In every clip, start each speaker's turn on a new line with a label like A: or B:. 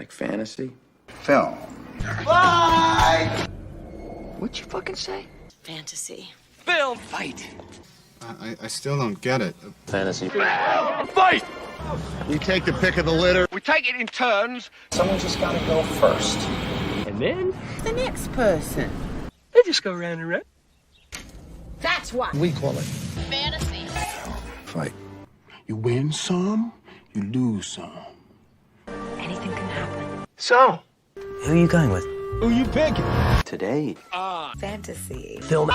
A: Like fantasy?
B: Film.
A: Fight! What'd you fucking say?
C: Fantasy.
A: Film fight!
D: I still don't get it.
A: Fantasy. Fight!
B: You take the pick of the litter.
A: We take it in turns. Someone just gotta go first. And then
C: The next person.
A: they just go round and round.
C: That's what.
B: We call it
C: Fantasy.
B: fight. You win some, you lose some.
C: Anything can happen.
A: So,
E: Who are you going with?
A: who you picking?
E: Today.
C: Fantasy.
E: Film.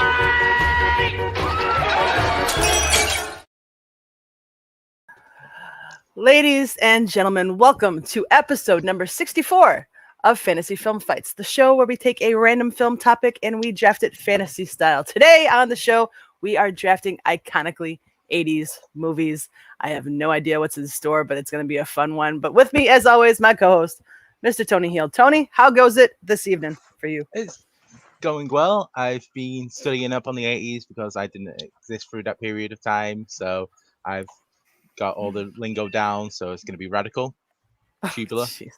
F: Ladies and gentlemen, welcome to episode number 64 of Fantasy Film Fights, the show where we take a random film topic and we draft it fantasy style. Today on the show, we are drafting iconically 80s movies. I have no idea what's in store, but it's going to be a fun one. But with me, as always, my co-host, Mr. Tony Heel. Tony, how goes it this evening for you?
G: It's going well. I've been studying up on the 80s because I didn't exist through that period of time. So I've got all the lingo down. So it's going to be radical. Tubular.
F: Jeez.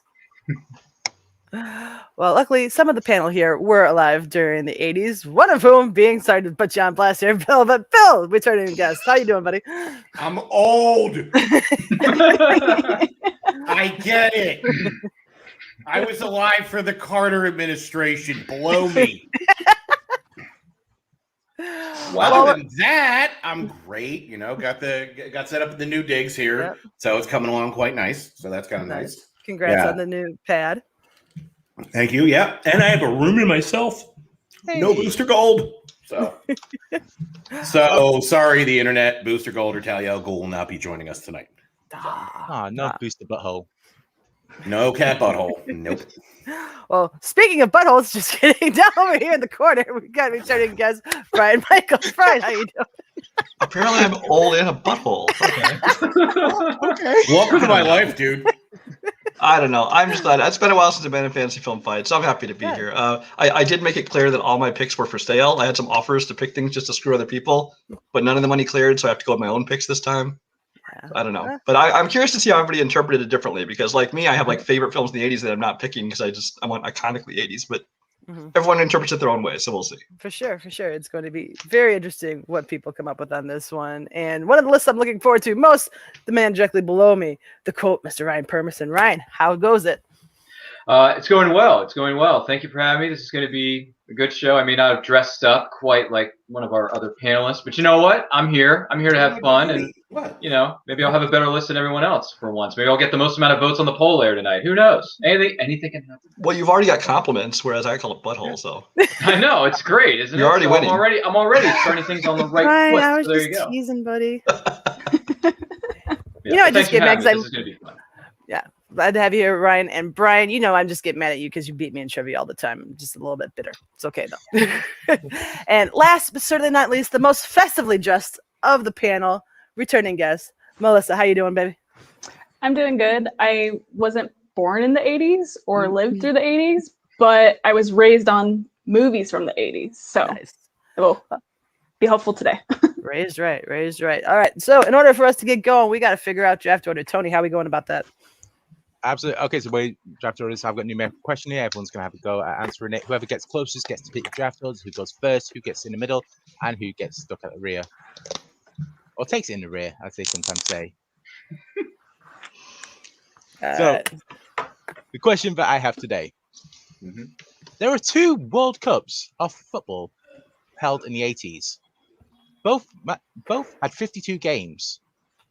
F: Well, luckily, some of the panel here were alive during the 80s, one of whom being, sorry to put you on blast here, Bill, but Bill, returning guest. How you doing, buddy?
H: I'm old. I get it. I was alive for the Carter administration. Blow me. Other than that, I'm great. You know, got set up at the new digs here,
F: Yep.
H: So it's coming along quite nice. So that's kind of nice.
F: Congrats
H: Yeah.
F: on the new pad.
H: Thank you. Yeah, and I have a room to myself. No booster gold. So sorry, the internet. Booster gold or Talia Gould will not be joining us tonight.
G: No booster butthole.
H: No cat butthole. Nope.
F: Well, speaking of buttholes, just kidding. Down over here in the corner, we got returning guest, Brian Michael. Brian, how you doing?
E: Apparently, I'm old and a butthole. Okay.
H: Okay. Welcome to my life, dude.
E: I don't know. I'm just glad. It's been a while since I've been in Fantasy Film Fight, so I'm happy to be here. I did make it clear that all my picks were for sale. I had some offers to pick things just to screw other people, but none of the money cleared, so I have to go with my own picks this time.
F: Yeah.
E: I don't know. But I'm curious to see how everybody interpreted it differently, because like me, I have like favorite films in the 80s that I'm not picking because I want iconically 80s, but everyone interprets it their own way, so we'll see.
F: For sure. It's going to be very interesting what people come up with on this one. And one of the lists I'm looking forward to most, the man directly below me, the quote, Mr. Ryan Permison. Ryan, how goes it?
I: It's going well. Thank you for having me. This is going to be a good show. I may not have dressed up quite like one of our other panelists, but you know what? I'm here to have fun, and you know, maybe I'll have a better list than everyone else for once. Maybe I'll get the most amount of votes on the poll later tonight. Who knows? Anything can happen.
E: Well, you've already got compliments, whereas I call it butthole. So
I: I know it's great, isn't it?
E: You're already winning.
I: I'm already starting things on the right
F: Ryan,
I: foot.
F: I was
I: So there you
F: just
I: go.
F: teasing, buddy.
I: Yeah,
F: know, I
I: but
F: just
I: thanks
F: get
I: for
F: mad
I: having
F: 'cause
I: me.
F: I'm-
I: This is going to be fun.
F: Glad to have you here, Ryan. And Brian, you know I'm just getting mad at you because you beat me in trivia all the time. I'm just a little bit bitter. It's okay, though. And last but certainly not least, the most festively dressed of the panel, returning guest, Melissa. How you doing, baby?
J: I'm doing good. I wasn't born in the 80s or lived through the 80s, but I was raised on movies from the 80s. So
F: Nice.
J: it will be helpful today.
F: Raised right. All right. So in order for us to get going, we got to figure out draft order. Tony, how are we going about that?
G: Absolutely. Okay, so we draft orders. I've got a numerical question here. Everyone's going to have a go at answering it. Whoever gets closest gets to pick the draft orders. Who goes first, who gets in the middle, and who gets stuck at the rear. Or takes it in the rear, as they sometimes say. So, the question that I have today. There are 2 World Cups of football held in the 80s. Both had 52 games.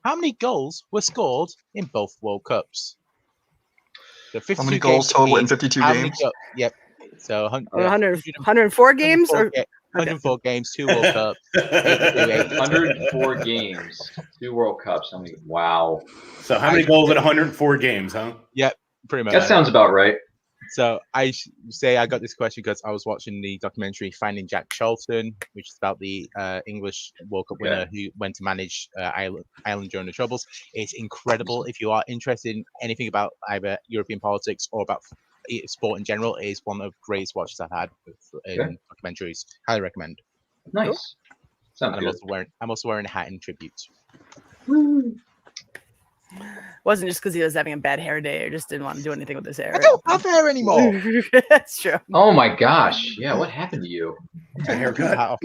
G: How many goals were scored in both World Cups? So
E: how many goals total in 52 games?
F: Yep. So 104 games?
G: 104 games, 2 World Cups.
I: 104 games, 2 World Cups. How many? Wow.
H: So how many goals in 104 games, huh?
G: Yep, pretty much.
I: That sounds about right.
G: So I say I got this question because I was watching the documentary Finding Jack Charlton, which is about the English World Cup winner who went to manage Ireland during the Troubles. It's incredible. If you are interested in anything about either European politics or about sport in general, it is one of the greatest watches I've had in documentaries. Highly recommend.
I: Nice. Sounds
G: and
I: good.
G: I'm also wearing a hat in tribute.
F: Wasn't just because he was having a bad hair day or just didn't want to do anything with his hair.
G: I don't have hair anymore.
F: That's true.
I: Oh my gosh. Yeah, what happened to you?
H: A haircut.
G: All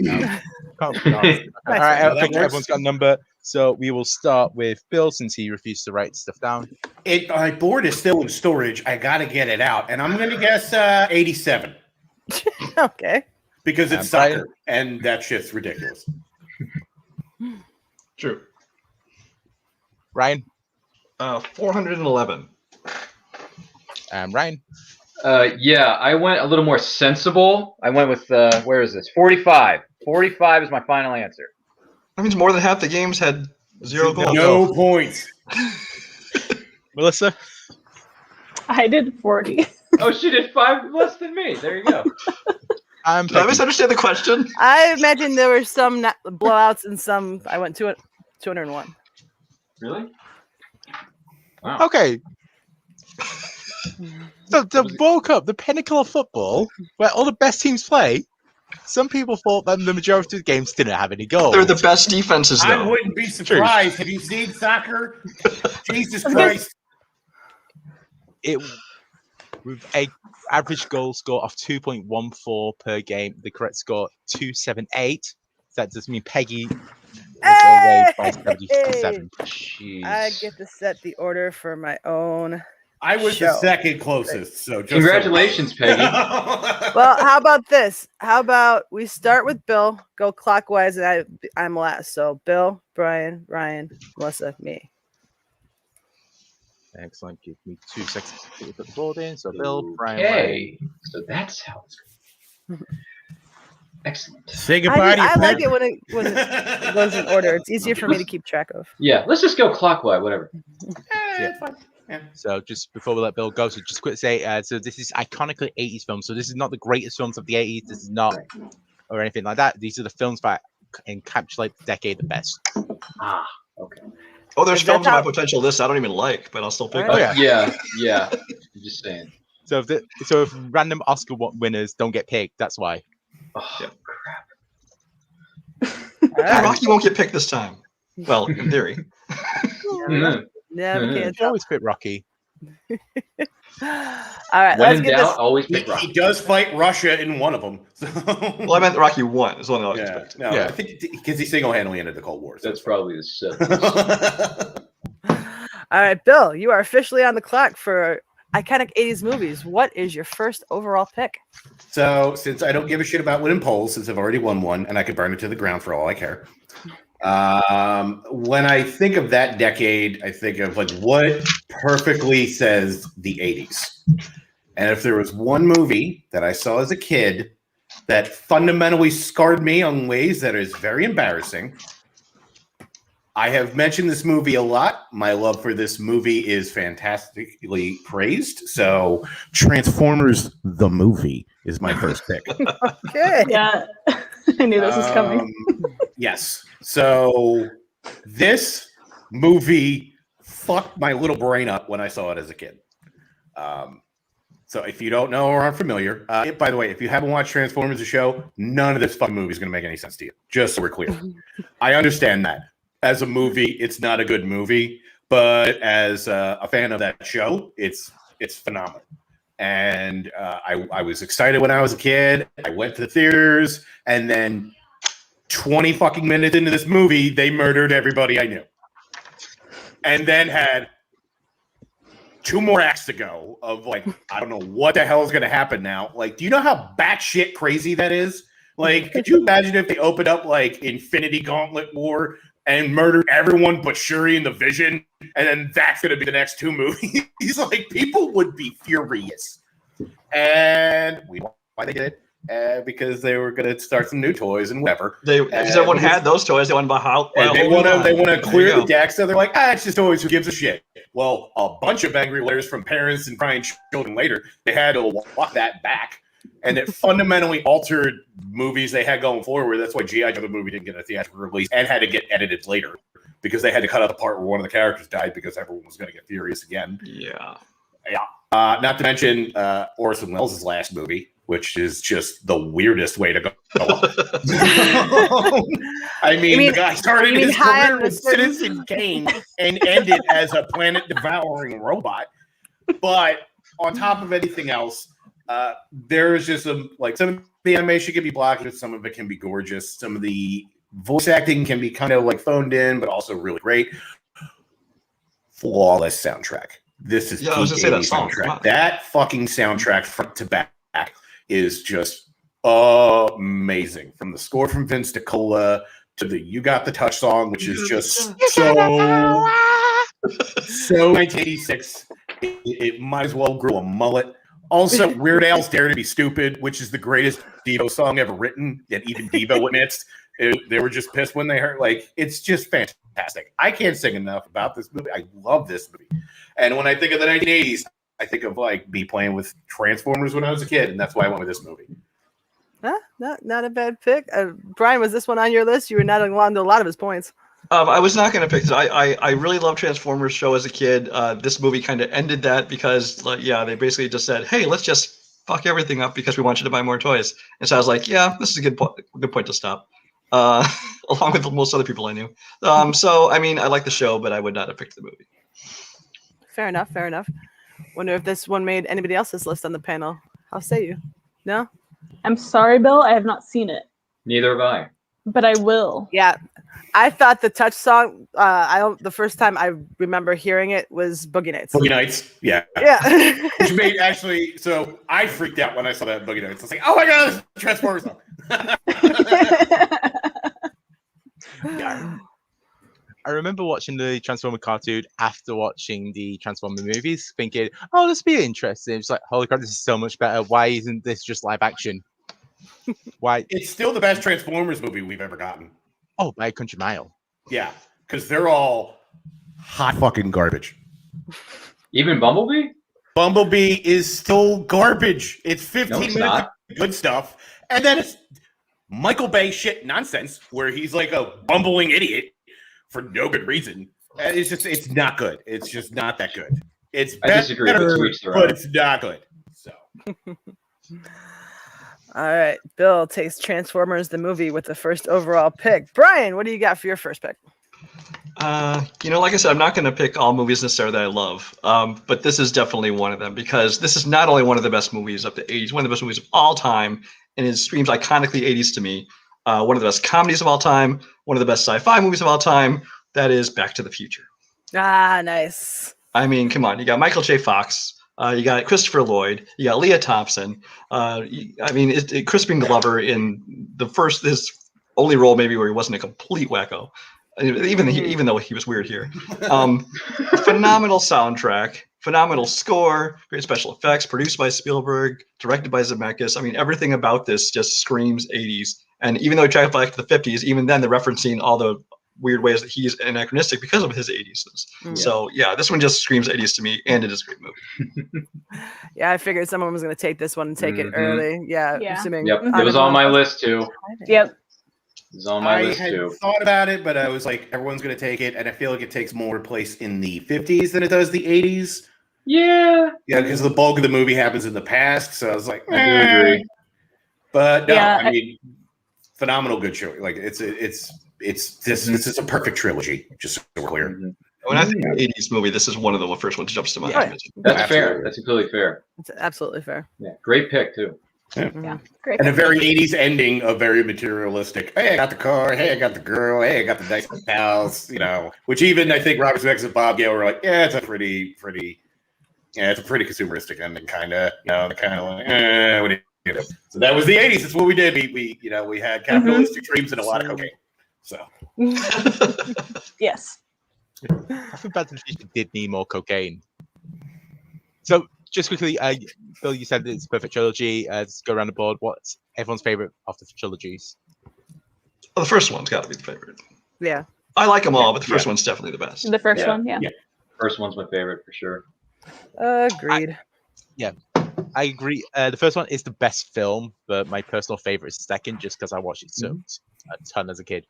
G: right, I think everyone's got a number. So we will start with Bill since he refused to write stuff down.
H: My board is still in storage. I got to get it out. And I'm going to guess 87.
F: Okay.
H: Because it's soccer. And that shit's ridiculous.
E: True.
G: Ryan?
E: 411.
G: Ryan?
I: Yeah, I went a little more sensible. I went with, where is this? 45. 45 is my final answer.
E: That means more than half the games had 0 goals.
H: No points.
G: Melissa?
J: I did 40.
I: Oh, she did 5 less than me. There you go.
E: Did I misunderstand the question?
F: I imagine there were some blowouts and some. I went 201.
I: Really? Wow.
G: Okay. So the World Cup, the pinnacle of football, where all the best teams play, some people thought that the majority of the games didn't have any goals.
E: They're the best defenses, though.
H: I wouldn't be surprised. Have you seen soccer? Jesus Christ.
G: With a average goal score of 2.14 per game, the correct score 278. That does mean Peggy was away by 77.
I: Jeez.
F: I get to set the order for my own.
H: I was the second closest. So just
I: Congratulations, Peggy.
F: Well, how about this? How about we start with Bill, go clockwise, and I'm last. So Bill, Brian, Ryan, Melissa, me.
G: Excellent. Give me 2 seconds to put the board in. So Bill, Brian,
I: Okay. So that's how it's going. Excellent.
H: Say goodbye to your
F: I like
H: pet.
F: it when it goes in order. It's easier for me to keep track of.
I: Yeah, let's just go clockwise, whatever.
H: Yeah.
G: So just before we let Bill go, so just quick say, so this is iconically 80s films. So this is not the greatest films of the 80s. This is not, or anything like that. These are the films that encapsulate the decade the best.
I: Ah, okay.
E: Oh, there's films on my potential list I don't even like, but I'll still pick them.
I: Yeah. I'm just saying.
G: So if random Oscar winners don't get picked, that's why.
I: Oh,
E: crap. Rocky won't get picked this time. Well, in theory.
F: Yeah, we can't
G: You
F: tell.
G: always pick Rocky.
F: All right,
I: When
F: let's
I: in
F: get
I: doubt,
F: this.
I: always pick Rocky.
H: He does fight Russia in one of them. So.
E: Well, I meant Rocky 1 is the one that I was picked.
H: No, I think because he single-handedly ended the Cold War. So
I: That's probably the 7th.
F: All right, Bill, you are officially on the clock for iconic 80s movies. What is your first overall pick?
H: So, since I don't give a shit about winning polls, since I've already won one, and I could burn it to the ground for all I care. When I think of that decade, I think of like what perfectly says the 80s. And if there was one movie that I saw as a kid that fundamentally scarred me on ways that is very embarrassing, I have mentioned this movie a lot. My love for this movie is fantastically praised. So Transformers the movie is my first pick.
F: Okay.
J: Yeah, I knew this was coming.
H: Yes. So this movie fucked my little brain up when I saw it as a kid. So if you don't know or aren't familiar, by the way, if you haven't watched Transformers the show, none of this fucking movie is going to make any sense to you. Just so we're clear. I understand that. As a movie, it's not a good movie, but as a fan of that show, it's phenomenal. And I was excited when I was a kid. I went to the theaters, and then 20 fucking minutes into this movie, they murdered everybody I knew. And then had 2 more acts to go of like, I don't know what the hell is going to happen now. Like, do you know how batshit crazy that is? Like, could you imagine if they opened up like Infinity Gauntlet War and murdered everyone but Shuri and the Vision, and then that's going to be the next 2 movies? Like, people would be furious. And we know why they did it. Because they were going to start some new toys and whatever.
E: Because everyone had those toys. They want to buy how.
H: They want to clear the deck, so they're like, it's just toys. Who gives a shit? Well, a bunch of angry letters from parents and crying children later. They had to walk that back, and it fundamentally altered movies they had going forward. That's why G.I. Joe the movie didn't get a theatrical release and had to get edited later because they had to cut out the part where one of the characters died because everyone was going to get furious again.
E: Yeah.
H: Not to mention Orson Welles' last movie. which is just the weirdest way to go. I mean, the guy started his career with Citizen Kane and ended as a planet-devouring robot. But on top of anything else, there's just some of the animation can be blocky, some of it can be gorgeous. Some of the voice acting can be kind of like phoned in, but also really great. Flawless soundtrack. This is
E: I was gonna say that song.
H: soundtrack. That fucking soundtrack front to back is just amazing. From the score from Vince DiCola to the "You Got the Touch" song, which is just so 1986. It might as well grow a mullet. Also, Weird Al's "Dare to Be Stupid," which is the greatest Devo song ever written, that even Devo admits. They were just pissed when they heard. It's just fantastic. I can't sing enough about this movie. I love this movie. And when I think of the 1980s, I think of me playing with Transformers when I was a kid, and that's why I went with this movie.
F: Not a bad pick. Brian, was this one on your list? You were not along to a lot of his points.
E: I was not going to pick this. I really loved Transformers show as a kid. This movie kind of ended that because, they basically just said, "Hey, let's just fuck everything up because we want you to buy more toys." And so I was like, "Yeah, this is a good point to stop." Along with most other people I knew. So I mean, I like the show, but I would not have picked the movie.
F: Fair enough. Wonder if this one made anybody else's list on the panel. How say you? No?
J: I'm sorry, Bill. I have not seen it,
I: Neither have I.
J: but I will.
F: Yeah. I thought the Touch song, the first time I remember hearing it was Boogie Nights.
H: Boogie Nights, yeah.
F: Yeah.
H: Which made so I freaked out when I saw that Boogie Nights. I was like, oh my God, it's a Transformers song.
G: I remember watching the Transformer cartoon after watching the Transformer movies, thinking, "Oh, this will be interesting." It's like, holy crap, this is so much better. Why isn't this just live action? Why?
H: It's still the best Transformers movie we've ever gotten.
G: Oh, by a country mile.
H: Yeah, because they're all hot fucking garbage.
I: Even Bumblebee?
H: Bumblebee is still garbage. It's 15 minutes
I: not.
H: of good stuff, and then it's Michael Bay shit nonsense where he's like a bumbling idiot for no good reason. And it's not good. It's just not that good. It's
I: I disagree, but to each their own.
H: but it's not good. So
F: All right. Bill takes Transformers the movie with the first overall pick. Brian, what do you got for your first pick?
E: Like I said, I'm not going to pick all movies necessarily that I love, but this is definitely one of them because this is not only one of the best movies of the 80s, one of the best movies of all time, and it screams iconically 80s to me. One of the best comedies of all time, one of the best sci-fi movies of all time. That is Back to the Future.
F: Ah, nice.
E: I mean, come on. You got Michael J. Fox. You got Christopher Lloyd. You got Leah Thompson. Crispin Glover in his only role maybe where he wasn't a complete wacko. Even though he was weird here. Phenomenal soundtrack, phenomenal score, great special effects, produced by Spielberg, directed by Zemeckis. I mean, everything about this just screams 80s. And even though he tracked back to the 50s, even then they're referencing all the weird ways that he's anachronistic because of his 80s. So yeah, this one just screams 80s to me, and it is a great movie.
F: Yeah, I figured someone was going to take this one and take it early. Yeah.
J: Yeah.
I: Yep, it was on my list too.
J: Yep.
I: It was on my list
H: had
I: too.
H: thought about it, but I was like, everyone's going to take it, and I feel like it takes more place in the 50s than it does the 80s.
I: Yeah.
H: Yeah, because the bulk of the movie happens in the past, so I was like,
I: I do agree.
H: But no,
J: Yeah,
H: I mean, phenomenal good show. Like this is a perfect trilogy, just so we're clear.
E: When I think of 80s movie, this is one of the first ones that jumps to mind.
F: Right.
I: That's
H: Absolutely.
I: fair. That's completely fair.
F: It's absolutely fair.
I: Yeah, great pick too.
J: Yeah. Great.
H: And a very 80s ending, a very materialistic. Hey, I got the car. Hey, I got the girl. Hey, I got the nice house. Which even I think Robert Zemeckis and Bob Gale were like, yeah, it's a pretty consumeristic ending, kind of. What do you do? So that was the 80s. That's what we did. We had capitalistic dreams and a lot of cocaine. So
J: Yes.
G: I think Back to the Future did need more cocaine. So just quickly, Bill, you said it's a perfect trilogy. Let's go around the board. What's everyone's favorite of the trilogies?
E: Well, the first one's got to be the favorite.
F: Yeah.
E: I like them all, but the first one's definitely the best.
J: The first one, yeah.
I: First one's my favorite for sure.
F: Agreed.
G: I agree. The first one is the best film, but my personal favorite is the second, just because I watched it a ton as a kid.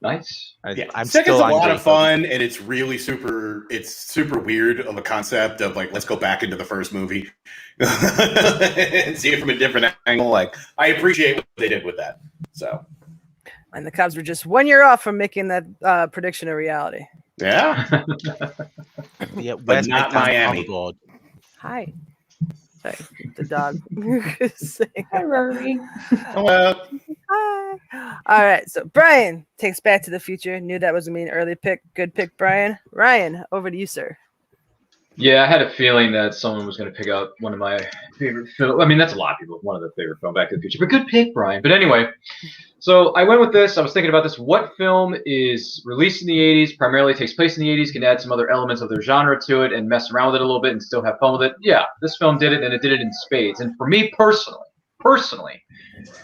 I: Nice.
G: I'm
H: Second's
G: still
H: a lot
G: angry
H: of fun, and it's really super weird of a concept of like, let's go back into the first movie and see it from a different angle. Like, I appreciate what they did with that. So,
F: And the Cubs were just 1 year off from making that prediction a reality.
H: yeah.
G: Yeah,
H: but not Miami.
F: Hi. Sorry, the dog.
J: Hi, Rory.
H: Hello.
F: Hi. All right, so Brian takes Back to the Future. Knew that was a mean early pick. Good pick, Brian. Ryan, over to you, sir.
I: Yeah, I had a feeling that someone was going to pick up one of my favorite films. I mean, that's a lot of people. One of their favorite films, Back to the Future. But good pick, Brian. But anyway, so I went with this. I was thinking about this. What film is released in the 80s, primarily takes place in the 80s, can add some other elements of their genre to it and mess around with it a little bit and still have fun with it? Yeah, this film did it, and it did it in spades. And for me personally,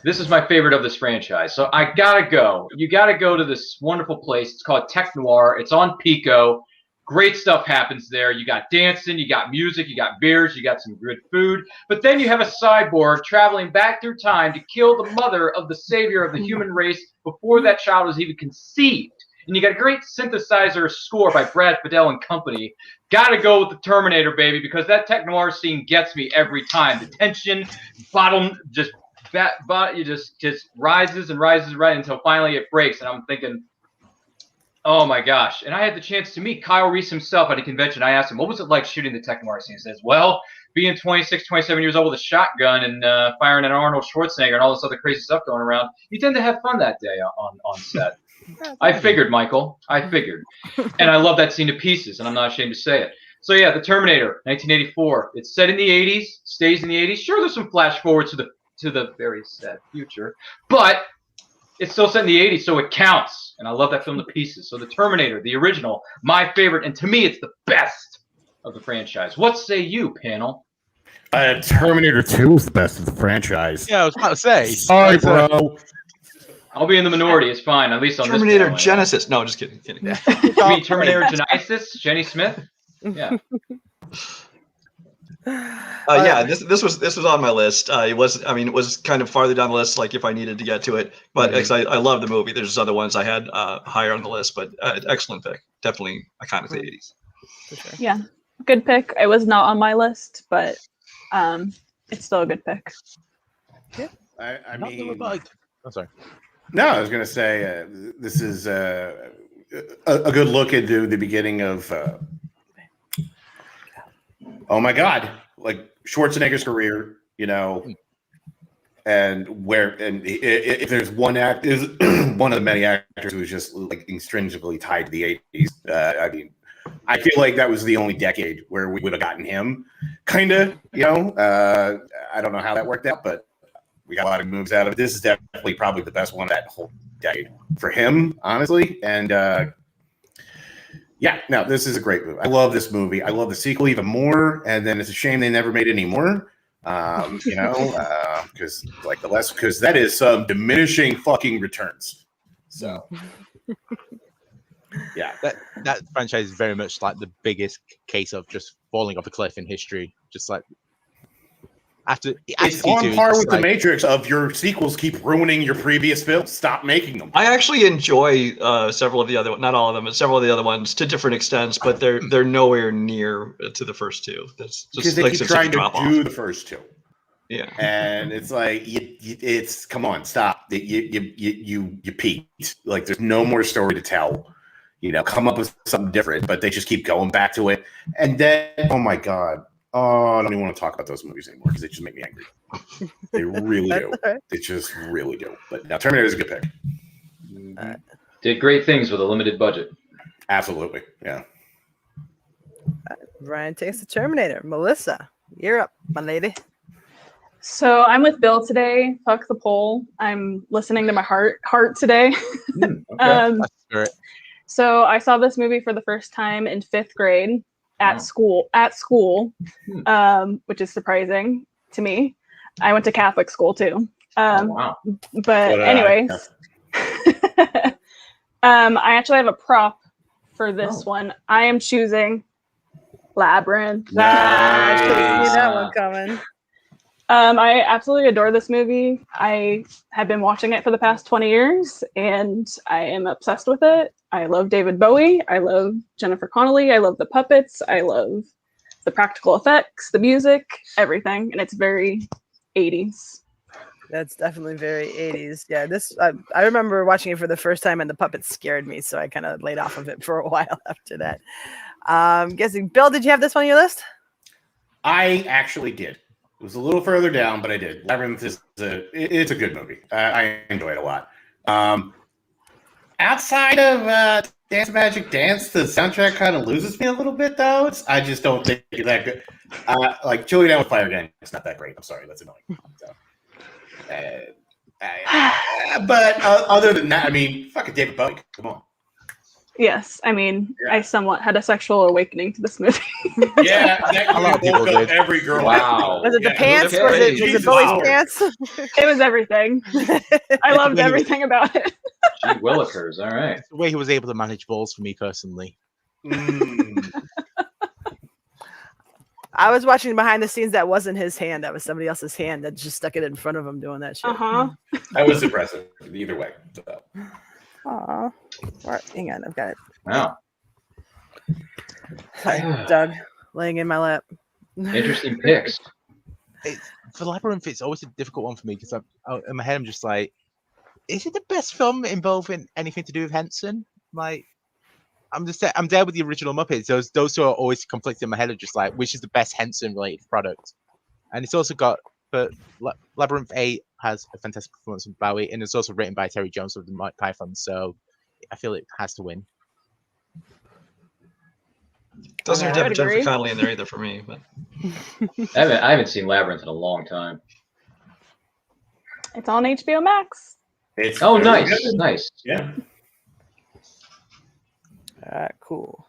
I: this is my favorite of this franchise. So I got to go. You got to go to this wonderful place. It's called Tech Noir. It's on Pico. Great stuff happens there. You got dancing, you got music, you got beers, you got some good food. But then you have a cyborg traveling back through time to kill the mother of the savior of the human race before that child was even conceived. And you got a great synthesizer score by Brad Fiedel and company. Got to go with the Terminator, baby, because that Tech Noir scene gets me every time. The tension, just rises and rises right until finally it breaks. And I'm thinking, oh my gosh. And I had the chance to meet Kyle Reese himself at a convention. I asked him, what was it like shooting the Tech Noir scene? He says, well, being 26, 27 years old with a shotgun and firing at Arnold Schwarzenegger and all this other crazy stuff going around, you tend to have fun that day on set. I figured, Michael. I figured. And I love that scene to pieces, and I'm not ashamed to say it. So yeah, the Terminator, 1984. It's set in the 80s, stays in the 80s. Sure, there's some flash forwards to the very sad future, but it's still set in the 80s, so it counts. And I love that film to pieces. So the Terminator, the original, my favorite, and to me, it's the best of the franchise. What say you, panel?
H: Terminator 2 is the best of the franchise.
G: Yeah, I was about to say.
H: Sorry, bro.
I: I'll be in the minority. It's fine, at least on
E: Terminator
I: this
E: Genesis. No, just kidding.
I: You mean Terminator Genesis? Jenny Smith? Yeah.
E: Yeah, this was on my list. It was kind of farther down the list, like if I needed to get to it. But I love the movie. There's other ones I had higher on the list, but excellent pick. Definitely Iconically 80s.
F: For sure.
J: Yeah, good pick. It was not on my list, but it's still a good pick.
F: Yeah.
H: I mean,
G: I'm sorry.
H: No, I was going to say this is a good look into the beginning of. Oh my God! Like Schwarzenegger's career, and if there's one one of the many actors who was just like intrinsically tied to the 80s. I mean, I feel like that was the only decade where we would have gotten him, kind of. I don't know how that worked out, but we got a lot of moves out of it. This is definitely probably the best one of that whole decade for him, honestly, and. Yeah, no, this is a great movie. I love this movie. I love the sequel even more, and then it's a shame they never made any more. Because that is some diminishing fucking returns. So, yeah,
G: that franchise is very much like the biggest case of just falling off a cliff in history. Just like
H: it's on par with The Matrix of your sequels keep ruining your previous films. Stop making them.
E: I actually enjoy several of the other, not all of them, but several of the other ones to different extents, but they're nowhere near to the first two. That's just
H: because they keep trying to do the first two.
E: Yeah,
H: and it's like it's come on, stop. You peaked. Like there's no more story to tell. Come up with something different, but they just keep going back to it. And then, oh my God. Oh, I don't even want to talk about those movies anymore because they just make me angry. They really do. They just really do. But now Terminator is a good pick.
I: Did great things with a limited budget.
H: Absolutely. Yeah.
F: Ryan takes the Terminator. Melissa, you're up, my lady.
J: So I'm with Bill today. Fuck the poll. I'm listening to my heart today.
G: Okay.
J: So I saw this movie for the first time in 5th grade. At school, which is surprising to me. I went to Catholic school too. But anyways, I actually have a prop for this one. I am choosing Labyrinth.
F: I should have seen that one coming.
J: I absolutely adore this movie. I have been watching it for the past 20 years, and I am obsessed with it. I love David Bowie. I love Jennifer Connelly. I love the puppets. I love the practical effects, the music, everything, and it's very 80s.
F: That's definitely very 80s. Yeah, this I remember watching it for the first time, and the puppets scared me, so I kind of laid off of it for a while after that. Guessing, Bill, did you have this on your list?
H: I actually did. It was a little further down, but I did. Labyrinth is it's a good movie. I enjoy it a lot. Outside of Dance Magic Dance, the soundtrack kind of loses me a little bit, though. I just don't think it's that good. Like Chili Down with Fire Gang, it's not that great. I'm sorry, that's annoying. So, but other than that, I mean, fucking David Bowie. Come on.
J: Yes, I mean, I somewhat had a sexual awakening to this movie.
H: Yeah, a lot of people did. Every girl.
I: Wow.
F: Was it the pants? Was it Bowie's pants?
J: It was everything. I loved everything about it.
I: Gee willikers, all right.
G: The way he was able to manage balls for me personally.
F: I was watching behind the scenes. That wasn't his hand. That was somebody else's hand that just stuck it in front of him doing that shit.
H: That was impressive. Either way. So.
F: Aw. Hang on, I've got it.
I: Wow.
F: Sorry, Doug, laying in my lap.
I: Interesting picks.
G: For Labyrinth, it's always a difficult one for me because in my head I'm just like, is it the best film involving anything to do with Henson? Like, I'm there with the original Muppets. Those two are always conflicting in my head of just like, which is the best Henson related product? And it's also got, but Labyrinth 8 has a fantastic performance from Bowie, and it's also written by Terry Jones of the Mike Python, so I feel it has to win.
E: Doesn't have Jennifer Connelly in there either for me, but
I: I haven't seen Labyrinth in a long time.
J: It's on HBO Max.
I: Oh, nice, nice.
H: Yeah.
F: All right, cool.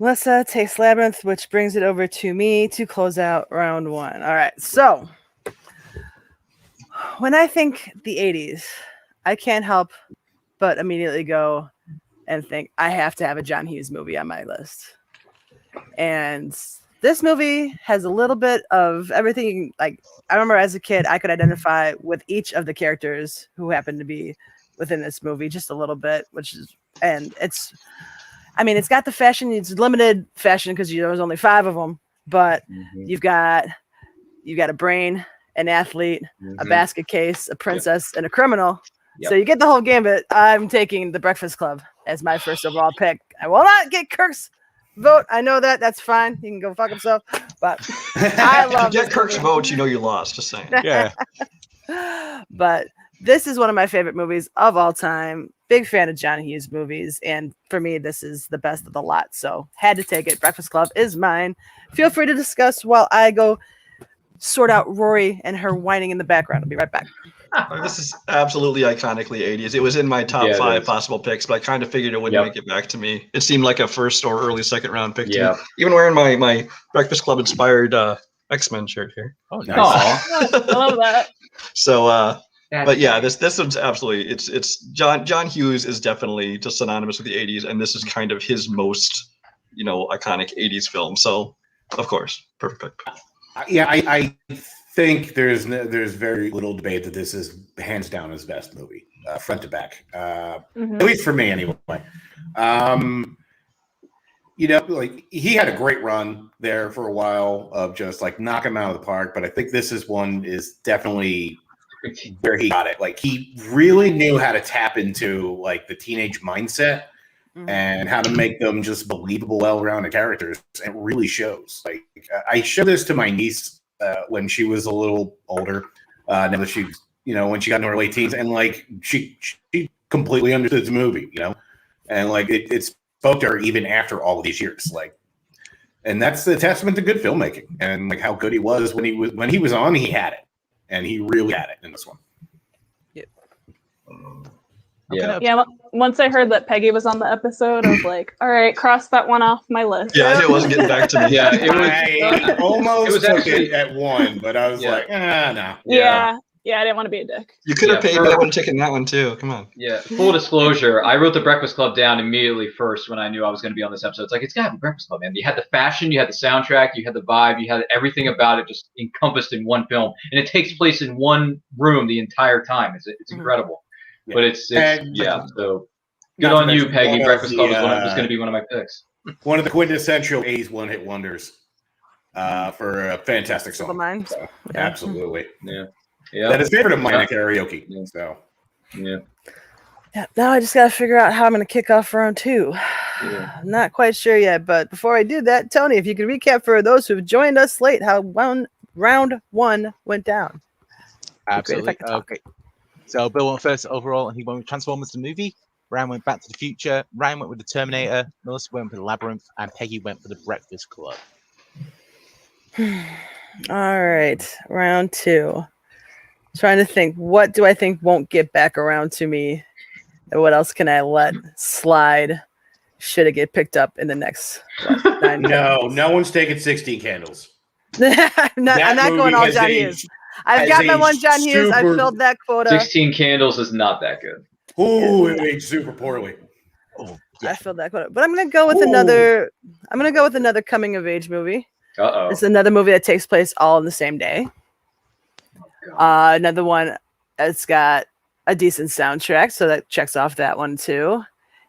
F: Melissa takes Labyrinth, which brings it over to me to close out round one. All right, so when I think the 80s, I can't help but immediately go and think I have to have a John Hughes movie on my list. And this movie has a little bit of everything. Like, I remember as a kid, I could identify with each of the characters who happened to be within this movie just a little bit, it's got the fashion. It's limited fashion because there's only 5 of them, but you've got a brain, an athlete, a basket case, a princess, and a criminal. So you get the whole gambit. I'm taking The Breakfast Club as my first overall pick. I will not get Kirk's vote. I know that. That's fine. He can go fuck himself. But I love
E: if you get Kirk's vote, you know you lost. Just saying.
G: Yeah.
F: But this is one of my favorite movies of all time. Big fan of John Hughes movies. And for me, this is the best of the lot. So had to take it. Breakfast Club is mine. Feel free to discuss while I go sort out Rory and her whining in the background. I'll be right back.
E: This is absolutely iconically 80s. It was in my top 5 possible picks, but I kind of figured it wouldn't make it back to me. It seemed like a first or early second round pick to me. Even wearing my Breakfast Club inspired X-Men shirt here.
G: Oh, nice.
J: I love that.
E: So, but yeah, this one's absolutely, it's John Hughes is definitely just synonymous with the 80s, and this is kind of his most, iconic 80s film. So, of course, perfect pick.
H: Yeah, I think there's very little debate that this is hands down his best movie, front to back. At least for me, anyway. Like he had a great run there for a while of just like knocking him out of the park. But I think this is definitely where he got it. Like he really knew how to tap into like the teenage mindset and how to make them just believable, well-rounded characters. And it really shows. Like I showed this to my niece when she was a little older. Now that she, when she got into her late teens, and like she completely understood the movie, and like it spoke to her even after all of these years. Like, and that's the testament to good filmmaking and like how good he was when he was on. He had it, and he really had it in this one.
J: Yeah. Once I heard that Peggy was on the episode, I was like, all right, cross that one off my list.
E: Yeah, it wasn't getting back to me.
H: I almost took it at 1, but I was like, no.
J: Yeah. Yeah, I didn't want to be a dick.
E: You could have paid me. I would have taken that one too. Come on.
I: Yeah. Full disclosure, I wrote The Breakfast Club down immediately first when I knew I was going to be on this episode. It's like, it's got to be Breakfast Club, man. You had the fashion, you had the soundtrack, you had the vibe, you had everything about it just encompassed in one film. And it takes place in one room the entire time. It's incredible. Yeah. But it's yeah, so good on you, Peggy. Breakfast Club was going to be one of my picks.
H: One of the quintessential 80s one-hit wonders for a fantastic song. So, absolutely.
I: Yeah.
H: That is favorite of mine at karaoke. So
I: yeah.
F: Now I just got to figure out how I'm going to kick off round 2.
I: Yeah.
F: I'm not quite sure yet, but before I do that, Tony, if you could recap for those who've joined us late how round 1 went down.
G: Absolutely. Okay. So Bill went first overall, and he went with Transformers the movie. Ryan went Back to the Future. Ryan went with the Terminator. Melissa went for the Labyrinth, and Peggy went for the Breakfast Club.
F: All right, round 2. Trying to think, what do I think won't get back around to me, and what else can I let slide? Should it get picked up in the next 9
H: no one's taking 16 Candles.
F: I'm not going all John Hughes. I've got my one John Hughes. I filled that quota.
I: 16 Candles is not that good.
H: Ooh, it aged super poorly.
F: Oh, yeah. I filled that quota, but I'm gonna go with another. I'm gonna go with another coming of age movie. It's another movie that takes place all in the same day. Another one that's got a decent soundtrack, so that checks off that one too.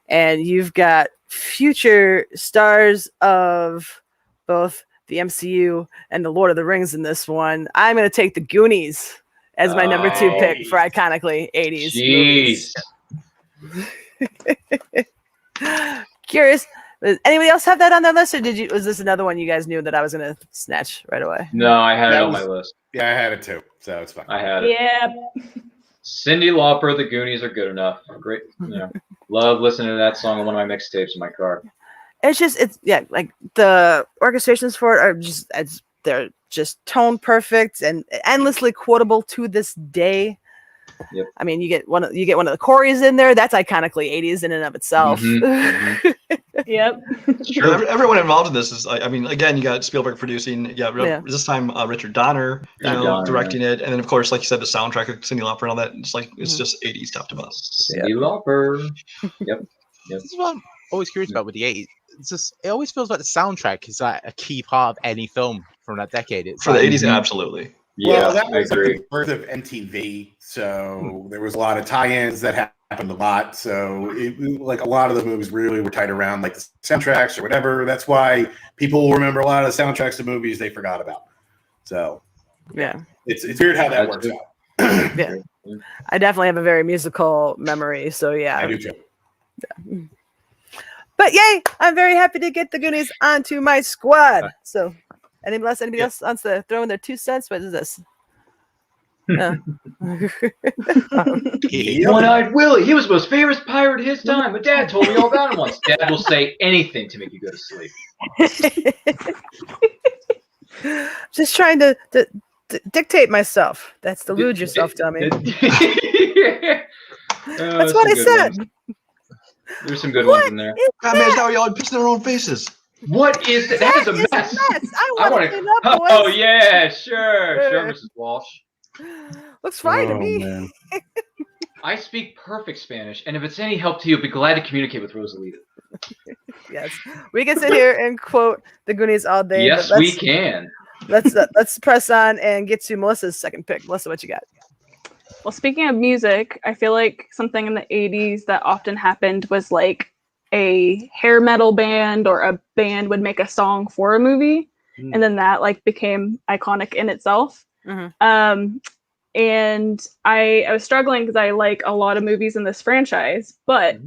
F: And you've got future stars of both the MCU and the Lord of the Rings in this one. I'm going to take the Goonies as my number 2 pick for iconically 80s movies. Curious, does anybody else have that on their list, or was this another one you guys knew that I was going to snatch right away?
I: No, I had it on my list.
H: Yeah, I had it too, so it's fine.
I: I had it.
J: Yeah.
I: Cyndi Lauper, the Goonies are good enough. Great, love listening to that song on one of my mixtapes in my car.
F: It's like the orchestrations for it are they're just tone perfect and endlessly quotable to this day.
I: Yep.
F: I mean, you get one of the Corys in there. That's iconically 80s in and of itself.
J: Yep.
E: Sure. Everyone involved in this is, I mean, again, you got Spielberg producing. This time Richard Donner, directing it, and then of course, like you said, the soundtrack of Cyndi Lauper and all that. It's just 80s top to bottom.
I: Cyndi Lauper. Yep.
G: This is what I'm always curious about with the 80s. It always feels like the soundtrack is like a key part of any film from that decade.
E: For the 80s, absolutely.
H: Well, that was the birth of MTV, so there was a lot of tie-ins that happened a lot. So, like a lot of the movies really were tied around like the soundtracks or whatever. That's why people remember a lot of the soundtracks of movies they forgot about. So,
F: yeah,
H: it's weird how that works out.
F: Yeah, I definitely have a very musical memory. So yeah,
H: I do too.
F: Yeah. But yay, I'm very happy to get the Goonies onto my squad. So. Anybody else wants to throw in their 2 cents? What is this?
I: One-Eyed Willie. He was the most famous pirate of his time. My dad told me all about him once. Dad will say anything to make you go to sleep.
F: Just trying to dictate myself. That's delude yourself, dummy.
I: That's
F: what I said.
I: There's some good ones in there.
E: Now y'all pissing their own faces.
I: What is that? That is a mess.
F: I want to clean up, boys.
I: Oh yeah, sure, Mrs. Walsh.
F: Looks fine to me.
H: Man.
I: I speak perfect Spanish, and if it's any help to you, I'd be glad to communicate with Rosalita.
F: Yes, we can sit here and quote the Goonies all day.
I: Yes, we can.
F: Let's press on and get to Melissa's second pick. Melissa, what you got?
J: Well, speaking of music, I feel like something in the 80s that often happened was like a hair metal band or a band would make a song for a movie, and then that like became iconic in itself. And I was struggling because I like a lot of movies in this franchise, but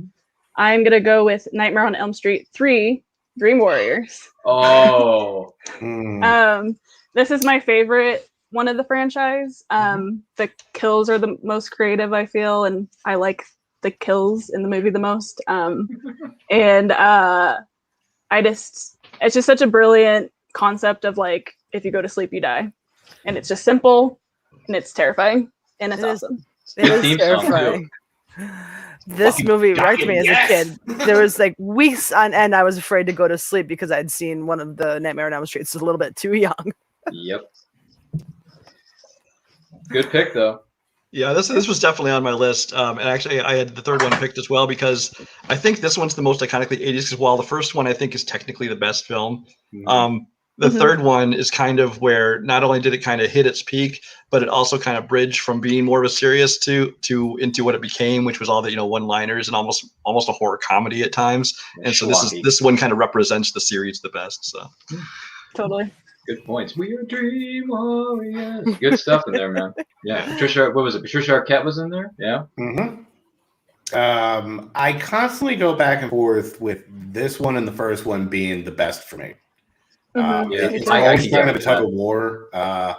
J: I'm gonna go with Nightmare on Elm Street 3, Dream Warriors.
I: Oh.
J: This is my favorite one of the franchise. The kills are the most creative, I feel, and I like the kills in the movie the most. It's just such a brilliant concept of like, if you go to sleep, you die. And it's just simple and it's terrifying and it's awesome.
F: It is terrifying. This movie wrecked me as a kid. There was like weeks on end I was afraid to go to sleep because I'd seen one of the Nightmare on Elm Street. It's a little bit too young.
I: Yep. Good pick though.
E: Yeah, this was definitely on my list, and actually I had the third one picked as well because I think this one's the most iconically 80s. Because while the first one I think is technically the best film, the third one is kind of where not only did it kind of hit its peak, but it also kind of bridged from being more of a serious to into what it became, which was all the one-liners and almost a horror comedy at times. And so this one kind of represents the series the best. So
J: Totally.
I: Good points. We are dream warriors. Good stuff in there, man. Yeah, Patricia. What was it? Patricia Arquette was in there. Yeah.
H: I constantly go back and forth with this one and the first one being the best for me. It's always kind of a tug of war. I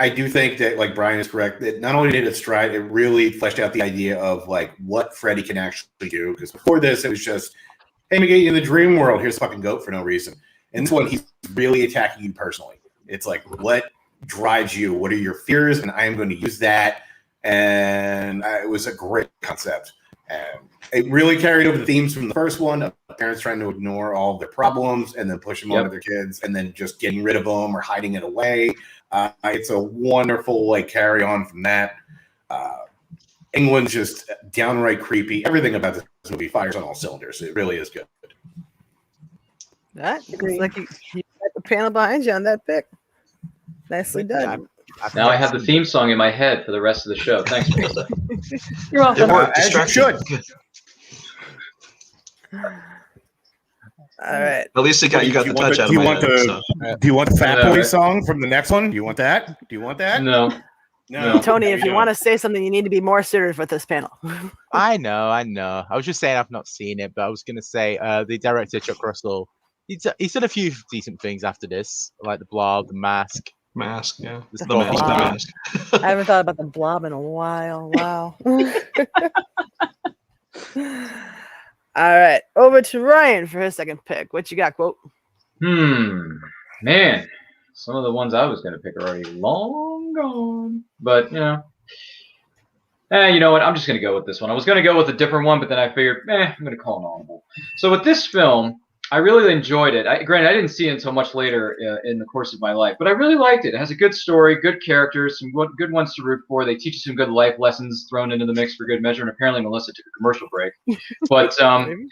H: do think that, like Brian is correct, that not only did it stride, it really fleshed out the idea of like what Freddy can actually do. Because before this, it was just, hey, we get you in the dream world. Here's a fucking goat for no reason. And this one, he's really attacking you personally. It's like, what drives you? What are your fears? And I am going to use that. And it was a great concept. And it really carried over the themes from the first one of parents trying to ignore all of their problems and then push them onto their kids and then just getting rid of them or hiding it away. It's a wonderful like carry on from that. England's just downright creepy. Everything about this movie fires on all cylinders. It really is good.
F: That looks like you got the panel behind you on that pick. Nicely done.
I: Now I have the theme song in my head for the rest of the show. Thanks, Melissa.
J: You're welcome.
H: As you should.
F: All right.
E: At least you got the touch out of my head.
H: Do you want the Fat Boy song from the next one? Do you want that?
I: No.
F: Tony, if you want to say something, you need to be more serious with this panel.
G: I know. I was just saying I've not seen it, but I was going to say the director, Chuck Russell, he's done a few decent things after this, like The Blob, The Mask.
E: Yeah.
F: The Mask. I haven't thought about The Blob in a while. Wow. All right. Over to Ryan for his second pick. What you got, quote?
I: Man. Some of the ones I was going to pick are already long gone. But, you know what? I'm just going to go with this one. I was going to go with a different one, but then I figured, I'm going to call an audible. So with this film, I really enjoyed it. Granted, I didn't see it until much later in the course of my life, but I really liked it. It has a good story, good characters, some good ones to root for. They teach you some good life lessons thrown into the mix for good measure. And apparently Melissa took a commercial break. But, when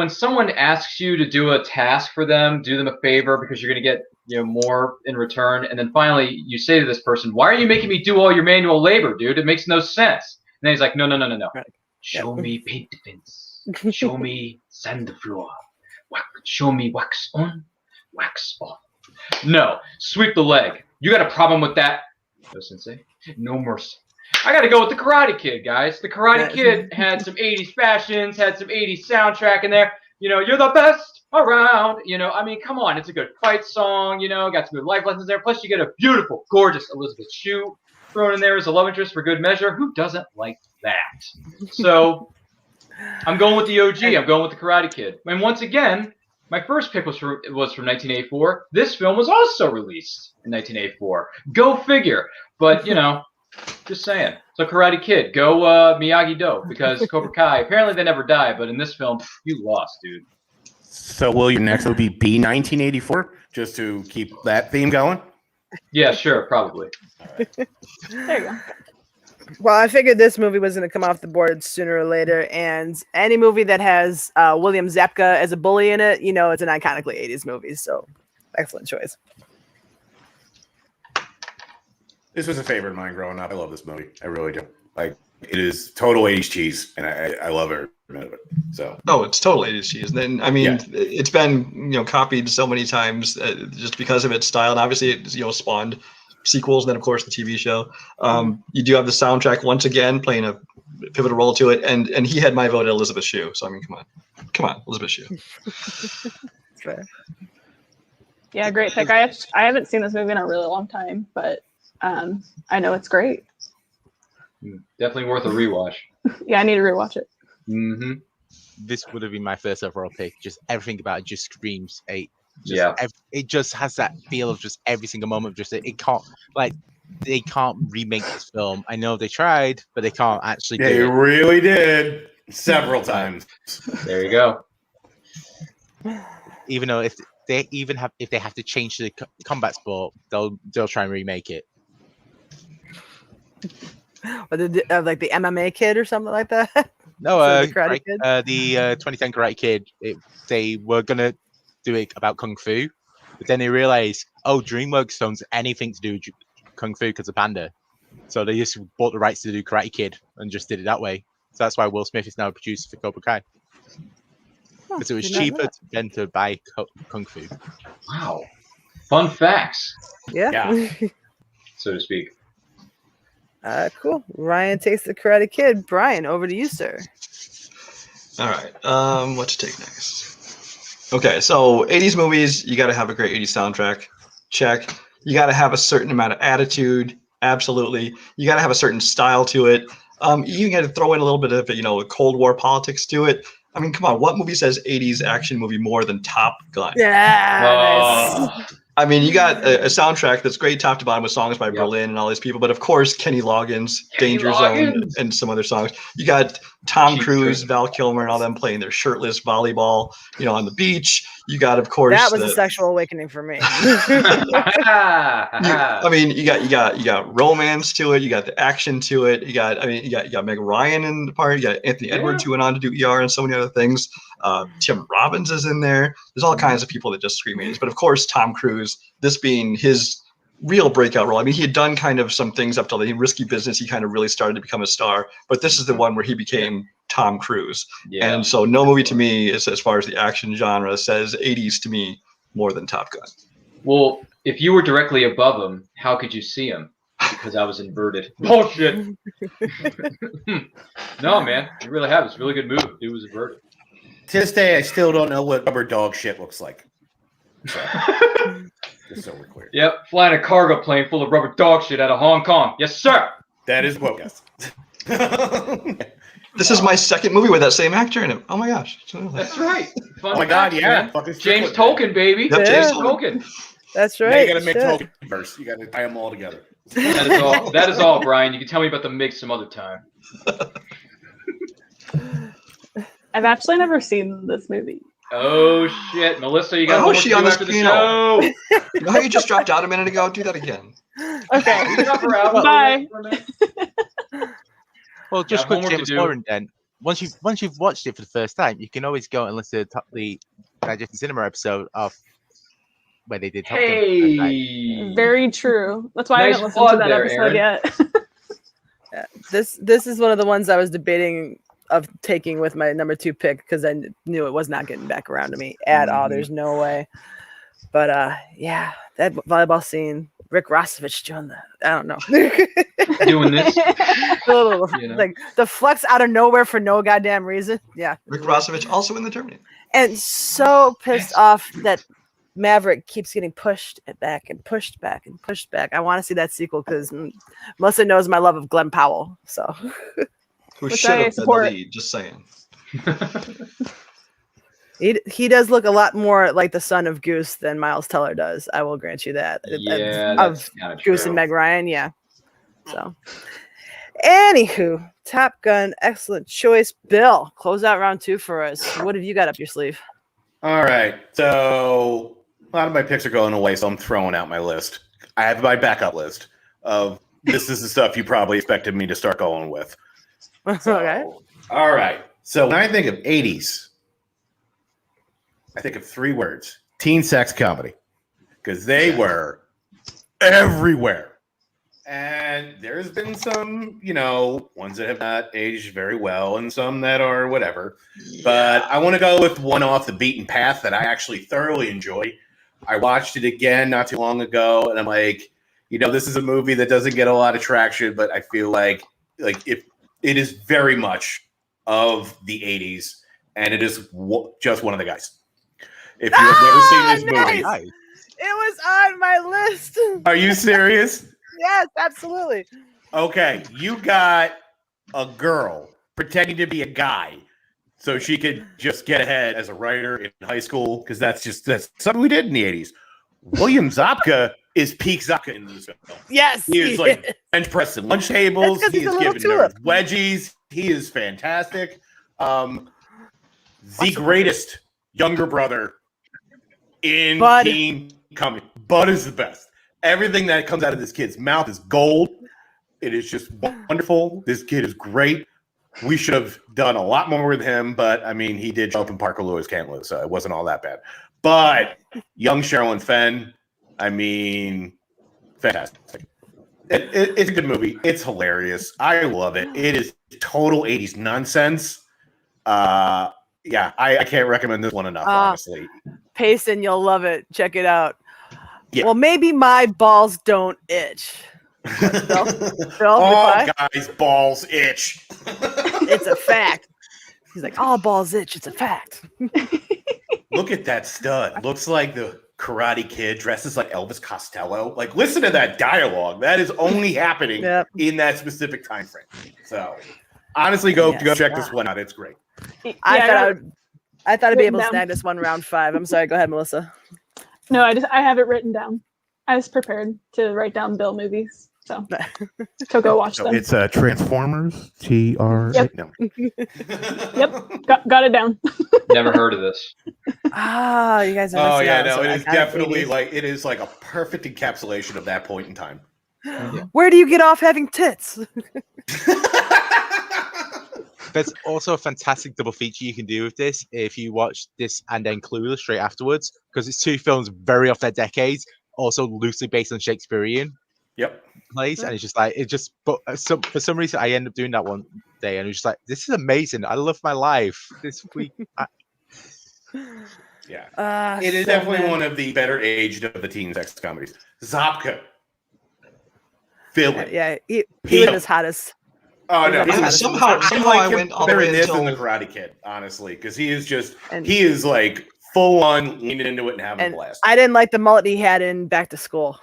I: someone asks you to do a task for them, do them a favor because you're going to get more in return. And then finally you say to this person, why are you making me do all your manual labor, dude? It makes no sense. And then he's like, no.
F: Right.
I: Show me paint the fence. Show me sand the floor. Show me wax on, wax off. No, sweep the leg. You got a problem with that? No, Sensei. No mercy. I got to go with the Karate Kid, guys. The Karate Kid had some 80s fashions, had some 80s soundtrack in there. You're the best around. Come on. It's a good fight song. Got some good life lessons there. Plus, you get a beautiful, gorgeous Elizabeth Shue thrown in there as a love interest for good measure. Who doesn't like that? So I'm going with the OG. I'm going with the Karate Kid. And once again, my first pick was from 1984. This film was also released in 1984. Go figure. But, just saying. So Karate Kid, go Miyagi-Do, because Cobra Kai, apparently they never die, but in this film, you lost, dude.
H: So will your next would be B 1984, just to keep that theme going?
I: Yeah, sure, probably.
J: There you go.
F: Well, I figured this movie was going to come off the board sooner or later, and any movie that has William Zabka as a bully in it, it's an iconically 80s movie, so excellent choice.
H: This was a favorite of mine growing up. I love this movie. I really do. Like, it is total 80s cheese, and I love every minute of it. So.
E: No, it's total 80s cheese. And then, it's been, copied so many times just because of its style, and obviously it, spawned sequels, and then of course the TV show. You do have the soundtrack once again playing a pivotal role to it, and he had my vote at Elizabeth Shue. So come on, Elizabeth Shue.
F: Fair.
J: Yeah, great pick. I haven't seen this movie in a really long time, but I know it's great.
I: Definitely worth a rewatch.
J: Yeah, I need to rewatch it.
I: Mm-hmm.
G: This would have been my first overall pick. Just everything about it just screams 8. It just has that feel of just every single moment. Just it can't they can't remake this film. I know they tried, but they can't actually.
H: They really did several times.
I: There you go.
G: Even though if they have to change the combat sport, they'll try and remake it.
F: Or like the MMA Kid or something like that.
G: No,
F: the Karate Kid?
G: The 2010 Karate Kid. They were gonna do it about kung fu, but then they realized, oh, DreamWorks owns anything to do with kung fu because of Panda, so they just bought the rights to do Karate Kid and just did it that way. So that's why Will Smith is now a producer for Cobra Kai. Because it was cheaper than to buy kung fu.
I: Wow, fun facts.
F: Yeah.
I: So to speak.
F: Cool. Ryan takes the Karate Kid. Brian, over to you, sir.
E: All right. What to take next? Okay, so 80s movies, you got to have a great 80s soundtrack. Check. You got to have a certain amount of attitude. Absolutely. You got to have a certain style to it. You got to throw in a little bit of, Cold War politics to it. I mean, come on. What movie says 80s action movie more than Top Gun?
F: Yeah.
E: I mean, you got a soundtrack that's great top to bottom with songs by Berlin and all these people, but of course, Kenny Loggins, Danger Zone, and some other songs. You got Tom Cruise, Val Kilmer, and all them playing their shirtless volleyball, on the beach. You got, of course,
F: that was a sexual awakening for me.
E: I mean, you got romance to it. You got the action to it. You got Meg Ryan in the part. You got Anthony Edwards who went on to do ER and so many other things. Tim Robbins is in there. There's all kinds of people that just scream 80s. But of course, Tom Cruise, this being his real breakout role. I mean, he had done kind of some things up till the Risky Business. He kind of really started to become a star. But this is the one where he became Tom Cruise. Yeah. And so no movie to me, as far as the action genre, says 80s to me more than Top Gun.
I: Well, if you were directly above him, how could you see him? Because I was inverted. Bullshit. No, man. You really have. It's a really good move. It was inverted.
H: To this day, I still don't know what rubber dog shit looks like. So, just so we're clear.
I: Yep, flying a cargo plane full of rubber dog shit out of Hong Kong. Yes, sir.
H: That is what. Yes.
E: This is my second movie with that same actor in it. Oh my gosh.
I: That's right.
H: Fun oh my God, yeah.
I: James Tolkien, baby.
E: Yep,
I: James Tolkien.
F: That's right.
H: Now you got to make Tolkien first. You got to tie them all together.
I: That is all, Brian. You can tell me about the mix some other time.
J: I've actually never seen this movie.
I: Oh shit, Melissa, you got
E: homework to do
I: on
E: this
I: after the
E: piano.
I: show.
E: You know how you just dropped out a minute ago? Do that again.
J: Okay.
I: Bye.
G: Well, just quick James Warren then. Once you've watched it for the first time, you can always go and listen to the Digesting Cinema episode of where they did Top Gun.
J: Very true. That's why I haven't listened to that episode yet.
F: Yeah, this is one of the ones I was debating of taking with my number 2 pick because I knew it was not getting back around to me at all. There's no way. But yeah, that volleyball scene, Rick Rossovich doing that. I don't know.
I: Doing this.
F: Like the flex out of nowhere for no goddamn reason. Yeah.
E: Rick Rossovich also in the Terminator.
F: And so pissed off that Maverick keeps getting pushed back and pushed back and pushed back. I want to see that sequel because Melissa knows my love of Glenn Powell. So
E: who should have been the lead, just saying.
F: He does look a lot more like the son of Goose than Miles Teller does. I will grant you that.
I: Yeah,
F: of Goose and Meg Ryan, yeah. So, anywho, Top Gun, excellent choice. Bill, close out round 2 for us. What have you got up your sleeve?
H: All right, so a lot of my picks are going away, so I'm throwing out my list. I have my backup list of this is the stuff you probably expected me to start going with. So,
F: okay.
H: All right. So when I think of 80s, I think of 3 words: teen sex comedy, because they were everywhere. And there's been some, ones that have not aged very well and some that are whatever. Yeah. But I want to go with one off the beaten path that I actually thoroughly enjoy. I watched it again not too long ago, and I'm like, this is a movie that doesn't get a lot of traction, but I feel like if it is very much of the 80s, and it is just one of the guys. If you have never seen this movie.
F: It was on my list.
H: Are you serious?
F: Yes, absolutely.
H: Okay, you got a girl pretending to be a guy so she could just get ahead as a writer in high school, because that's something we did in the 80s. William Zabka is peak Zabka in this film.
F: Yes.
H: He is like bench pressing lunch tables. He is giving nerds wedgies. He is fantastic. The greatest younger brother in teen comedy. Bud is the best. Everything that comes out of this kid's mouth is gold. It is just wonderful. This kid is great. We should have done a lot more with him, but I mean, he did show up in Parker Lewis Can't Lose, so it wasn't all that bad. But young Sherilyn Fenn, I mean, fantastic. It's a good movie. It's hilarious. I love it. It is total 80s nonsense. I can't recommend this one enough, honestly.
F: Payson, you'll love it. Check it out.
H: Yeah.
F: Well, maybe my balls don't itch. Bill,
H: guys, balls itch.
F: It's a fact. He's like, all balls itch. It's a fact.
H: Look at that stud. Looks like the Karate Kid, dresses like Elvis Costello. Like, listen to that dialogue. That is only happening in that specific time frame. So, honestly, go check this one out. It's great.
F: I thought I'd be able to snag this one round 5. I'm sorry. Go ahead, Melissa.
J: No, I have it written down. I was prepared to write down Bill movies, so go watch them.
B: It's Transformers. TR.
J: Yep.
B: No.
J: Yep. Got it down.
I: Never heard of this.
F: You guys are.
H: Oh yeah, no, it is definitely it is like a perfect encapsulation of that point in time.
F: Where do you get off having tits?
G: There's also a fantastic double feature you can do with this if you watch this and then Clueless straight afterwards, because it's 2 films very off their decades, also loosely based on Shakespearean plays, and it's just like But for some reason, I end up doing that one day, and it's just like, this is amazing. I love my life this week.
H: It is definitely one of the better aged of the teen sex comedies. Zabka, villain.
F: Yeah, he was his hottest.
H: Oh no!
E: Somehow I went all the way
H: this
E: until
H: than the Karate Kid, honestly, because he is like full on leaning into it and having a blast.
F: I didn't like the mullet he had in Back to School.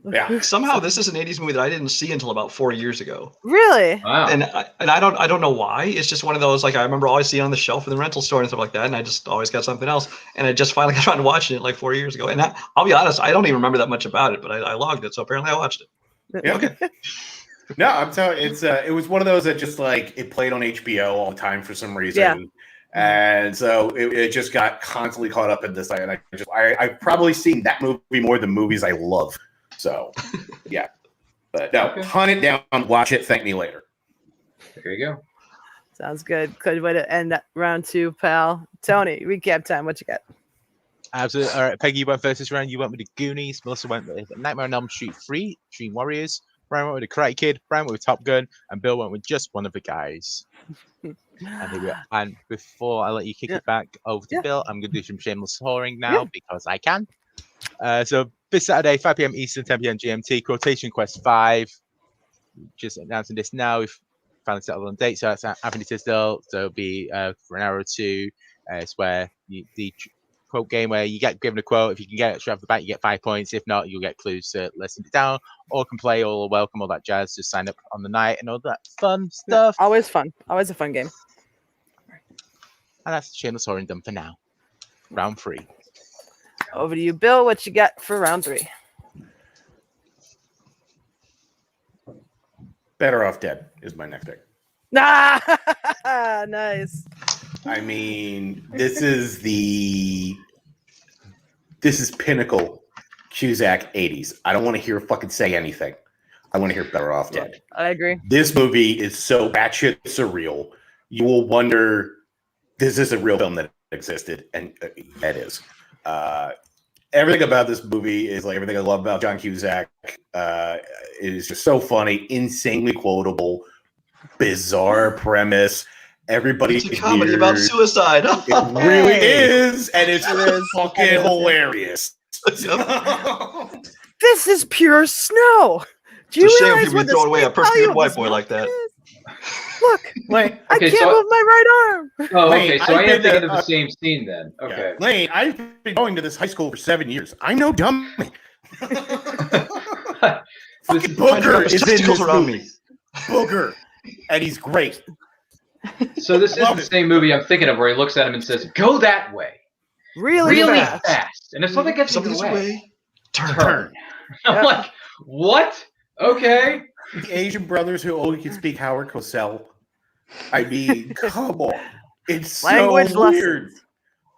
H: Yeah.
E: Somehow this is an 80s movie that I didn't see until about 4 years ago.
F: Really?
I: Wow.
E: And I don't know why. It's just one of those, like, I remember always seeing on the shelf in the rental store and stuff like that, and I just always got something else. And I just finally got around to watching it like 4 years ago. And I'll be honest, I don't even remember that much about it, but I logged it, so apparently I watched it.
H: Yeah. Okay. No, I'm telling you, it was one of those that just like it played on HBO all the time for some reason.
F: Yeah.
H: And so it just got constantly caught up in this. And I've probably seen that movie more than movies I love. So, yeah. But no, hunt it down, watch it, thank me later.
I: There you go.
F: Sounds good. Good way to end round 2, pal. Tony, recap time. What you got?
G: Absolutely. All right, Peggy, you went first this round. You went with the Goonies. Melissa went with Nightmare on Elm Street 3, Dream Warriors. Brian went with the Karate Kid. Brian went with Top Gun. And Bill went with Just One of the Guys. And before I let you kick it back over to Bill, I'm going to do some shameless whoring now because I can. So this Saturday, 5 p.m. Eastern, 10 p.m. GMT, Quotation Quest 5. Just announcing this now. We've finally settled on date. So that's Anthony Tisdale. So it'll be for an hour or two. It's where the quote game where you get given a quote. If you can get it straight off the bat, you get 5 points. If not, you'll get clues to listen it down, or can play all welcome, all that jazz. Just sign up on the night and all that fun stuff.
F: Always fun. Always a fun game.
G: And that's shameless whoring done for now. Round 3.
F: Over to you, Bill. What you got for round 3?
H: Better Off Dead is my next pick.
F: Nice.
H: I mean, this is pinnacle Cusack 80s. I don't want to hear fucking say anything. I want to hear Better Off Dead.
F: I agree.
H: This movie is so batshit surreal. You will wonder, this is a real film that existed, and it is. Everything about this movie is like everything I love about John Cusack. It is just so funny, insanely quotable, bizarre premise. Everybody
E: it's a comedy about suicide.
H: It really is, and it's fucking hilarious.
F: This is pure snow. Do you realize what
E: throwing away a perfectly good white boy like that?
F: Look,
H: Lane,
F: I can't move my right arm.
I: Oh,
H: Lane,
I: okay. So I am thinking of the
H: to,
I: same scene then. Okay.
H: Yeah. Lane, I've been going to this high school for 7 years. I know dummy. Fucking Booger is in this movie. Booger, and he's great.
I: So this is the same movie I'm thinking of, where he looks at him and says, "Go that way,
F: really
I: fast." And if something gets in the way, turn. I'm
F: Yep.
I: like, what? Okay.
H: The Asian brothers who only can speak Howard Cosell. I mean, come on. It's
F: Language
H: so weird.
F: lessons.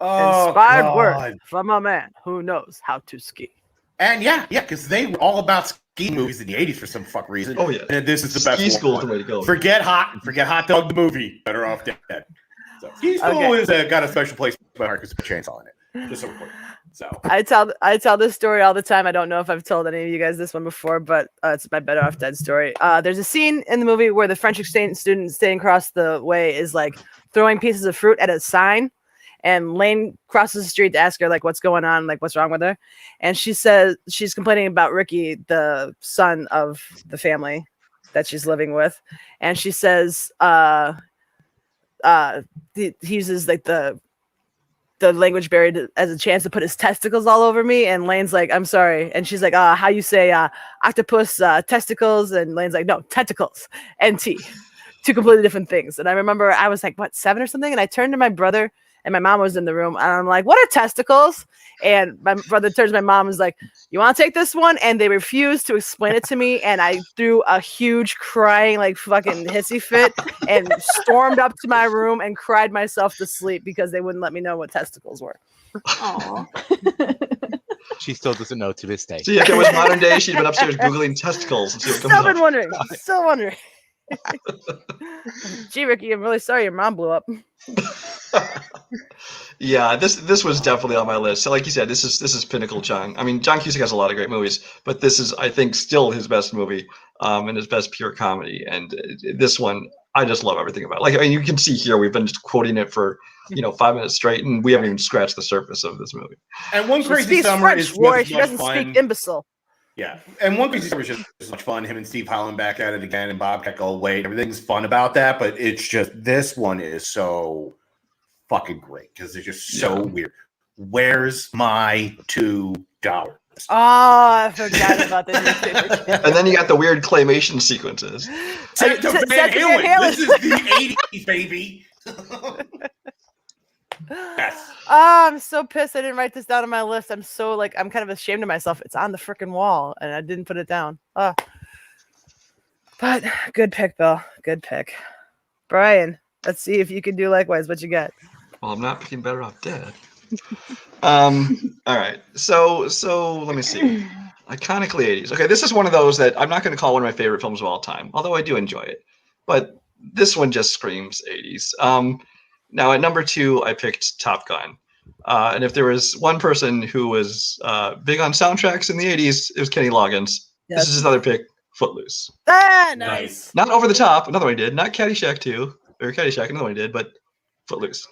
H: Oh,
F: Inspired
H: God.
F: word from a man who knows how to ski.
H: And yeah, because they were all about ski movies in the 80s for some fuck reason.
E: Oh, yeah.
H: And this is the best
E: Ski School
H: one.
E: is the way to go.
H: Forget Hot Dog the movie. Better Off Dead. So Ski School is got a special place in my heart because it's a chainsaw in it. Just so important. So
F: I tell this story all the time. I don't know if I've told any of you guys this one before, but it's my Better Off Dead story. There's a scene in the movie where the French exchange student standing across the way is like throwing pieces of fruit at a sign, and Lane crosses the street to ask her like what's going on, like what's wrong with her, and she says she's complaining about Ricky, the son of the family that she's living with, and she says he uses like the language barrier as a chance to put his testicles all over me, and Lane's like, I'm sorry, and she's like, how you say octopus testicles, and Lane's like, no, tentacles, NT, two completely different things. And I remember I was like, what, 7 or something, and I turned to my brother, and my mom was in the room, and I'm like, what are testicles? And my brother turns to my mom and is like, you want to take this one? And they refused to explain it to me, and I threw a huge crying like fucking hissy fit and stormed up to my room and cried myself to sleep because they wouldn't let me know what testicles were.
J: Aw.
G: She still doesn't know to this day.
E: See, if it was modern day, she'd been upstairs Googling testicles and see what comes
F: Still been
E: up.
F: wondering. Still wondering. Gee, Ricky, I'm really sorry your mom blew up.
E: Yeah, this was definitely on my list. So, like you said, this is pinnacle John. I mean, John Cusack has a lot of great movies, but this is, I think, still his best movie, and his best pure comedy. And this one, I just love everything about it. Like, I mean, you can see here, we've been just quoting it for 5 minutes straight, and we haven't even scratched the surface of this movie.
H: And one
F: She
H: crazy
F: speaks
H: summer
F: French,
H: is
F: Roy.
H: just
F: She
H: much
F: doesn't
H: fun.
F: speak imbecile.
H: Yeah, and one crazy summer is just as much fun. Him and Steve Holland back at it again, and Bob Keckle. Wait, everything's fun about that, but it's just this one is so fucking great because it's just so weird. Where's my $2?
F: Oh, I forgot about this.
E: And then you got the weird claymation sequences.
H: Set to Van Halen. This is the 80s, baby. Yes.
F: Oh, I'm so pissed I didn't write this down on my list. I'm kind of ashamed of myself. It's on the freaking wall and I didn't put it down. But good pick, Bill. Good pick. Brian, let's see if you can do likewise. What you got?
E: Well, I'm not picking Better Off Dead. All right. So let me see. Iconically 80s. Okay, this is one of those that I'm not going to call one of my favorite films of all time, although I do enjoy it. But this one just screams 80s. Now, at number 2, I picked Top Gun. And if there was one person who was big on soundtracks in the 80s, it was Kenny Loggins.
F: Yes.
E: This is his other pick, Footloose.
F: Ah, nice.
E: Not Over the Top, another one he did. Not Caddyshack 2, or Caddyshack, another one he did, but Footloose.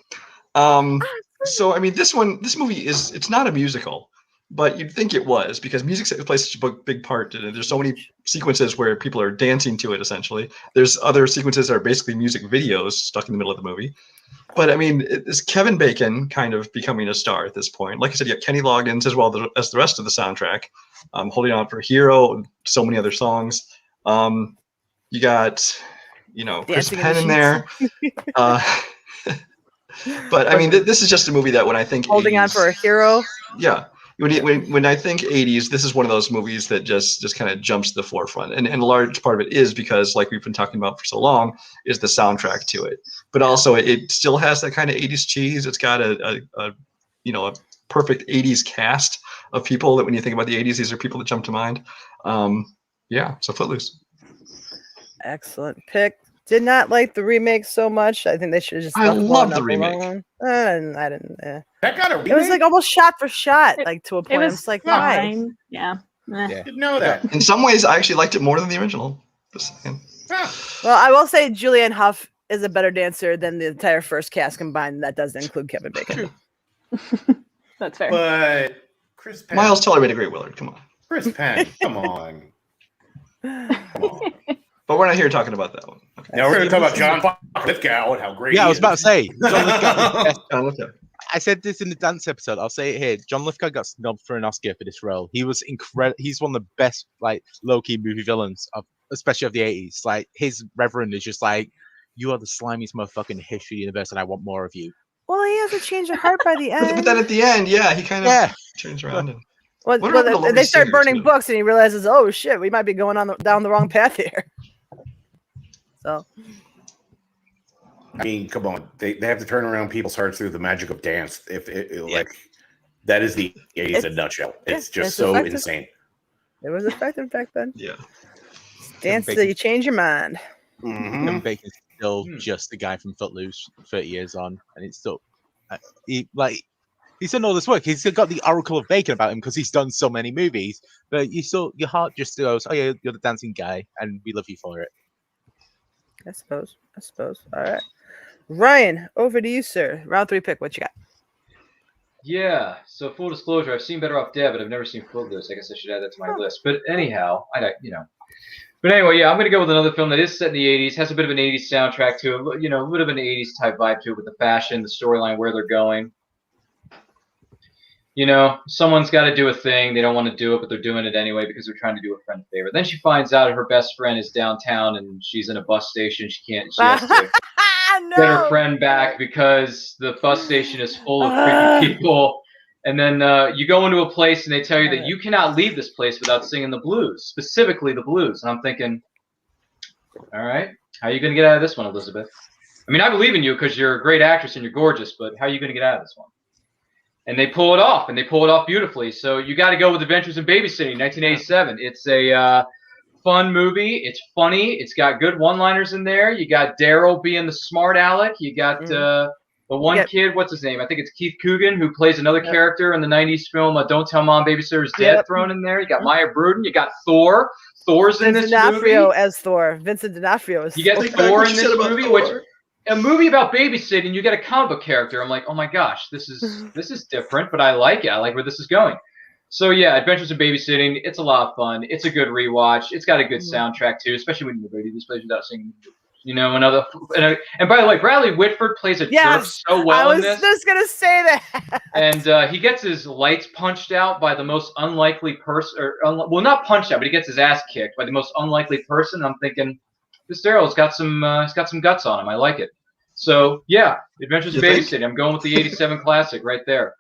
E: So, I mean, this movie it's not a musical, but you'd think it was because music plays such a big part in it. There's so many sequences where people are dancing to it, essentially. There's other sequences that are basically music videos stuck in the middle of the movie. But, I mean, it's Kevin Bacon kind of becoming a star at this point. Like I said, you got Kenny Loggins as well as the rest of the soundtrack, holding on for Hero, and so many other songs. You got, Chris Penn in there. But I mean, this is just a movie that when I think
F: Holding
E: 80s,
F: on for a Hero.
E: Yeah, when I think 80s, this is one of those movies that just kind of jumps to the forefront, and a large part of it is because, like we've been talking about for so long, is the soundtrack to it. But also, it still has that kind of 80s cheese. It's got a perfect 80s cast of people that when you think about the 80s, these are people that jump to mind. So Footloose.
F: Excellent pick. Did not like the remake so much. I think they should have just.
E: I love the remake.
F: I didn't.
H: That got a remake?
F: It was like almost shot for shot, like to a point.
J: It was
F: It's like
J: fine.
F: why?
J: Yeah.
H: Didn't know that.
E: In some ways, I actually liked it more than the original. Just saying.
F: Well, I will say Julianne Hough is a better dancer than the entire first cast combined. And that doesn't include Kevin Bacon.
J: That's fair.
H: But Chris Penn.
E: Miles Teller made a great Willard. Come on.
H: Chris Penn. Come on.
E: But we're not here talking about that one. Okay.
H: Now we're going to talk about John Lithgow and how great.
G: Yeah,
H: he
G: I was
H: is.
G: about to say. John Lithgow.
E: John Lithgow.
G: I said this in the dance episode. I'll say it here. John Lithgow got snubbed for an Oscar for this role. He was incredible. He's one of the best, low-key movie villains especially of the 80s. Like his reverend is just like, you are the slimiest motherfucker in the history of the universe, and I want more of you.
F: Well, he has a change of heart by the end.
E: But then at the end, yeah, he kind of turns around and.
F: They start burning books, and he realizes, oh shit, we might be going down the wrong path here. So,
H: I mean, come on, they have to turn around people's hearts through the magic of dance. That is the 80s in a nutshell. It's just
F: it's
H: so
F: effective.
H: insane.
F: It was effective back then.
E: Yeah.
F: Dance till you change your mind.
G: Kevin Bacon's still just the guy from Footloose 30 years on, and it's still he's done all this work. He's got the Oracle of Bacon about him because he's done so many movies. But your heart just goes, "Oh yeah, you're the dancing guy, and we love you for it."
F: I suppose. All right, Ryan, over to you, sir. Round 3 pick. What you got?
I: Yeah. So full disclosure, I've seen Better Off Dead, but I've never seen Footloose. I guess I should add that to my list. But anyhow, But anyway, yeah, I'm going to go with another film that is set in the 80s, has a bit of an 80s soundtrack to it, a little bit of an 80s type vibe to it with the fashion, the storyline, where they're going. Someone's got to do a thing. They don't want to do it, but they're doing it anyway because they're trying to do a friend a favor. Then she finds out her best friend is downtown and she's in a bus station. She has to get her friend back because the bus station is full of creepy people. And then you go into a place and they tell you that you cannot leave this place without singing the blues, specifically the blues. And I'm thinking, all right, how are you going to get out of this one, Elizabeth? I mean, I believe in you because you're a great actress and you're gorgeous, but how are you going to get out of this one? And they pull it off, and they pull it off beautifully. So you got to go with Adventures in Babysitting, 1987. It's a fun movie. It's funny. It's got good one-liners in there. You got Daryl being the smart aleck. You got the one kid, what's his name? I think it's Keith Coogan, who plays another character in the 90s film Don't Tell Mom Babysitter's Dead, thrown in there. You got Maya Bruden. You got Thor. Thor's in this
F: D'Onofrio
I: movie.
F: as Thor. Vincent D'Onofrio as
I: You get Thor in this movie, which a movie about babysitting, you get a comic book character. I'm like, oh my gosh, this is different, but I like it. I like where this is going. So yeah, Adventures in Babysitting. It's a lot of fun. It's a good rewatch. It's got a good soundtrack too, especially when you're ready this place without singing. And by the way, Bradley Whitford plays a jerk so well in this.
F: I was just gonna say that.
I: And he gets his lights punched out by the most unlikely person, well, not punched out, but he gets his ass kicked by the most unlikely person. I'm thinking, this Daryl's got some guts on him. I like it. So yeah, Adventures in Babysitting. I'm going with the '87 classic right there.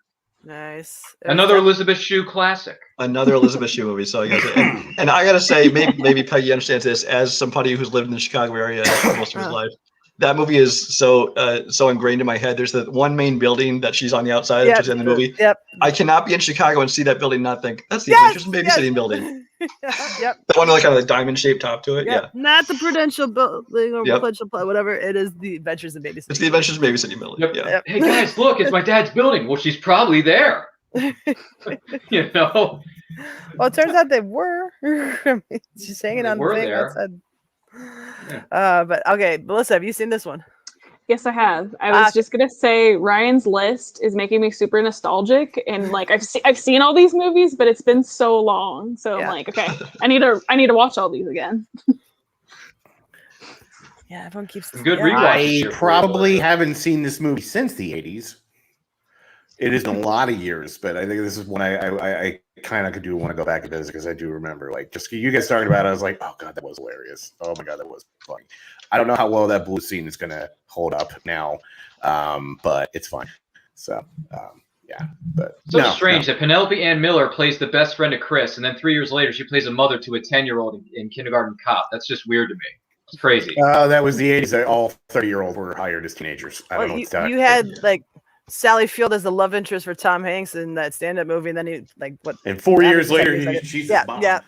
F: Nice.
I: Another Elizabeth Shue classic.
E: Another Elizabeth Shue movie. So and I gotta say, maybe Peggy understands this as somebody who's lived in the Chicago area most of his life. That movie is so ingrained in my head. There's the one main building that she's on the outside, which is in the movie.
F: Yep.
E: I cannot be in Chicago and see that building and not think that's the Adventures in Babysitting building.
F: Yep.
E: The one with kind of a diamond-shaped top to it.
F: Yep.
E: Yeah.
F: Not the Prudential building or Prudential, whatever. It is the Adventures in Babysitting.
E: It's the Adventures in Babysitting building.
I: Yep.
E: Yeah.
I: Hey guys, look, it's my dad's building. Well, she's probably there.
F: Well, it turns out they were. She's hanging on the thing outside. Yeah. But okay, Melissa, have you seen this one?
J: Yes, I have. I was just gonna say Ryan's list is making me super nostalgic, and like I've seen all these movies, but it's been so long. So I'm like, okay, I need to watch all these again.
F: Yeah, everyone keeps
I: good rewatch.
H: I probably haven't seen this movie since the 80s. It is a lot of years, but I think this is when I kind of do want to go back to this because I do remember, like, just you guys talking about it, I was like, oh god, that was hilarious. Oh my god, that was funny. I don't know how well that blue scene is going to hold up now, but it's fine. So, yeah. But
I: so strange that Penelope Ann Miller plays the best friend of Chris, and then 3 years later she plays a mother to a 10-year-old in Kindergarten Cop. That's just weird to me. It's crazy.
H: That was the 80s. All 30-year-olds were hired as teenagers. I don't know what's that.
F: You had like Sally Field as the love interest for Tom Hanks in that stand-up movie, and then he
H: And 4 years later, she's his mom.
F: Yeah.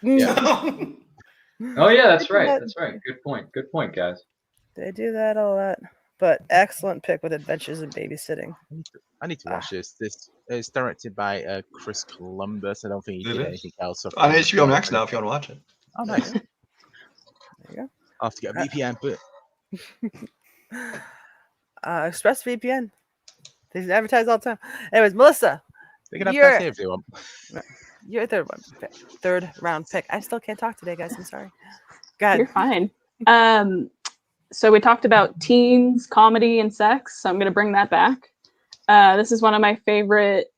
I: Oh yeah, that's right. That's right. Good point. Good point, guys.
F: They do that a lot. But excellent pick with Adventures in Babysitting.
G: I need to watch this. This is directed by Chris Columbus. I don't think he did anything else.
E: On HBO Max now, if you want to watch it.
G: Oh, nice.
F: There you go.
G: I'll have to get a VPN, but
F: ExpressVPN. They advertise all the time. Anyways, Melissa,
G: they can have that here if they want.
F: Your third round pick. I still can't talk today, guys. I'm sorry. Go ahead.
J: You're fine. So we talked about teens, comedy, and sex. So I'm going to bring that back. This is one of my favorite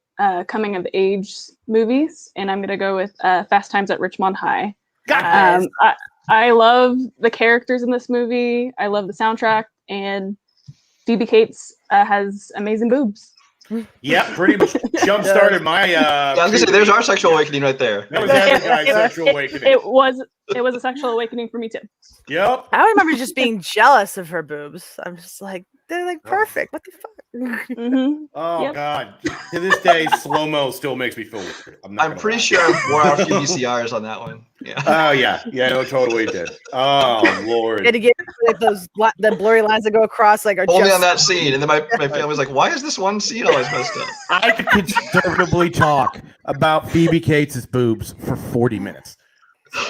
J: coming of age movies, and I'm going to go with Fast Times at Richmond High. I love the characters in this movie. I love the soundtrack, and Phoebe Cates has amazing boobs.
H: Yeah, pretty much jump-started my...
E: I was going to say, there's our sexual awakening right there.
H: That was every guy's sexual awakening.
J: It was a sexual awakening for me, too.
H: Yep.
F: I remember just being jealous of her boobs. I'm just like, they're like perfect. What the fuck?
H: Oh
J: Yep.
H: God! To this day, slow mo still makes me feel weird.
E: I'm pretty sure I wore out a few VCRs on that one. Yeah.
H: Oh yeah, no, totally did. Oh Lord.
F: You had to get like the blurry lines that go across like are
E: Only
F: just
E: on that scene, and then my family was like, "Why is this one scene always messed up?"
B: I could conservatively talk about Phoebe Cates' boobs for 40 minutes.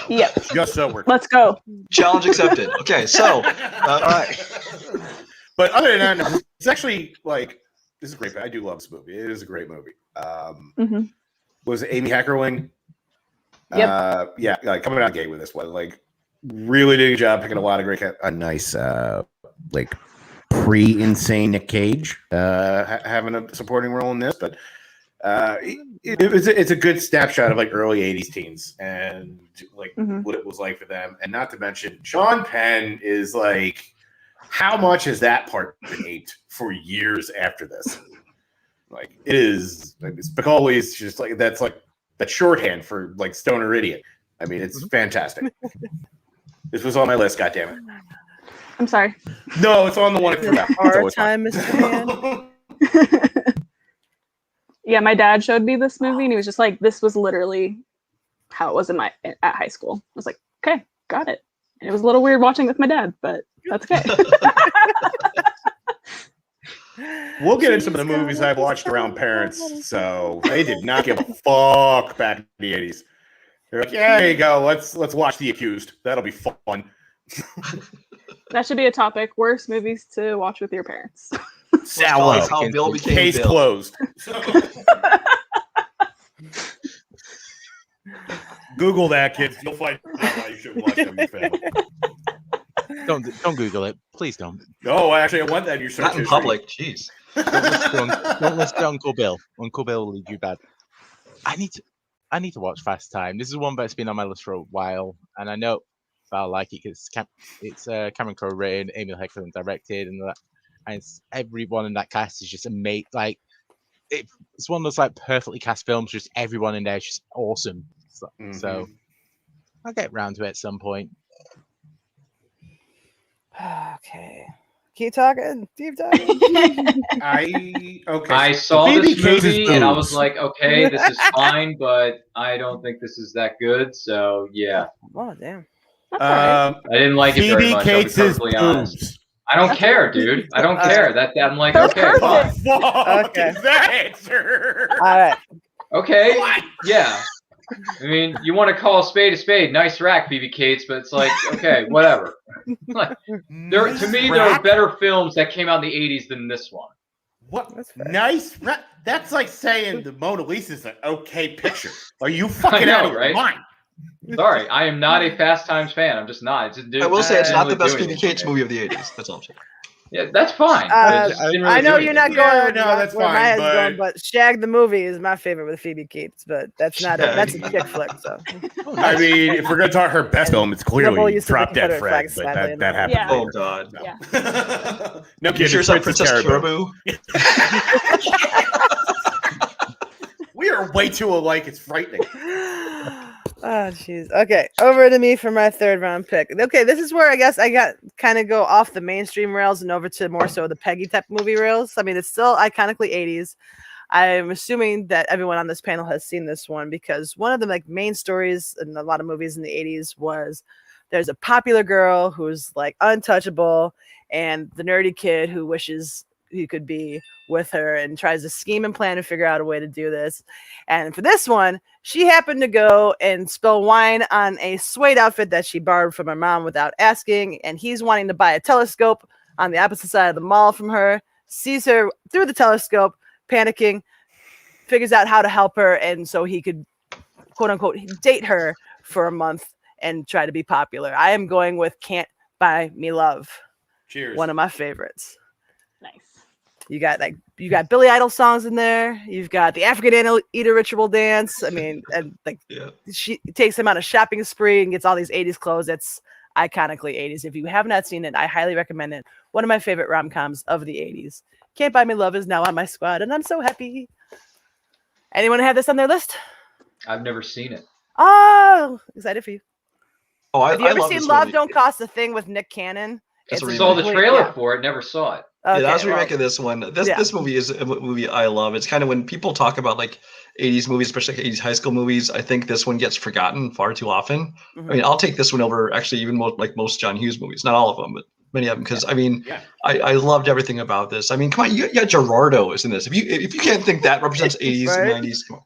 J: Yep.
H: Just so we're
J: Let's go.
E: Challenge accepted. Okay, so
H: all right. But other than that, it's actually like this is great. I do love this movie. It is a great movie. Was it Amy Heckerling?
J: Yep.
H: Yeah, like coming out gay with this one. Like really did a good job picking a lot of great a nice like pre-insane Nick Cage having a supporting role in this, but it's a good snapshot of like early 80s teens and like what it was like for them. And not to mention Sean Penn is like, how much has that part been aped for years after this? Like it is like Spicoli's just like that's shorthand for like stoner idiot. I mean, it's fantastic. This was on my list, goddammit.
J: I'm sorry.
H: No, it's on the one for that.
F: hard time, Mr. Man.
J: Yeah, my dad showed me this movie and he was just like, this was literally how it was at high school. I was like, okay, got it. And it was a little weird watching with my dad, but that's okay.
H: We'll get into some of the movies I've watched around parents, so they did not give a fuck back in the 80s. They're like, yeah, there you go. Let's watch The Accused. That'll be fun.
J: That should be a topic. Worst movies to watch with your parents.
H: Sallow.
E: How Bill became
H: Case
E: Bill.
H: closed. Google that, kids. You'll find out why you shouldn't watch them in your family.
G: Don't Google it, please don't.
H: No, actually, I want that in your search
E: Not in
H: history.
E: public. Jeez.
G: Don't listen to Uncle Bill. Uncle Bill will leave you bad. I need to watch Fast Time. This is one that's been on my list for a while, and I know I'll like it because it's Cameron Crowe written, Emil Heckerling directed, and everyone in that cast is just amazing. Like it's one of those like perfectly cast films. Just everyone in there is just awesome. So I'll get around to it at some point.
F: Okay. Keep talking.
I: I saw
H: Phoebe
I: this
H: Cates'
I: movie and I
H: boobs.
I: was like, okay, this is fine, but I don't think this is that good. So yeah,
F: Oh damn.
I: I didn't like it very
H: Phoebe
I: much. I'll be
H: Cates'
I: perfectly honest.
H: boobs.
I: I don't care, dude. I don't care. That I'm like, okay, fine.
H: Fuck
F: Okay.
H: is that answer?
F: All right.
I: Okay, yeah. I mean, you want to call a spade. Nice rack, Phoebe Cates, but it's like, okay, whatever. Like, to me, there are better films that came out in the 80s than this one.
H: What? Nice. That's like saying the Mona Lisa is an okay picture. Are you fucking out of your mind?
I: Sorry, I am not a Fast Times fan. I'm just not.
E: I will say it's not the best Phoebe Cates movie of the 80s. That's all I'm saying.
I: Yeah, that's fine.
F: I know you're not going.
H: no, that's
F: where my
H: fine,
F: head's
H: but-
F: going, but Shag the movie is my favorite with Phoebe Cates, but that's not that's a chick flick. So
H: I mean, if we're gonna talk her best film, it's clearly
F: used to
H: Drop
F: think
H: Dead
F: Confederate
H: Fred,
F: flag
H: but
F: slightly
H: that happened
J: Yeah.
E: Oh
H: later.
E: God.
H: No.
J: Yeah.
H: No,
E: You
H: kid,
E: sure
H: it's
E: it's not Princess
H: Caribou.
E: Caribou?
H: We are way too alike. It's frightening.
F: oh jeez. Okay, over to me for my third round pick. Okay, this is where I guess I got kind of go off the mainstream rails and over to more so the Peggy type movie rails. I mean, it's still iconically 80s. I'm assuming that everyone on this panel has seen this one because one of the like main stories in a lot of movies in the 80s was there's a popular girl who's like untouchable and the nerdy kid who wishes he could be with her and tries to scheme and plan to figure out a way to do this. And for this one, she happened to go and spill wine on a suede outfit that she borrowed from her mom without asking. And he's wanting to buy a telescope on the opposite side of the mall from her, sees her through the telescope, panicking, figures out how to help her. And so he could, quote unquote, date her for a month and try to be popular. I am going with Can't Buy Me Love.
H: Cheers.
F: One of my favorites.
J: Nice.
F: You got Billy Idol songs in there. You've got the African Eater ritual dance. I mean, and like she takes him on a shopping spree and gets all these 80s clothes. It's iconically 80s. If you have not seen it, I highly recommend it. One of my favorite rom-coms of the 80s. Can't Buy Me Love is now on my squad, and I'm so happy. Anyone have this on their list?
I: I've never seen it.
F: Oh, excited for you.
E: Oh,
F: Have you ever
E: love
F: seen
E: this
F: Love
E: movie.
F: Don't Cost a Thing with Nick Cannon?
E: It's a
I: Saw the
E: remake.
I: trailer for it, never saw it.
E: Yeah, that was a
F: well,
E: remake of this one. This movie is a movie I love. It's kind of when people talk about like 80s movies, especially like 80s high school movies, I think this one gets forgotten far too often. I mean, I'll take this one over actually even most John Hughes movies. Not all of them, but many of them. Because I mean, I loved everything about this. I mean, come on, you got Gerardo is in this. If you can't think that represents 80s
F: Right?
E: and 90s, come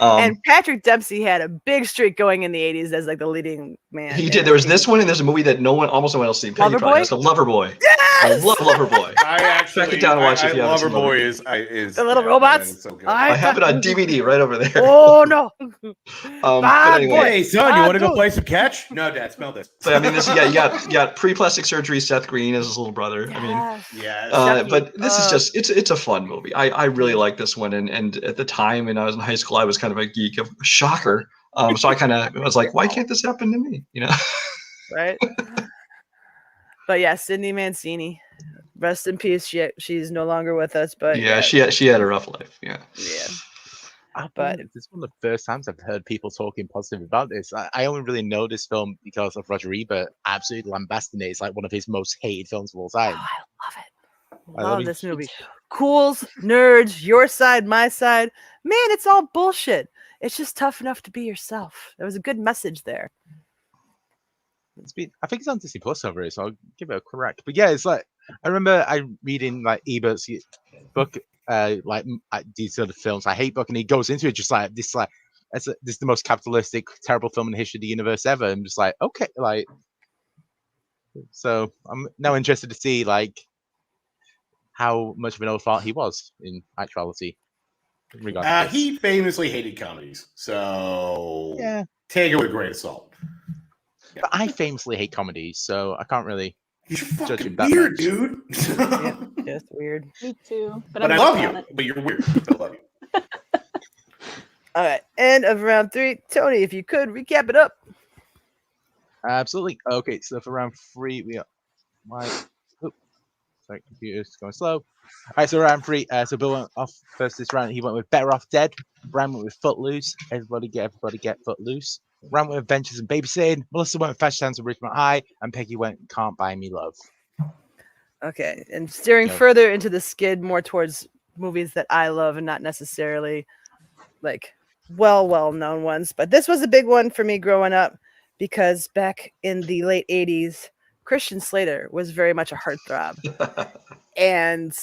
E: on.
F: And Patrick Dempsey had a big streak going in the 80s as like the leading man.
E: He did. There was this one, and there's a movie that almost no one else seen. Peggy probably has, Loverboy.
F: Yes!
E: I love Loverboy.
H: I actually
E: Track it down and watch it if you haven't seen
H: Loverboy
E: Loverboy.
H: is
F: the little robots.
H: So good.
E: I have it on DVD right over there.
F: Oh no!
E: But anyway,
B: Hey son, you want to go play some catch? No, Dad, smell this.
E: So I mean, this you got pre-plastic surgery Seth Green as his little brother. I mean, but this is just it's a fun movie. I really like this one, and at the time when I was in high school, I was kind of a geek of shocker. So I kind of was like, why can't this happen to me? You know,
F: right? But yeah, Cindy Mancini, rest in peace. She's no longer with us, but
E: yeah, she had a rough life. Yeah.
F: But
G: this is one of the first times I've heard people talking positive about this. I only really know this film because of Roger Ebert absolutely lambasting it. It's like one of his most hated films of all time.
F: I love this movie. Cools, nerds, your side, my side. Man, it's all bullshit. It's just tough enough to be yourself. There was a good message there.
G: I think it's on Disney Plus over here, so I'll give it a crack. But yeah, it's like I remember reading like Ebert's book, like these sort of films. I hate book, and he goes into it just like this, this is the most capitalistic, terrible film in the history of the universe ever. I'm just like, okay, like. So I'm now interested to see like how much of an old fart he was in actuality.
H: He famously hated comedies, so
G: yeah,
H: take it with a grain of salt.
G: Yeah. But I famously hate comedies, so I can't really judge him that
H: weird,
G: much.
H: Dude.
F: Yeah, it's weird.
J: Me too.
H: But I love you. But you're weird. I love you.
F: All right, end of round 3. Tony, if you could recap it up.
G: Absolutely. Okay, so for round 3, we are sorry, computer's going slow. All right, so round 3. So Bill went off first this round. He went with Better Off Dead. Bram went with Footloose. Everybody get Footloose. Ram went with Adventures in Babysitting. Melissa went with Fast Chance of Richmond High, and Peggy went Can't Buy Me Love.
F: Okay, and steering further into the skid more towards movies that I love and not necessarily like well-known ones. But this was a big one for me growing up because back in the late 80s, Christian Slater was very much a heartthrob. And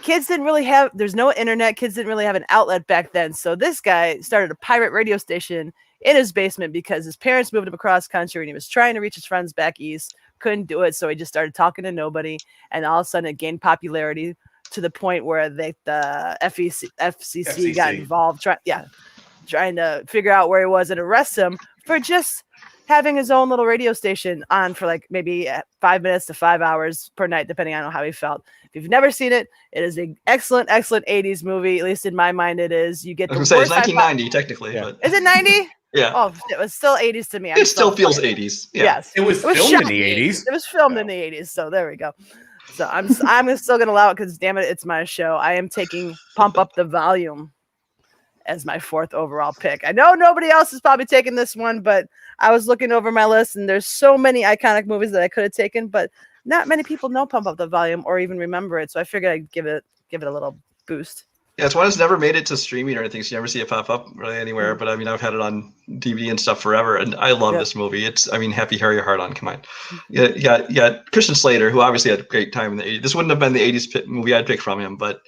F: kids didn't really have, there's no internet, kids didn't really have an outlet back then. So this guy started a pirate radio station in his basement because his parents moved him across country and he was trying to reach his friends back east, couldn't do it. So he just started talking to nobody. And all of a sudden it gained popularity to the point where the FCC got involved, trying to figure out where he was and arrest him for just having his own little radio station on for like maybe 5 minutes to 5 hours per night, depending on how he felt. If you've never seen it, it is an excellent 80s movie. At least in my mind, it is. You get
E: I was going to say it's 1990 technically.
F: Yeah. But... Is it 90?
E: Yeah.
F: Oh, it was still 80s to me.
E: It still feels 80s. Yeah.
F: Yes.
H: It was filmed in the 80s.
F: It was filmed in the 80s. So there we go. So I'm still going to allow it because damn it, it's my show. I am taking Pump Up the Volume as my 4th overall pick. I know nobody else is probably taking this one, but I was looking over my list and there's so many iconic movies that I could have taken, but not many people know Pump Up the Volume or even remember it. So I figured I'd give it a little boost.
E: Yeah, it's one that's never made it to streaming or anything, so you never see it pop up really anywhere. But I mean, I've had it on DVD and stuff forever, and I love this movie. Happy Harry Your Heart On, come on. Yeah. Christian Slater, who obviously had a great time in the 80s. This wouldn't have been the 80s movie I'd pick from him, but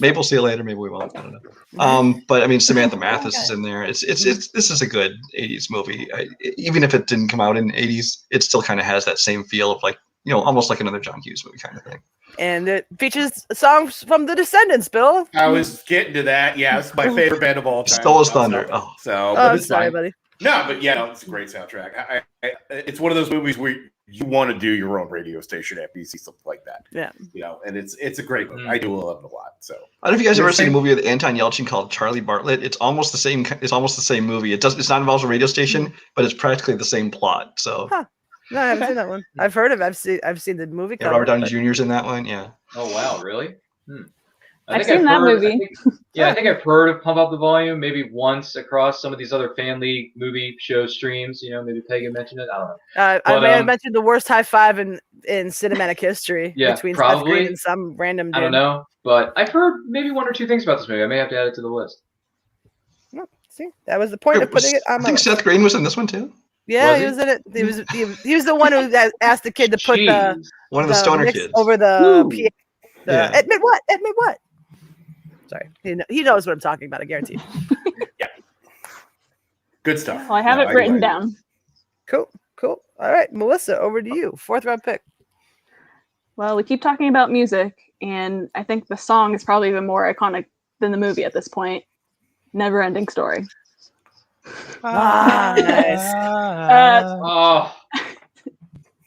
E: maybe we'll see it later, maybe we won't. I don't know. But I mean, Samantha Mathis is in there. This is a good 80s movie. Even if it didn't come out in the 80s, it still kind of has that same feel of like, almost like another John Hughes movie kind of thing.
F: And it features songs from The Descendants, Bill.
H: I was getting to that. Yeah, it's my favorite band of all time.
E: Stole His Thunder.
F: I'm sorry, buddy.
H: No, but it's a great soundtrack. It's one of those movies where you want to do your own radio station after you see something like that.
F: Yeah.
H: And it's a great movie. I do love it a lot. So
E: I don't know if you guys ever seen a movie with Anton Yelchin called Charlie Bartlett. It's almost the same. It's almost the same movie. It's not involves a radio station, but it's practically the same plot. So.
F: Huh. No, I haven't seen that one. I've heard of it. I've seen the movie.
E: Yeah, Robert Downey Jr.'s in that one. Yeah.
I: Oh wow, really?
J: I've seen that movie.
I: I think I've heard of Pump Up the Volume maybe once across some of these other family movie show streams. Maybe Peggy mentioned it. I don't know.
F: I may have mentioned The Worst High Five in in cinematic history
I: Yeah,
F: between Seth
I: probably.
F: Green and some random dude.
I: I don't know, but I've heard maybe one or two things about this movie. I may have to add it to the list.
F: No, see, that was the point of putting it on
E: I
F: my
E: think
F: list.
E: Seth Green was in this one too.
F: Yeah,
I: Was
F: he
I: he?
F: was in it. He was the one who asked the kid to put the
E: One of the stoner
F: mix
E: kids.
F: over the
I: Ooh.
F: PA. Admit what? Admit what? Sorry, he knows what I'm talking about. I guarantee.
H: Good stuff.
J: Well, I have
H: No,
J: it written
H: I-
J: down.
F: Cool. All right, Melissa, over to you. 4th round pick.
J: Well, we keep talking about music, and I think the song is probably even more iconic than the movie at this point. Never Ending Story.
F: Nice.
I: Oh,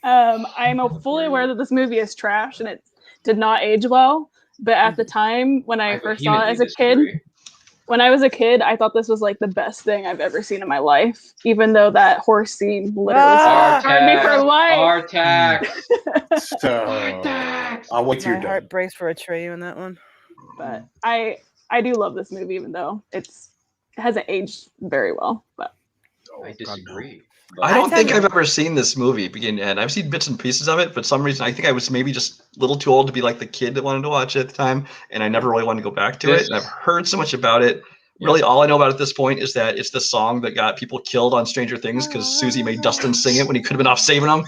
J: I'm fully aware that this movie is trash and it did not age well. But at the time when I first saw it as a kid, when I was a kid, I thought this was like the best thing I've ever seen in my life. Even though that horse scene literally scarred me for life.
I: Artax.
H: So I'll wait till
F: My
H: you're done.
F: heart breaks for Atreyu in that one.
J: But I do love this movie, even though it hasn't aged very well. But
I: I disagree.
E: I don't think I've ever seen this movie begin to end. I've seen bits and pieces of it, but for some reason I think I was maybe just a little too old to be like the kid that wanted to watch it at the time, and I never really wanted to go back to it. And I've heard so much about it. Really, all I know about it at this point is that it's the song that got people killed on Stranger Things because Susie made Dustin sing it when he could have been off saving them.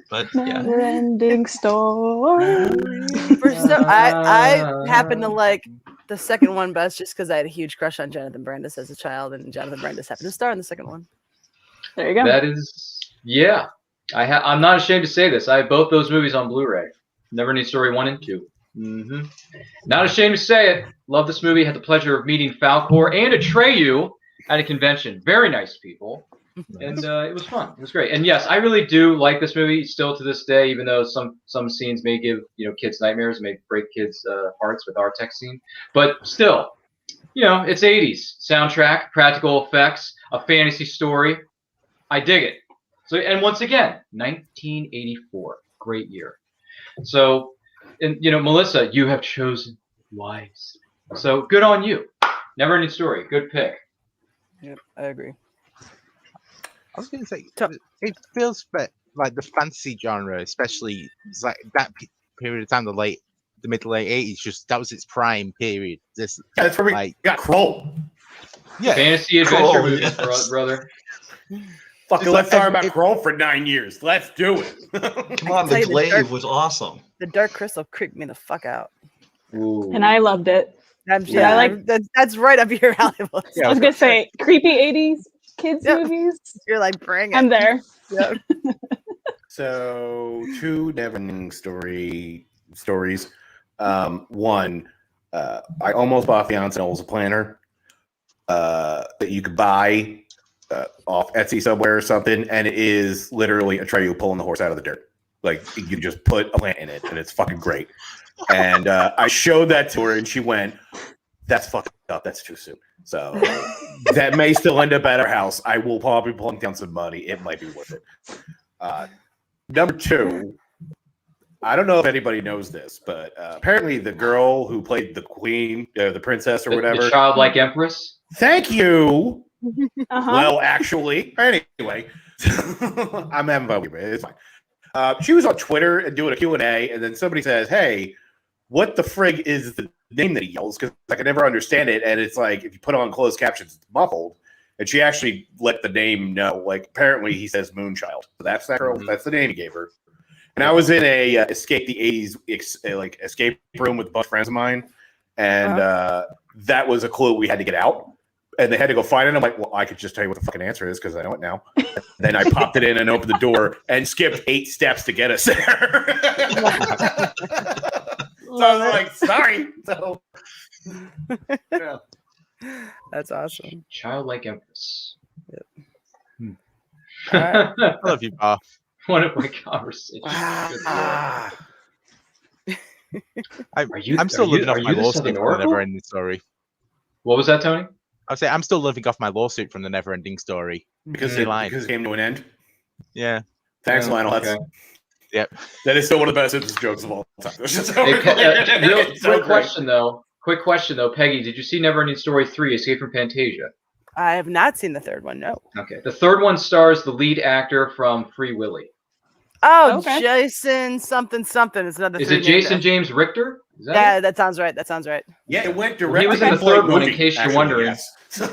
E: But yeah.
J: Never Ending Story.
F: I happen to like the second one best just because I had a huge crush on Jonathan Brandis as a child, and Jonathan Brandis happened to star in the second one.
J: There you go.
I: That is, yeah. I'm not ashamed to say this. I have both those movies on Blu-ray. Never Ending Story 1 and 2. Not ashamed to say it. Love this movie. Had the pleasure of meeting Falcor and Atreyu at a convention. Very nice people. And it was fun. It was great. And yes, I really do like this movie still to this day, even though some scenes may give kids nightmares, may break kids' hearts with our tech scene. But still, it's 80s. Soundtrack, practical effects, a fantasy story. I dig it. So, and once again, 1984. Great year. So, and Melissa, you have chosen wise. So good on you. Never Ending Story. Good pick.
F: Yep, I agree.
G: I was going to say, it feels like the fantasy genre, especially like that period of time, the mid to late 80s, just that was its prime period.
H: That's where we got Kroll.
G: Yeah,
I: fantasy adventure movies, brother.
H: Fucking let's talk about Kroll for 9 years. Let's do it.
E: Come on, The Glaive was awesome.
F: The Dark Crystal creeped me the fuck out.
I: Ooh.
J: And I loved it.
F: That's right up your alley.
J: I was gonna say creepy 80s kids movies.
F: You're like, bring it.
J: I'm there.
F: Yep.
H: So 2 Never Ending stories. One, I almost bought Fiance Knowles a planner that you could buy off Etsy somewhere or something, and it is literally Atreyu pulling the horse out of the dirt. Like, you just put a plant in it, and it's fucking great. And I showed that to her, and she went, "That's fucked up. That's too soon." So that may still end up at our house. I will probably plunk down some money. It might be worth it. Number 2, I don't know if anybody knows this, but apparently the girl who played the queen, the princess or whatever.
I: The childlike empress?
H: Thank you.
J: Uh-huh.
H: Well, actually, anyway, I'm having fun with it. It's fine. She was on Twitter and doing a Q&A, and then somebody says, "Hey, what the frig is the name that he yells?" Because I can never understand it, and it's like, if you put on closed captions, it's muffled. And she actually let the name know. Like, apparently he says Moonchild. So that's that girl. That's the name he gave her. And I was in a Escape the 80s escape room with a bunch of friends of mine, and that was a clue we had to get out. And they had to go find it. I'm like, well, I could just tell you what the fucking answer is because I know it now. Then I popped it in and opened the door and skipped 8 steps to get us there. So I was like, sorry. So, yeah.
F: That's awesome.
I: Childlike empress.
F: Yep. Right.
G: I love you, Bob.
I: One of my conversations.
G: I'm still living off my lawsuit from the Never Ending Story.
I: What was that, Tony?
G: I'd say I'm still living off my lawsuit from the Never Ending Story.
H: Because it came to an end?
G: Yeah.
H: Thanks, Lionel.
G: Okay. Yep.
H: That is still one of the best Simpsons jokes of all time.
I: Quick question though, Peggy, did you see Never Ending Story 3, Escape from Fantasia?
F: I have not seen the third one, no.
I: Okay. The third one stars the lead actor from Free Willy.
F: Oh,
J: Okay.
F: Jason something. It's another.
I: Is it Jason James Richter? Is that
F: Yeah,
I: it?
F: that sounds right.
H: Yeah, it went
I: Well,
H: directly.
I: he was in the third one, in case you're wondering.
H: Yes. So,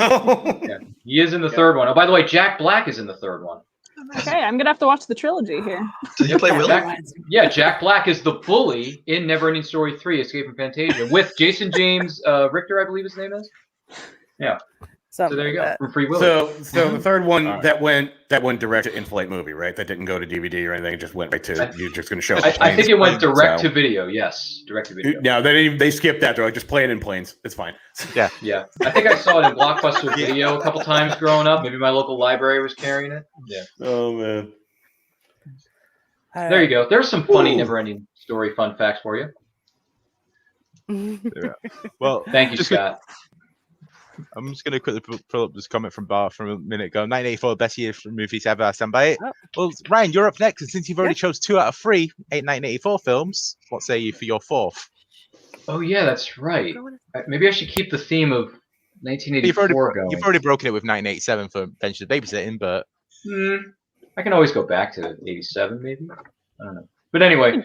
I: Yeah, he is in the third one. Oh, by the way, Jack Black is in the third one.
J: Okay, I'm gonna have to watch the trilogy here.
E: Did you play Willie?
I: Jack Black is the bully in Neverending Story 3, Escape from Fantasia, with Jason James Richter, I believe his name is. Yeah.
F: Something
I: So there you
F: like
I: go.
F: that.
I: From Free Willy.
H: so the third one
I: All right.
H: that went direct to in-flight movie, right? That didn't go to DVD or anything. It just went right to you're just going to show.
I: I think it went direct to video. Yes, direct to video.
H: No, they skipped that. They're like, just play it in planes. It's fine.
I: Yeah. I think I saw it in Blockbuster Video a couple times growing up. Maybe my local library was carrying it. Yeah.
H: Oh man.
I: There you go. There's some funny Neverending Story fun facts for you.
G: Well,
I: Thank you, Scott.
G: I'm just going to quickly pull up this comment from Bart from a minute ago. 1984, best year for movies ever. I stand by it.
F: Oh.
G: Well, Ryan, you're up next, and since you've already chose 2 out of 3 1984 films, what say you for your 4th?
I: Oh yeah, that's right. Maybe I should keep the theme of 1984 going.
G: You've already broken it with 1987 for Adventure Babysitting, but
I: I can always go back to 87, maybe. I don't know. But anyway,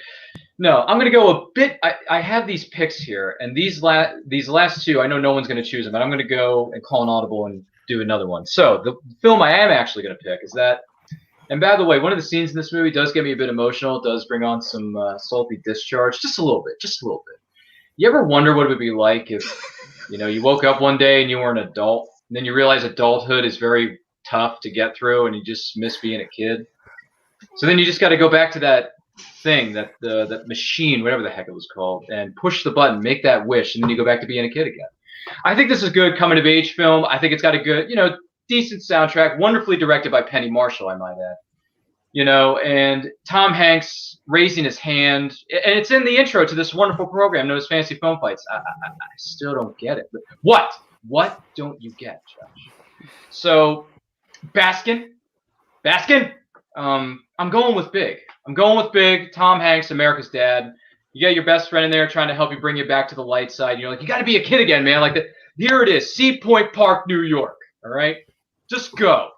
I: no, I'm going to go a bit. I have these picks here, and these last 2, I know no one's going to choose them, but I'm going to go and call an audible and do another one. So the film I am actually going to pick is that. And by the way, one of the scenes in this movie does get me a bit emotional. It does bring on some salty discharge, just a little bit. You ever wonder what it would be like if, you woke up one day and you were an adult, and then you realize adulthood is very tough to get through, and you just miss being a kid. So then you just got to go back to that thing, that machine, whatever the heck it was called, and push the button, make that wish, and then you go back to being a kid again. I think this is a good coming of age film. I think it's got a good, decent soundtrack, wonderfully directed by Penny Marshall, I might add. And Tom Hanks raising his hand, and it's in the intro to this wonderful program known as Fantasy Film Fights. I still don't get it. But what don't you get, Josh? So, Baskin. I'm going with Big. Tom Hanks, America's Dad. You got your best friend in there trying to help you, bring you back to the light side. You're like, you got to be a kid again, man. Like that. Here it is, Sea Point Park, New York. All right, just go.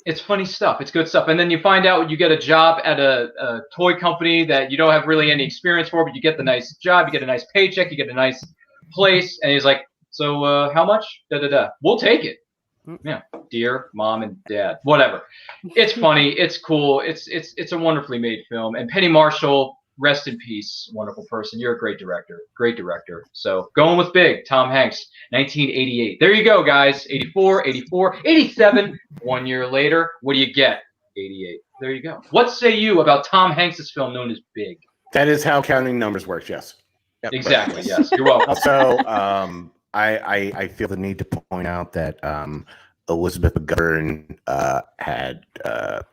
I: It's funny stuff. It's good stuff. And then you find out you get a job at a toy company that you don't have really any experience for, but you get the nice job, you get a nice paycheck, you get a nice place. And he's like, so how much? We'll take it. Yeah, dear mom and dad, whatever. It's funny. It's cool. It's a wonderfully made film. And Penny Marshall, rest in peace, wonderful person. You're a great director. So going with Big, Tom Hanks, 1988. There you go, guys. 84, 87. 1 year later, what do you get? 88. There you go. What say you about Tom Hanks's film known as Big?
H: That is how counting numbers works. Yes.
I: Yep, exactly. Yes. You're welcome.
H: Also, I feel the need to point out that Elizabeth McGovern had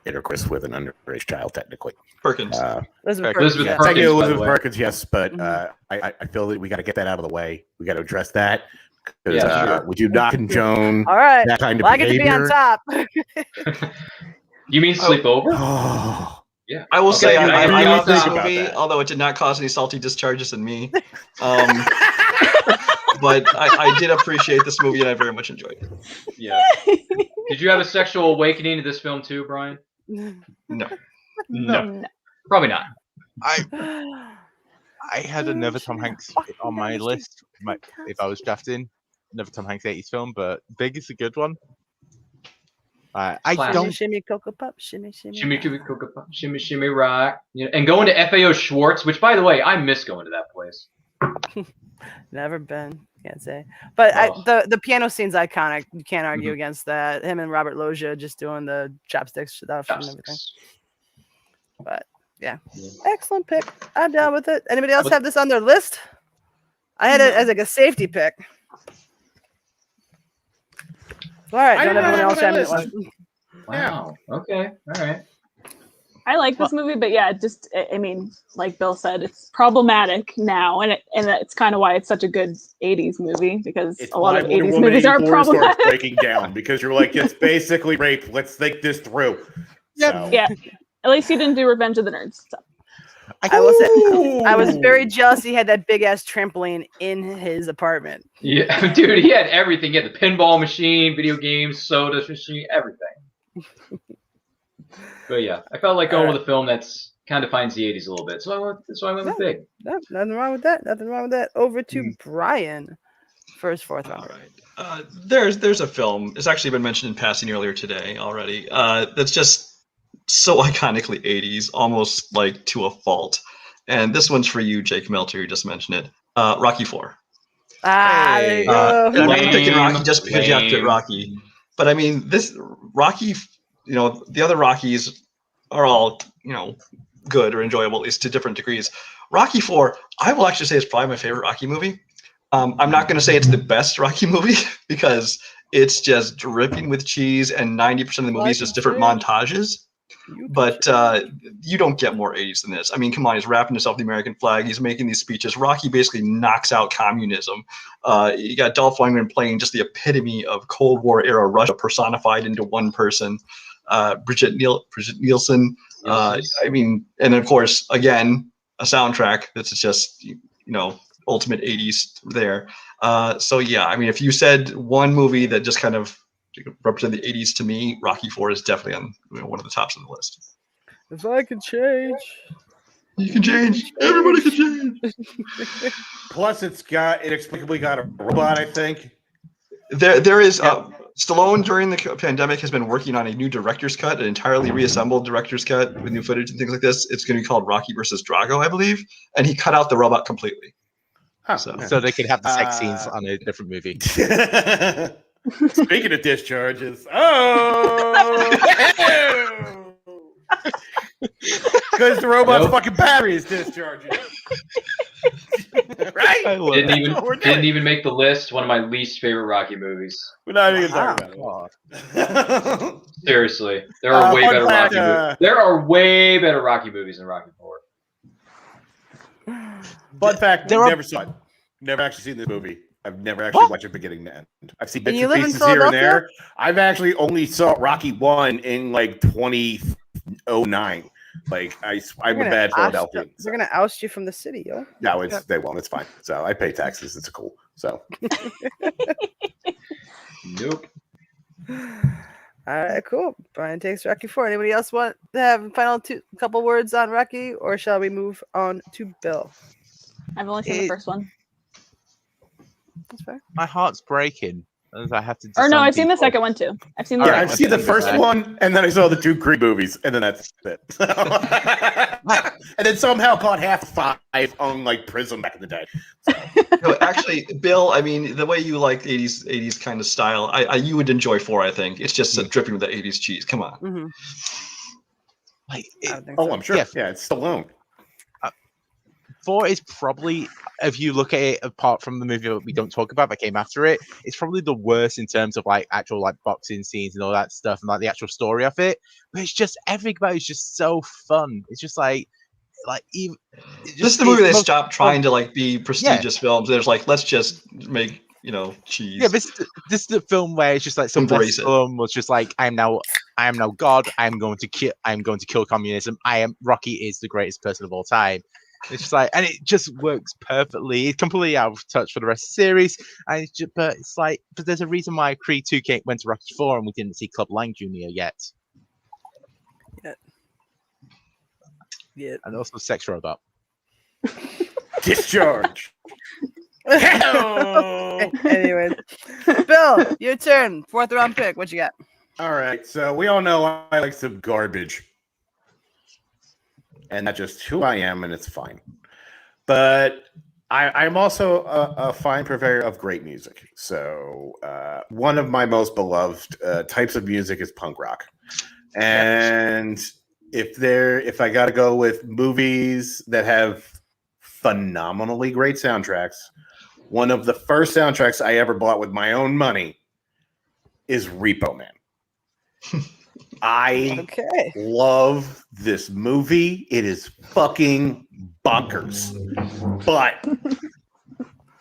H: intercourse with an underage child, technically.
E: Perkins.
F: Elizabeth
H: Perkins, yes, but I feel that we got to get that out of the way. We got to address that because we do not condone
F: all right.
H: that kind of
F: I get to be on top.
I: You mean sleepover?
H: Oh.
I: Yeah.
E: I will say I love this
H: about
E: movie,
H: that.
E: although it did not cause any salty discharges in me. But I did appreciate this movie, and I very much enjoyed it.
I: Yeah. Did you have a sexual awakening to this film too, Brian?
E: No.
I: Probably not.
G: I had another Tom Hanks on my list if I was drafting another Tom Hanks 80s film, but Big is a good one. I don't
F: shimmy cocoa pop, shimmy
I: cocoa pop, shimmy rock. And going to FAO Schwartz, which by the way, I miss going to that place.
F: Never been, can't say. But the piano scene's iconic. You can't argue against that. Him and Robert Loggia just doing the chopsticks stuff and everything. But yeah, excellent pick. I'm down with it. Anybody else have this on their list? I had it as like a safety pick. All right, don't everyone else have it?
I: Wow. Okay. All right.
J: I like this movie, but yeah, I mean, like Bill said, it's problematic now, and it's kind of why it's such a good 80s movie, because a lot of 80s movies are problematic.
H: Breaking down because you're like, it's basically rape. Let's think this through.
J: Yeah. At least he didn't do Revenge of the Nerds. So.
F: I was very jealous he had that big ass trampoline in his apartment.
I: Yeah, dude, he had everything. He had the pinball machine, video games, soda machine, everything. But yeah, I felt like going with a film that's kind of defines the 80s a little bit. So I went with Big.
F: Nothing wrong with that. Nothing wrong with that. Over to Brian for his fourth round.
E: All right. There's a film. It's actually been mentioned in passing earlier today already. That's just so iconically 80s, almost like to a fault. And this one's for you, Jake Melter, who just mentioned it. Rocky IV.
F: There you go.
E: I'm not picking Rocky just because you have to Rocky. But I mean, this Rocky, the other Rockies are all, good or enjoyable, at least to different degrees. Rocky IV, I will actually say is probably my favorite Rocky movie. I'm not going to say it's the best Rocky movie because it's just dripping with cheese and 90% of the movie is just different montages. But you don't get more 80s than this. I mean, come on, he's wrapping himself in the American flag. He's making these speeches. Rocky basically knocks out communism. You got Dolph Lundgren playing just the epitome of Cold War era Russia personified into one person. Brigitte Nielsen. I mean, and of course, again, a soundtrack that's just, ultimate 80s there. So yeah, I mean, if you said one movie that just kind of represent the 80s to me, Rocky IV is definitely on one of the tops of the list.
F: If I could change,
E: you can change. Everybody can change.
H: Plus, it inexplicably got a robot, I think.
E: There is Stallone during the pandemic has been working on a new director's cut, an entirely reassembled director's cut with new footage and things like this. It's going to be called Rocky versus Drago, I believe, and he cut out the robot completely.
G: Huh. So they could have the sex scenes on a different movie.
H: Speaking of discharges, because the robot's fucking battery is discharging. Right?
I: Didn't even make the list. One of my least favorite Rocky movies.
H: We're not even talking about
I: it. Seriously, there are way better Rocky movies. There are way better Rocky movies than Rocky IV.
H: Fun fact: never saw it. Never actually seen this movie. I've never actually watched it beginning to end. I've seen bits and pieces here and there. I've actually only saw Rocky 1 in like 2009. Like I'm a bad Philadelphian.
F: They're gonna oust you from the city, yo.
H: No, they won't. It's fine. So I pay taxes. It's cool. So.
I: Nope.
F: All right, cool. Brian takes Rocky IV. Anybody else want to have a final couple words on Rocky, or shall we move on to Bill?
J: I've only seen the first one.
F: That's fair.
G: My heart's breaking. As I have to.
J: Or no, I've seen the second one too. I've seen the.
H: I've seen the first one, and then I saw the two Creed movies, and then that's it. And then somehow caught half 5 on like Prism back in the day.
E: No, actually, Bill, I mean, the way you like 80s kind of style, you would enjoy 4. I think it's just dripping with the 80s cheese. Come on.
F: Mm-hmm.
H: I'm sure. Yeah, it's Stallone.
G: 4 is probably, if you look at it apart from the movie that we don't talk about that came after it, it's probably the worst in terms of like actual like boxing scenes and all that stuff and like the actual story of it. But it's just everything about it's just so fun. It's just even.
E: This is the movie they stopped trying to like be prestigious films. There's like, let's just make cheese.
G: Yeah, this is the film where it's just like some film was just like I am now God. I'm going to kill communism. Rocky is the greatest person of all time. It's just like, and it just works perfectly. It's completely out of touch for the rest of the series. And but there's a reason why Creed 2 went to Rocky 4 and we didn't see Club Lang Jr. yet. Yeah. And also Sex Robot.
H: Discharge.
F: Anyway, Bill, your turn. 4th round pick. What you got?
H: All right. So we all know I like some garbage. And that's just who I am, and it's fine. But I'm also a fine purveyor of great music. So one of my most beloved types of music is punk rock. And if I got to go with movies that have phenomenally great soundtracks, one of the first soundtracks I ever bought with my own money is Repo Man. I love this movie. It is fucking bonkers. But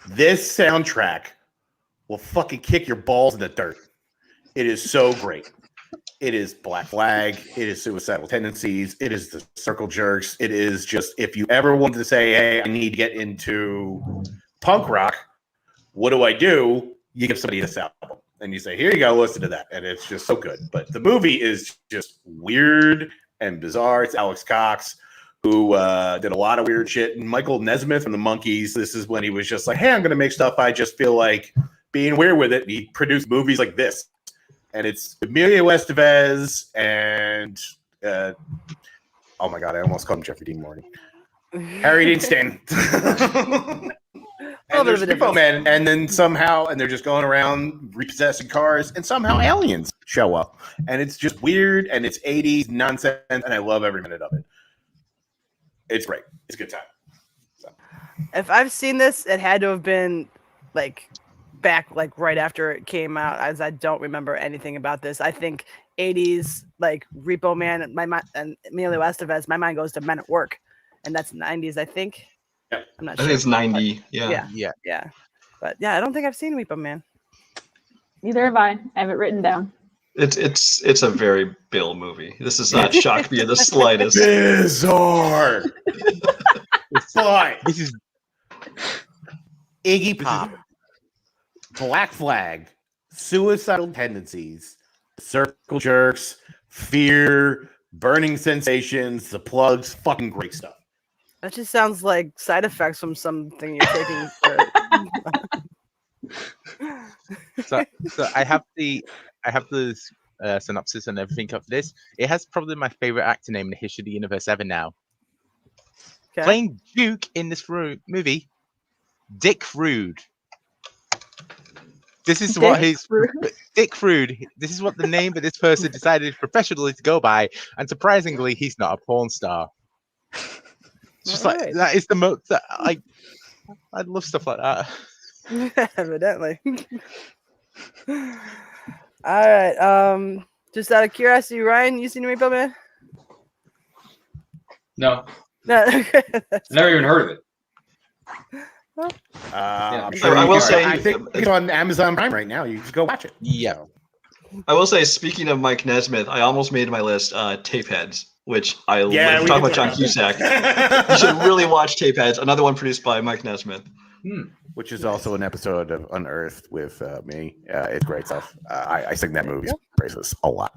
H: this soundtrack will fucking kick your balls in the dirt. It is so great. It is Black Flag. It is Suicidal Tendencies. It is the Circle Jerks. It is just, if you ever wanted to say, hey, I need to get into punk rock, what do? You give somebody this album. and you say, here you go, listen to that. And it's just so good. But the movie is just weird and bizarre. It's Alex Cox, who did a lot of weird shit. And Michael Nesmith from the Monkees, this is when he was just like, hey, I'm going to make stuff I just feel like being weird with it. And he produced movies like this. And it's Emilio Estevez and, oh my God, I almost called him Jeffrey Dean Morgan. Harry Dean Stanton. And there's Repo Man, and then somehow, and they're just going around repossessing cars, and somehow aliens show up. And it's just weird, and it's 80s nonsense, and I love every minute of it. It's great. It's a good time. So.
F: If I've seen this, it had to have been like back like right after it came out, as I don't remember anything about this. I think 80s like Repo Man and and Emilio Estevez, my mind goes to Men at Work, and that's 90s, I think.
H: Yeah.
F: I'm not
E: I
F: sure.
E: think it's 90. Yeah.
F: But yeah, I don't think I've seen Repo Man.
J: Neither have I. I have it written down.
E: It's a very Bill movie. This does not shock me in the slightest.
H: Bizarre. But
G: This is
H: Iggy Pop, Black Flag, Suicidal Tendencies, Circle Jerks, Fear, Burning Sensations, The Plugs, fucking great stuff.
F: That just sounds like side effects from something you're taking.
G: so I have the synopsis and everything of this. It has probably my favorite actor name in the history of the universe ever now.
F: Okay.
G: Playing Duke in this movie, Dick Rude. This is what Dick Rude. This is what the name of this person decided professionally to go by, and surprisingly, he's not a porn star. It's just like that is the most. I love stuff like that.
F: Evidently. All right. Just out of curiosity, Ryan, you seen Repo Man?
I: No,
F: No.
I: never even heard of it.
H: I'm
E: sure I will say-
H: I think it's on Amazon Prime right now. You just go watch it.
G: Yeah.
E: I will say, speaking of Mike Nesmith, I almost made my list Tapeheads, which I
H: Yeah,
E: love.
H: we
E: Talk
H: did
E: about John
H: that.
E: Cusack. You should really watch Tapeheads, another one produced by Mike Nesmith.
H: Which is also an episode of Unearthed with me. It's great stuff. I sing that movie's praises a lot.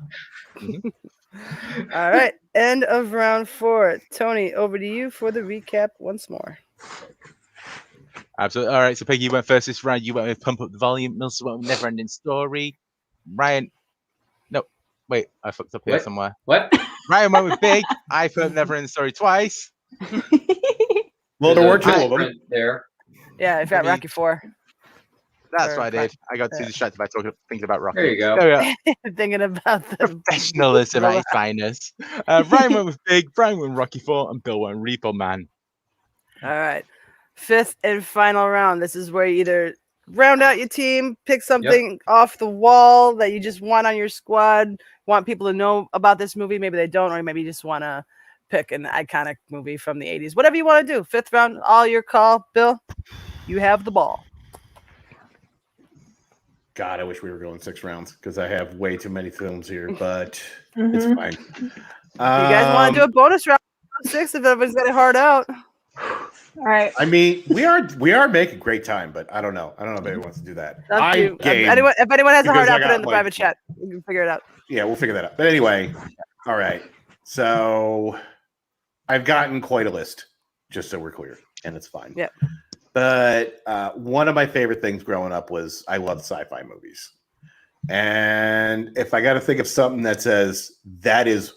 F: All right. End of round 4. Tony, over to you for the recap once more.
G: Absolutely. All right. So Peggy, you went first this round. You went with Pump Up the Volume. Mills went with Never Ending Story. Ryan. No, wait. I fucked up here
I: What?
G: somewhere.
I: What?
G: Ryan went with Big. I put Never Ending Story twice.
H: Well, there were two
I: There's a
H: of them.
I: print there.
F: Yeah, I've got Rocky 4.
G: That's
F: Or
G: what I did.
F: five.
G: I got too distracted by thinking about Rocky.
I: There you go.
G: There we are.
F: Thinking about the
G: Professionalism at its finest. Ryan went with Big. Brian went with Rocky 4. And Bill went with Repo Man.
F: All right. 5th and final round. This is where you either round out your team, pick something off the wall that you just want on your squad, want people to know about this movie. Maybe they don't, or maybe you just want to pick an iconic movie from the 80s. Whatever you want to do. 5th round, all your call. Bill, you have the ball.
H: God, I wish we were going 6 rounds because I have way too many films here, but it's fine.
F: You guys want to do a bonus round 6 if everyone's got it hard out?
J: All right.
H: I mean, we are making great time, but I don't know. I don't know if anyone wants to do that.
F: Up to you.
H: Game,
F: If anyone has a hard
H: because I
F: out, put it
H: got,
F: in the
H: like,
F: private chat. We can figure it out.
H: Yeah, we'll figure that out. But anyway, all right. So I've gotten quite a list, just so we're clear, and it's fine.
F: Yeah.
H: But one of my favorite things growing up was I loved sci-fi movies. And if I got to think of something that says that is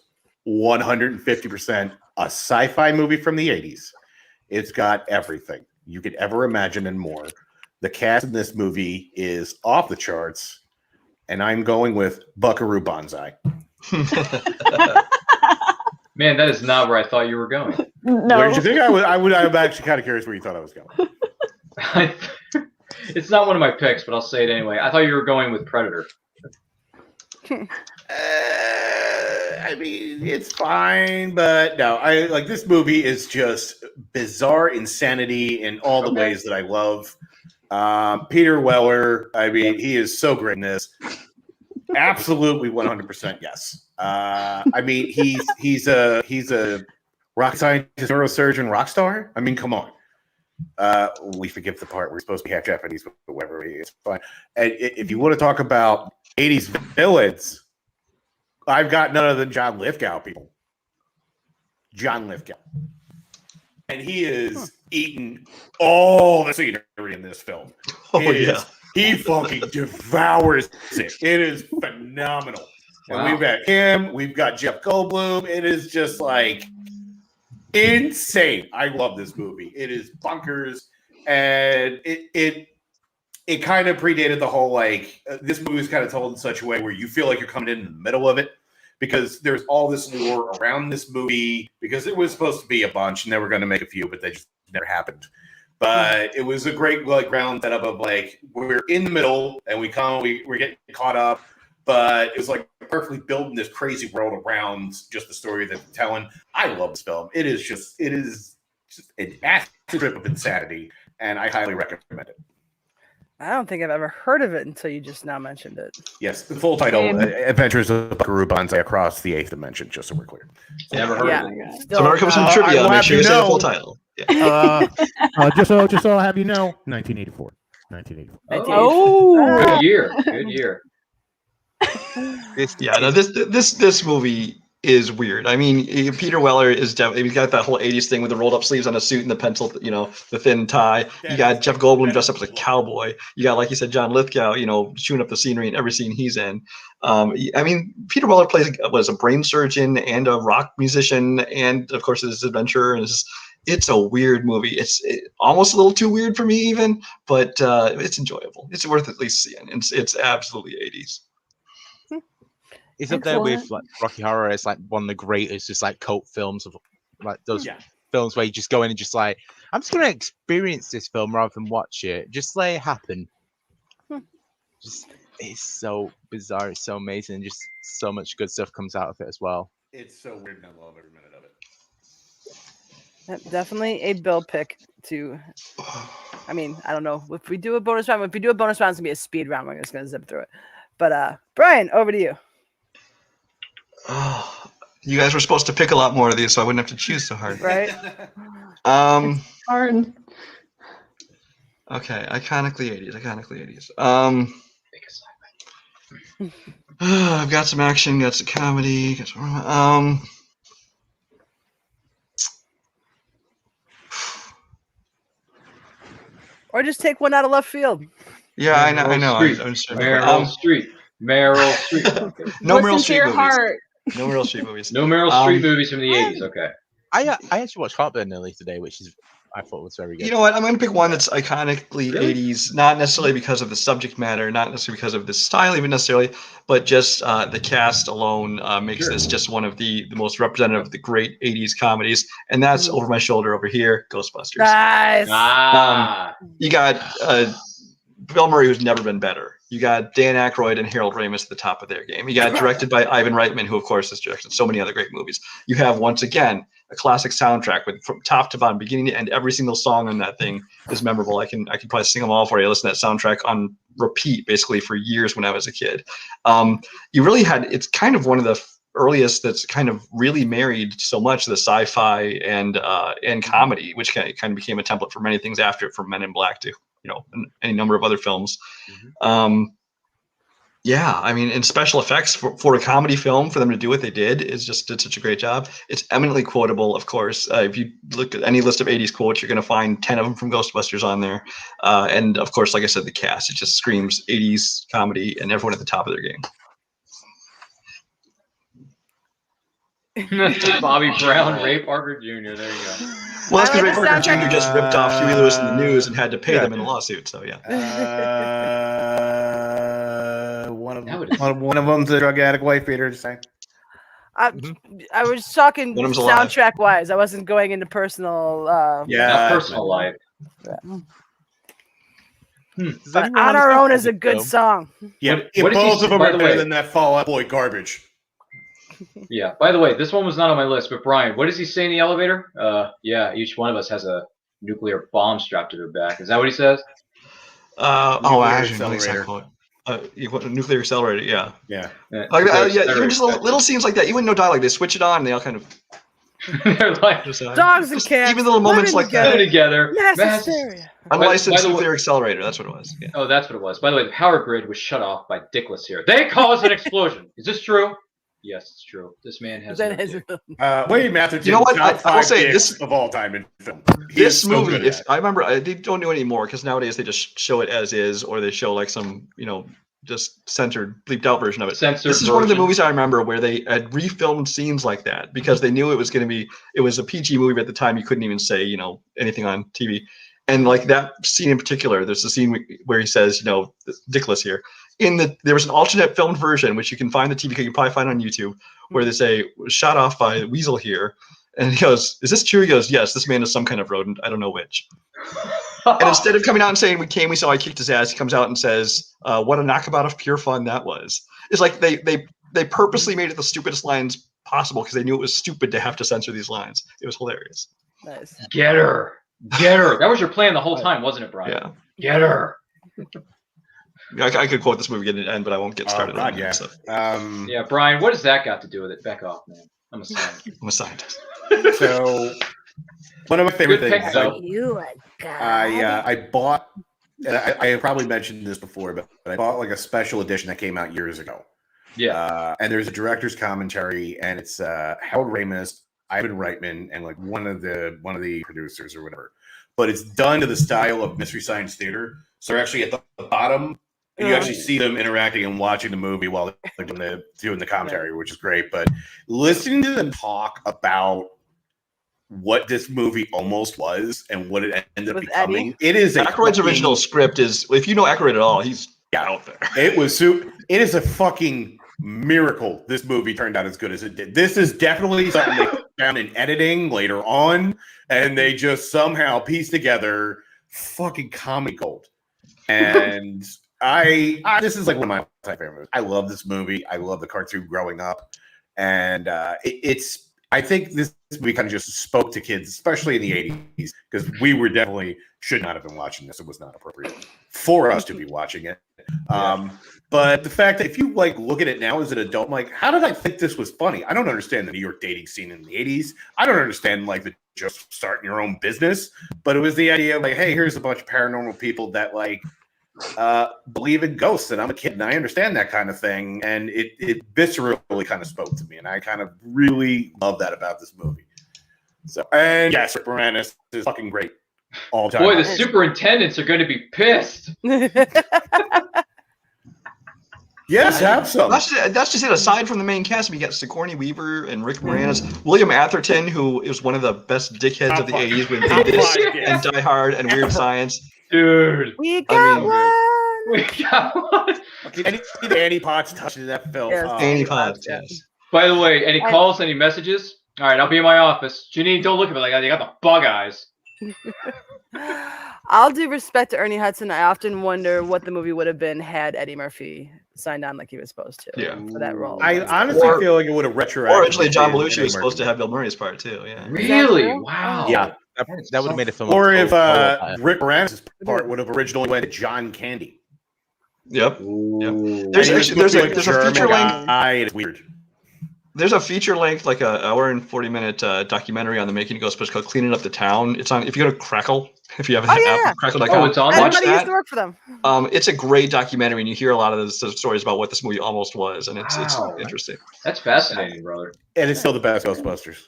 H: 150% a sci-fi movie from the 80s, it's got everything you could ever imagine and more. The cast in this movie is off the charts, and I'm going with Buckaroo Banzai.
I: Man, that is not where I thought you were going.
J: No.
H: Where did you think I would? I'm actually kind of curious where you thought I was going.
I: It's not one of my picks, but I'll say it anyway. I thought you were going with Predator.
H: I mean, it's fine, but no, I like this movie is just bizarre insanity in all the ways that I love. Peter Weller, I mean, he is so great in this. Absolutely 100% yes. I mean, he's a rock scientist, neurosurgeon, rock star. I mean, come on. We forgive the part we're supposed to be half Japanese, but whatever, it's fine. And if you want to talk about 80s villains, I've got none other than John Lithgow, people. John Lithgow. And he is eating all the scenery in this film. He fucking devours it. It is phenomenal. And we've got him, we've got Jeff Goldblum. It is just like insane. I love this movie. It is bonkers. And it kind of predated the whole, like, this movie is kind of told in such a way where you feel like you're coming in the middle of it, because there's all this lore around this movie, because it was supposed to be a bunch and they were going to make a few, but they just never happened. But it was a great, like, ground setup of, like, we're in the middle and we're getting caught up, but it was like perfectly building this crazy world around just the story that they're telling. I love this film. It is just an acid trip of insanity, and I highly recommend it.
F: I don't think I've ever heard of it until you just now mentioned it.
H: Yes, the full title, Adventures of Buckaroo Banzai Across the Eighth Dimension, just so we're clear.
I: Never heard of it.
E: So when it comes to trivia, make sure you say the full title. Yeah.
B: Just so I have you know, 1984. 1984.
J: Oh,
I: good year. Good year.
E: This movie is weird. I mean, Peter Weller is definitely, he's got that whole 80s thing with the rolled up sleeves on a suit and the pencil, the thin tie. You got Jeff Goldblum dressed up as a cowboy. You got, like you said, John Lithgow, chewing up the scenery in every scene he's in. I mean, Peter Weller plays a brain surgeon and a rock musician, and of course his adventurer. And it's a weird movie. It's almost a little too weird for me even, but it's enjoyable. It's worth at least seeing. It's absolutely 80s.
G: It's up there with like Rocky Horror. It's like one of the greatest, just like cult films of like those films where you just go in and just like, I'm just going to experience this film rather than watch it. Just let it happen. It's so bizarre. It's so amazing. Just so much good stuff comes out of it as well.
H: It's so weird, and I love every minute of it.
F: Definitely a Bill pick to. I mean, I don't know if we do a bonus round. If we do a bonus round, it's gonna be a speed round. We're just gonna zip through it. But Brian, over to you.
E: Oh, you guys were supposed to pick a lot more of these, so I wouldn't have to choose so hard.
F: Right.
J: Hard.
E: Okay, iconically 80s. I've got some action, got some comedy, got some
F: Or just take one out of left field.
E: Yeah, I know.
I: Meryl Streep. Meryl Streep.
E: No
J: Listen
E: Meryl
J: to
E: Streep
J: your
E: movies.
J: heart.
E: No Meryl Streep movies.
I: No Meryl Streep movies from the 80s. Okay.
G: I actually watched Heartburn early today, which I thought was very good.
E: You know what? I'm going to pick one that's iconically 80s, not necessarily because of the subject matter, not necessarily because of the style even necessarily, but just the cast alone makes this just one of the most representative of the great 80s comedies, and that's over my shoulder over here, Ghostbusters.
F: Nice.
E: You got Bill Murray, who's never been better. You got Dan Aykroyd and Harold Ramis at the top of their game. You got directed by Ivan Reitman, who of course has directed so many other great movies. You have once again a classic soundtrack with from top to bottom, beginning to end. Every single song on that thing is memorable. I can probably sing them all for you. I listened to that soundtrack on repeat basically for years when I was a kid. You really it's kind of one of the earliest that's kind of really married so much the sci-fi and comedy, which kind of became a template for many things after it, from Men in Black to any number of other films. Yeah, I mean, in special effects for a comedy film, for them to do what they did did such a great job. It's eminently quotable, of course. If you look at any list of 80s quotes, you're going to find 10 of them from Ghostbusters on there. And of course, like I said, the cast, it just screams 80s comedy and everyone at the top of their game.
I: Bobby Brown, Ray Parker Jr. There you go.
E: Well, that's because Ray Parker Jr. just ripped off Huey Lewis in the News and had to pay them in a lawsuit. So yeah.
B: One of them's a drug addict wife beater. Just saying.
F: I was talking soundtrack wise. I wasn't going into personal.
I: Not personal life.
F: But On Our Own is a good song.
H: Yeah, both of them are better than that Fall Out Boy garbage.
I: Yeah. By the way, this one was not on my list, but Brian, what does he say in the elevator? Yeah, each one of us has a nuclear bomb strapped to their back. Is that what he says?
E: I actually know exactly. Nuclear accelerator, yeah.
H: Yeah.
E: Even just little scenes like that. You wouldn't know dialogue. They switch it on and they all kind of
I: They're like
F: dogs and cats.
E: Even little moments like that.
I: together.
F: Mass hysteria.
E: Unlicensed nuclear accelerator. That's what it was. Yeah.
I: Oh, that's what it was. By the way, the power grid was shut off by Dickless here. They caused an explosion. Is this true? Yes, it's true. This man has.
H: William Atherton.
E: You know what? I will say
H: this
E: this
H: of all time in film.
E: This movie. If I remember, they don't do it anymore because nowadays they just show it as is, or they show like some, just censored, bleeped out version of it.
I: Censored
E: this is one of the movies I remember where they had refilmed scenes like that because they knew it was going to be. It was a PG movie at the time. You couldn't even say anything on TV. And like that scene in particular, there's a scene where he says, Dickless here. There was an alternate filmed version, which you can find the TV, you can probably find on YouTube, where they say, shot off by Weasel here. And he goes, is this true? He goes, yes, this man is some kind of rodent. I don't know which. And instead of coming out and saying, we saw, I kicked his ass, he comes out and says, what a knockabout of pure fun that was. It's like they purposely made it the stupidest lines possible because they knew it was stupid to have to censor these lines. It was hilarious.
F: Nice.
I: Get her. Get her. That was your plan the whole time, wasn't it, Brian?
E: Yeah.
I: Get her.
E: I could quote this movie again at the end, but I won't get started on it.
H: Yeah.
E: So.
I: Yeah, Brian, what does that got to do with it? Back off, man. I'm a scientist.
E: I'm a scientist.
H: So one of my favorite
I: Good pick,
H: things.
I: though.
C: You a guy.
H: I bought. I have probably mentioned this before, but I bought like a special edition that came out years ago.
I: Yeah.
H: And there's a director's commentary, and it's Harold Ramis, Ivan Reitman, and like one of the producers or whatever. But it's done to the style of Mystery Science Theater. So they're actually at the bottom, and you actually see them interacting and watching the movie while they're doing the commentary, which is great. But listening to them talk about what this movie almost was and what it ended up becoming,
F: Eddie?
H: it is
E: Aykroyd's original script is, if you know Aykroyd at all, he's out there.
H: It is a fucking miracle this movie turned out as good as it did. This is definitely something they found in editing later on, and they just somehow pieced together fucking comedy gold. And this is like one of my favorite movies. I love this movie. I love the cartoon growing up, and I think this movie kind of just spoke to kids, especially in the 80s, because we were definitely should not have been watching this. It was not appropriate for us to be watching it. But the fact that if you like look at it now as an adult, I'm like, how did I think this was funny? I don't understand the New York dating scene in the 80s. I don't understand like the just starting your own business. But it was the idea of like, hey, here's a bunch of paranormal people that like believe in ghosts, and I'm a kid and I understand that kind of thing. And it viscerally kind of spoke to me, and I kind of really love that about this movie. So, and yes, Rick Moranis is fucking great all the time.
I: Boy, the superintendents are going to be pissed.
H: Yes, have some.
E: That's just it. Aside from the main cast, we got Sigourney Weaver and Rick Moranis, William Atherton, who is one of the best dickheads of the 80s with this and Die Hard and Weird Science.
I: Dude.
F: We got one.
I: We got one.
H: Annie Potts touching that film.
F: Yes.
E: Annie Potts, yes.
I: By the way, any calls, any messages? All right, I'll be in my office. Janine, don't look at me like that. You got the bug eyes.
F: All due respect to Ernie Hudson, I often wonder what the movie would have been had Eddie Murphy signed on like he was supposed to for that role.
H: I honestly feel like it would have retroactive.
E: Or originally John Belushi was supposed to have Bill Murray's part too. Yeah.
I: Really? Wow.
H: Yeah.
G: That would have made a film.
H: Or if Rick Moranis' part would have originally went to John Candy.
E: Yep. There's a feature length.
H: It's weird.
E: There's a feature length, like an hour and 40-minute documentary on the making of Ghostbusters called "Cleaning Up the Town." It's on. If you go to Crackle, if you have an app, Crackle.com,
I: it's on.
F: Everybody used to work for them.
E: It's a great documentary, and you hear a lot of the stories about what this movie almost was, and it's interesting.
I: That's fascinating, brother.
H: And it's still the best Ghostbusters.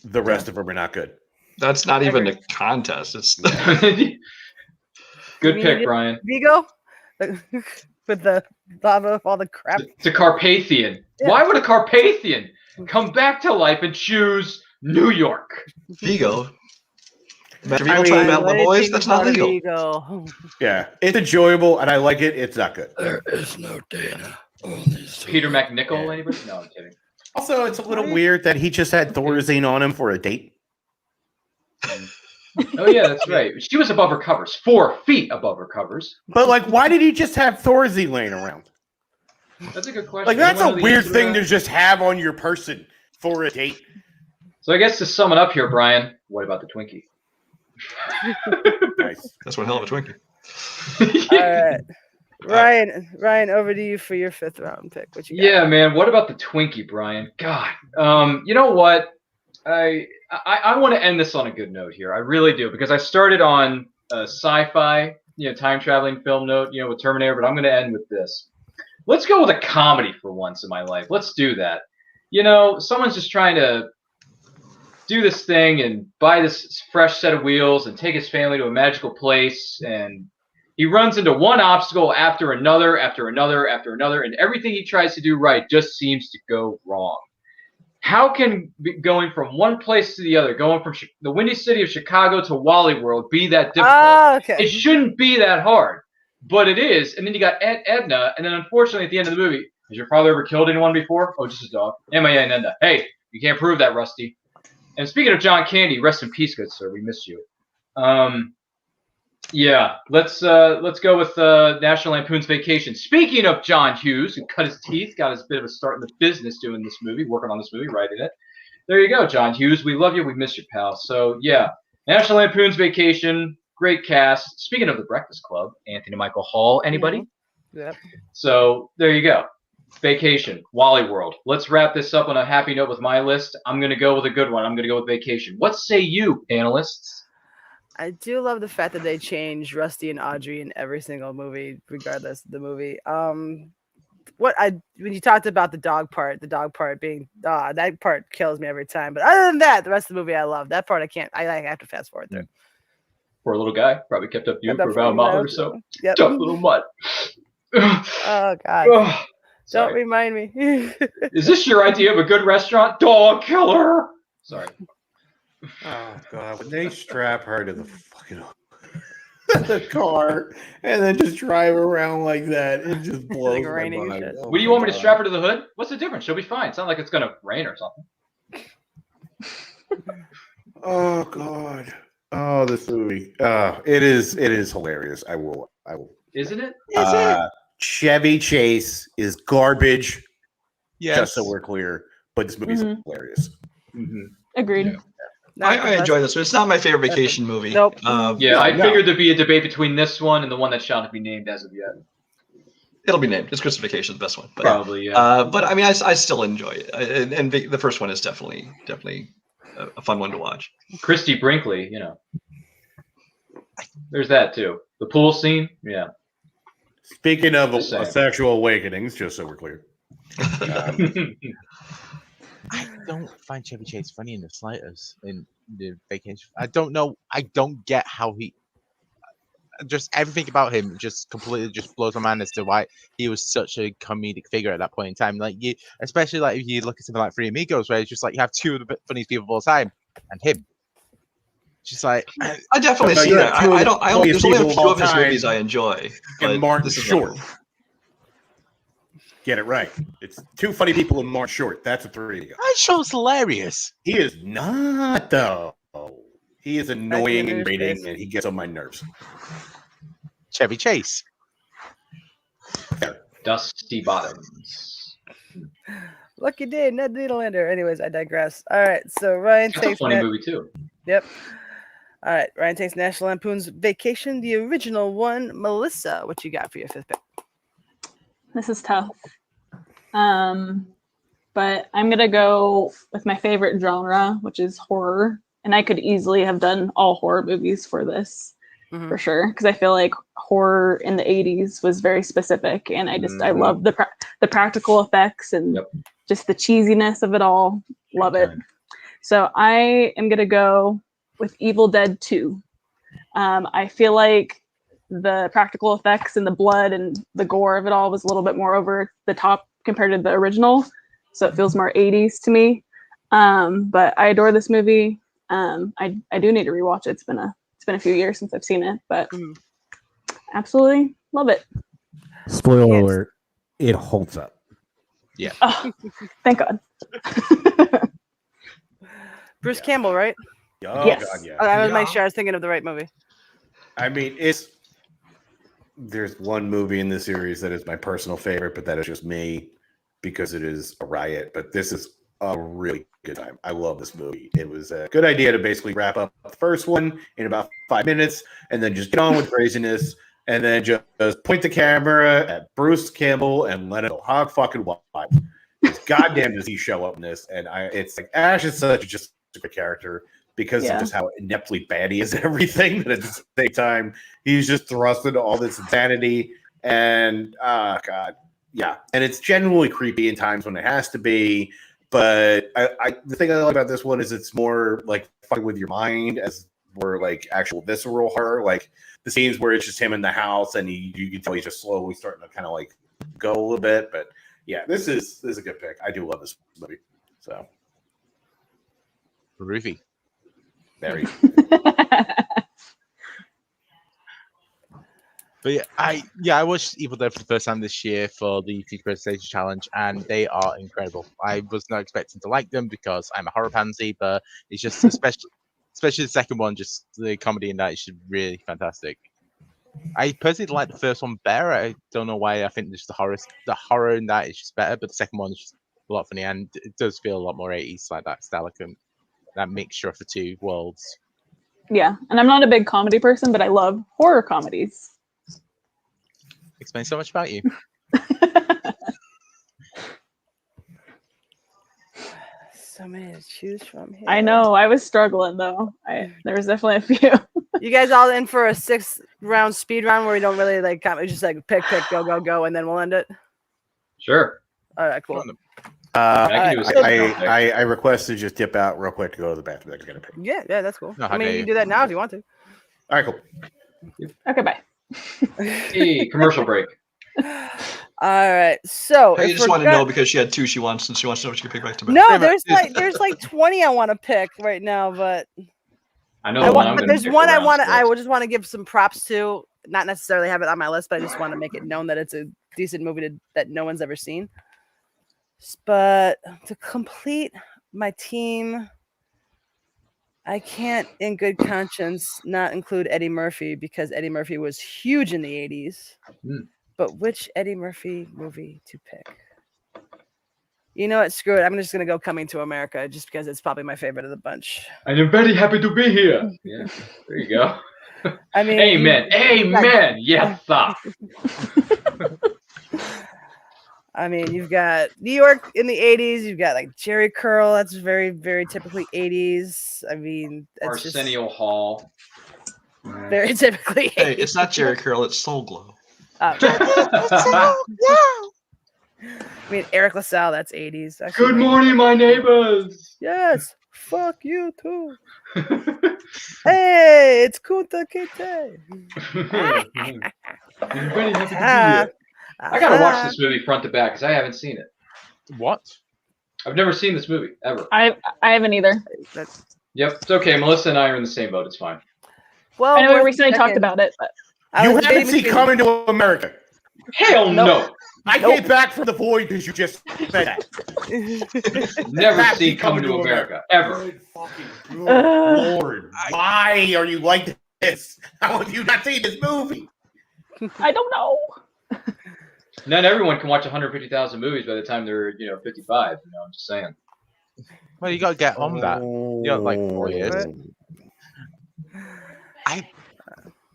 H: The rest of them are not good.
E: That's not even a contest. It's
I: good pick, Brian.
F: Vigo with the lava of all the crap.
I: It's a Carpathian. Yeah. Why would a Carpathian come back to life and choose New York?
E: Vigo. Vigo trying to battle the boys? That's not legal.
F: Vigo.
H: Yeah, it's enjoyable, and I like it. It's not good.
A: There is no Dana.
I: Peter McNichol, anybody? No, I'm kidding.
H: Also, it's a little weird that he just had Thorazine on him for a date.
I: Oh yeah, that's right. She was above her covers, 4 feet above her covers.
H: But like, why did he just have Thorazine laying around?
I: That's a good question.
H: Like, that's a weird thing to just have on your person for a date.
I: So I guess to sum it up here, Brian, what about the Twinkie?
H: Nice.
E: That's one hell of a Twinkie.
F: All right, Ryan, over to you for your 5th round pick. What you got?
I: Yeah, man. What about the Twinkie, Brian? God. You know what? I want to end this on a good note here. I really do, because I started on a sci-fi, time traveling film note, with Terminator, but I'm going to end with this. Let's go with a comedy for once in my life. Let's do that. Someone's just trying to do this thing and buy this fresh set of wheels and take his family to a magical place, and he runs into one obstacle after another, and everything he tries to do right just seems to go wrong. How can going from one place to the other, going from the Windy City of Chicago to Wally World, be that difficult?
F: Okay.
I: It shouldn't be that hard, but it is. And then you got Edna, and then unfortunately at the end of the movie, has your father ever killed anyone before? Oh, just his dog. Emma and Edna. Hey, you can't prove that, Rusty. And speaking of John Candy, rest in peace, good sir. We missed you. Yeah, let's go with National Lampoon's Vacation. Speaking of John Hughes, who cut his teeth, got his bit of a start in the business doing this movie, working on this movie, writing it. There you go, John Hughes. We love you. We miss you, pal. So yeah, National Lampoon's Vacation, great cast. Speaking of The Breakfast Club, Anthony Michael Hall. Anybody?
F: Yep.
I: So there you go. Vacation, Wally World. Let's wrap this up on a happy note with my list. I'm going to go with a good one. I'm going to go with Vacation. What say you, panelists?
F: I do love the fact that they change Rusty and Audrey in every single movie, regardless of the movie. When you talked about the dog part being that part kills me every time. But other than that, the rest of the movie I love. That part I have to fast forward through.
I: Poor little guy, probably kept up you for about a mile or so.
F: Yep.
I: Tough little mutt.
F: Oh God. Don't remind me.
I: Is this your idea of a good restaurant? Dog killer. Sorry.
H: Oh God! When they strap her to the fucking the car and then just drive around like that, it just blows
F: like
H: my
F: raining
H: mind.
F: shit.
I: What do you want me to strap her to the hood? What's the difference? She'll be fine. It's not like it's gonna rain or something.
H: Oh God! Oh, this movie. It is hilarious. I will.
I: Isn't it?
H: Chevy Chase is garbage.
G: Yes.
H: Just so we're clear, but this movie's hilarious.
I: Mm-hmm.
J: Agreed.
E: Yeah. I enjoy this one. It's not my favorite vacation movie.
F: Nope.
I: I figured there'd be a debate between this one and the one that shall not be named as of yet.
E: It'll be named. It's Christmas Vacation, the best one. But,
I: probably, yeah.
E: But I mean, I still enjoy it, and the first one is definitely a fun one to watch.
I: Christy Brinkley, there's that too. The pool scene, yeah.
H: Speaking of sexual awakenings, just so we're clear.
G: I don't find Chevy Chase funny in the slightest in the Vacation. I don't know. I don't get how he. Just everything about him just completely just blows my mind as to why he was such a comedic figure at that point in time. Like especially like if you look at something like Three Amigos, where it's just like you have two of the funniest people of all time, and him. Just like
E: I definitely see that. I don't. There's only a few of his movies I enjoy.
H: And Martin Short. Get it right. It's two funny people in Martin Short. That's a three.
G: Martin Short's hilarious.
H: He is not though. He is annoying and grating, and he gets on my nerves.
G: Chevy Chase.
I: Dusty Bottoms.
F: Lucky day, Ned Needlander. Anyways, I digress. All right, so Ryan
I: That's
F: takes
I: a funny movie too.
F: Yep. All right, Ryan takes National Lampoon's Vacation, the original one. Melissa, what you got for your fifth pick?
J: This is tough. But I'm going to go with my favorite genre, which is horror. And I could easily have done all horror movies for this, for sure. Because I feel like horror in the 80s was very specific. And I love the practical effects and just the cheesiness of it all. Love it. So I am going to go with Evil Dead 2. I feel like the practical effects and the blood and the gore of it all was a little bit more over the top compared to the original. So it feels more 80s to me. But I adore this movie. I do need to rewatch it. It's been a few years since I've seen it, but absolutely love it.
B: Spoiler alert, it holds up.
G: Yeah.
J: Oh, thank God.
F: Bruce Campbell, right?
H: Oh,
J: yes.
H: God, yeah.
F: I was make sure I was thinking of the right movie.
H: I mean, there's one movie in this series that is my personal favorite, but that is just me because it is a riot. But this is a really good time. I love this movie. It was a good idea to basically wrap up the first one in about 5 minutes and then just get on with craziness and then just point the camera at Bruce Campbell and let it go hog fucking wild. Goddamn does he show up in this. And it's like Ash is such just a great character because of just how ineptly bad he is at everything. But at the same time, he's just thrust into all this insanity. And God, yeah. And it's genuinely creepy in times when it has to be. But the thing I like about this one is it's more like fucking with your mind as more like actual visceral horror. Like the scenes where it's just him in the house and you can tell he's just slowly starting to kind of like go a little bit. But yeah, this is a good pick. I do love this movie. So
G: Groovy.
H: Very.
G: But I watched Evil Dead for the first time this year for the Future Presentation Challenge, and they are incredible. I was not expecting to like them because I'm a horror pansy, but it's just especially the second one, just the comedy in that is really fantastic. I personally like the first one better. I don't know why. I think just the horror in that is just better, but the second one is just a lot funny, and it does feel a lot more 80s, like that style, that mixture of the two worlds.
J: Yeah, and I'm not a big comedy person, but I love horror comedies.
G: Explains so much about you.
F: So many to choose from here.
J: I know. I was struggling though. There was definitely a few.
F: You guys all in for a 6-round speed round where we don't really like comment, just like pick, go, and then we'll end it.
I: Sure.
F: All right, cool.
H: I request to just dip out real quick to go to the bathroom. I gotta pick.
F: Yeah, that's cool.
G: No,
F: I mean, you can do that now if you want to.
H: All right, cool.
J: Okay, bye.
I: Hey, commercial break.
F: All right, so
E: Hey, you just want to know because she had two she wants, and she wants to know what she can pick back to back.
F: No, there's like 20 I want to pick right now, but
I: I know the one I'm
F: but
I: gonna
F: there's
I: pick
F: one
I: around
F: I
I: six.
F: would just want to give some props to. Not necessarily have it on my list, but I just want to make it known that it's a decent movie that no one's ever seen. But to complete my team, I can't, in good conscience, not include Eddie Murphy because Eddie Murphy was huge in the 80s. But which Eddie Murphy movie to pick? You know what? Screw it. I'm just going to go Coming to America just because it's probably my favorite of the bunch.
I: And I'm very happy to be here. Yeah, there you go.
F: I mean,
I: amen. Yes, sir.
F: I mean, you've got New York in the 80s. You've got like Jerry Curl. That's very, very typically 80s. I mean, it's
I: Arsenio Hall.
F: Very typically 80s.
E: Hey, it's not Jerry Curl, it's Soul Glow.
F: I mean, Eric LaSalle, that's 80s. Actually,
I: Good morning, my neighbors.
F: Yes. Fuck you too. Hey, it's Kunta Kinte.
I: I'm very happy to be here. I gotta watch this movie front to back because I haven't seen it.
G: What?
I: I've never seen this movie ever.
J: I haven't either.
I: Yep, it's okay. Melissa and I are in the same boat. It's fine.
F: Well,
J: I know we recently talked about it, but
H: You haven't seen Coming to America.
I: Hell no.
H: I came back from the void because you just said that.
I: Never seen Coming to America ever.
H: Good Lord, why are you like this? How have you not seen this movie?
J: I don't know.
I: Not everyone can watch 150,000 movies by the time they're 55. I'm just saying.
G: Well, you got to get on that. You got like 4 years.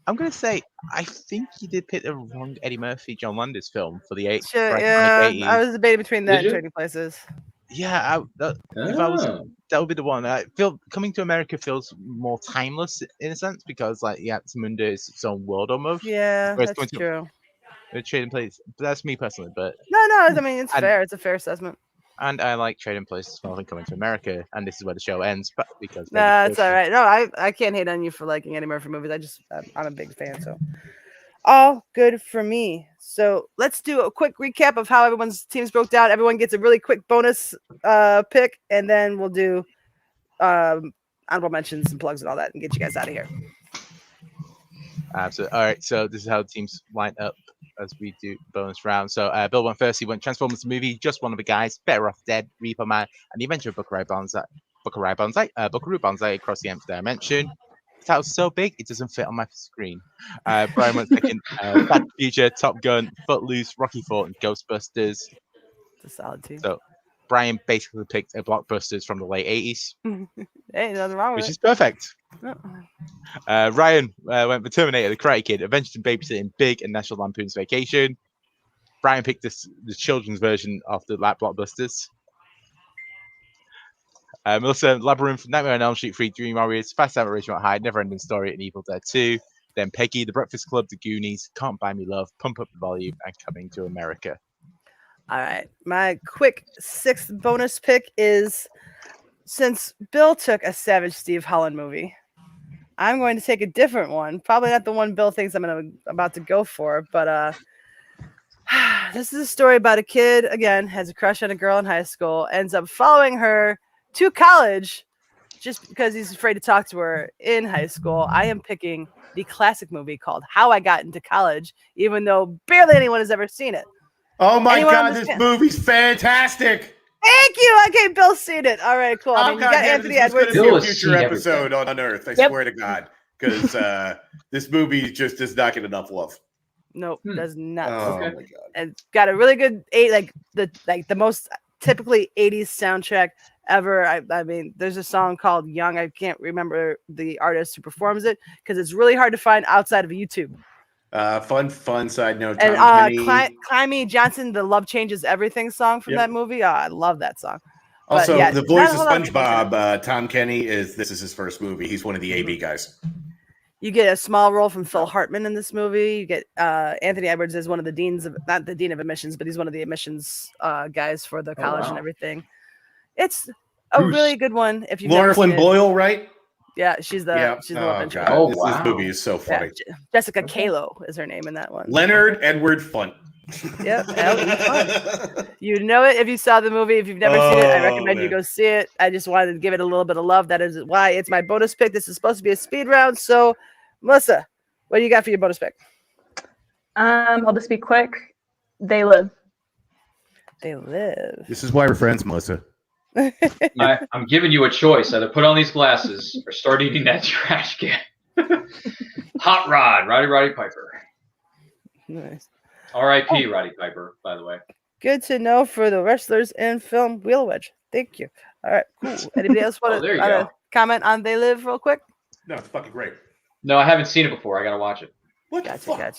G: I'm going to say, I think you did pick the wrong Eddie Murphy, John Landis film for the 80s.
F: Yeah, I was debating between that and Trading Places.
G: Yeah, if I was, that would be the one. I feel Coming to America feels more timeless in a sense because, like, Munda is its own world almost.
F: Yeah, that's true.
G: Trading Places, but that's me personally. But
F: no, I mean it's fair. It's a fair assessment.
G: And I like Trading Places more than Coming to America, and this is where the show ends. But because
F: it's all right. No, I can't hate on you for liking Eddie Murphy movies. I'm a big fan, so all good for me. So let's do a quick recap of how everyone's teams broke down. Everyone gets a really quick bonus pick, and then we'll do honorable mentions and plugs and all that, and get you guys out of here.
G: Absolutely. All right. So this is how the teams line up as we do bonus round. So Bill went first. He went Transformers the movie, Just One of the Guys, Better Off Dead, Reaper Man, and the Adventure of Buckaroo Banzai across the Nth Dimension. The title's so big it doesn't fit on my screen. Brian went second. Back to the Future, Top Gun, Footloose, Rocky IV, and Ghostbusters.
F: It's a solid team.
G: So Brian basically picked a blockbusters from the late 80s.
F: Hey, nothing wrong with
G: which is perfect.
F: No.
G: Ryan went for Terminator, The Karate Kid, Adventures in Babysitting, Big, and National Lampoon's Vacation. Brian picked the children's version of the blockbusters. Melissa, Labyrinth, Nightmare on Elm Street 3, Dream Warriors, Fast Time at Ridgemont High, Never Ending Story, and Evil Dead 2. Then Peggy, The Breakfast Club, The Goonies, Can't Buy Me Love, Pump Up the Volume, and Coming to America.
F: All right. My quick sixth bonus pick is, since Bill took a Savage Steve Holland movie, I'm going to take a different one. Probably not the one Bill thinks I'm about to go for, but this is a story about a kid, again, has a crush on a girl in high school, ends up following her to college just because he's afraid to talk to her in high school. I am picking the classic movie called How I Got Into College, even though barely anyone has ever seen it.
H: Oh my
F: Anyone
H: God,
F: understand?
H: this movie's fantastic.
F: Thank you. Okay, Bill's seen it. All right, cool. I mean, you got Anthony Edwards.
H: This is going to be a future episode on Unearthed, I swear to God, because this movie just does not get enough love.
F: Nope, does not.
H: Oh my God.
F: And it's got a really good the most typically 80s soundtrack ever. I mean, there's a song called Young. I can't remember the artist who performs it because it's really hard to find outside of YouTube.
H: Fun side note.
F: And
H: Kenny.
F: Climby Johnson, the Love Changes Everything song from that movie. I love that song.
H: Also,
F: But, yeah,
H: the voice of
F: not a whole lot
H: SpongeBob, Tom Kenny, this is his first movie. He's one of the AB guys.
F: You get a small role from Phil Hartman in this movie. You get Anthony Edwards as one of the deans of, not the dean of admissions, but he's one of the admissions guys for the college and everything. It's a really good one. If you've
H: Laura
F: never
H: Flynn
F: seen it.
H: Boyle, right?
F: Yeah, she's the love interest.
H: This movie is so funny.
F: Yeah, Jessica Kalo is her name in that one.
H: Leonard Edward Funt.
F: Yep, fun. You know it if you saw the movie. If you've never seen it, I recommend you go see it. I just wanted to give it a little bit of love. That is why it's my bonus pick. This is supposed to be a speed round. So, Melissa, what do you got for your bonus pick?
J: I'll just be quick. They Live.
F: They Live.
H: This is why we're friends, Melissa.
I: I'm giving you a choice. Either put on these glasses or start eating that trash can. Hot Rod, Roddy Piper.
F: Nice.
I: R.I.P. Roddy Piper, by the way.
F: Good to know for the wrestlers in film Wheel Wedge. Thank you. All right, cool. Anybody else want to comment on They Live real quick?
H: No, it's fucking great.
I: No, I haven't seen it before. I gotta watch it.
F: Gotcha.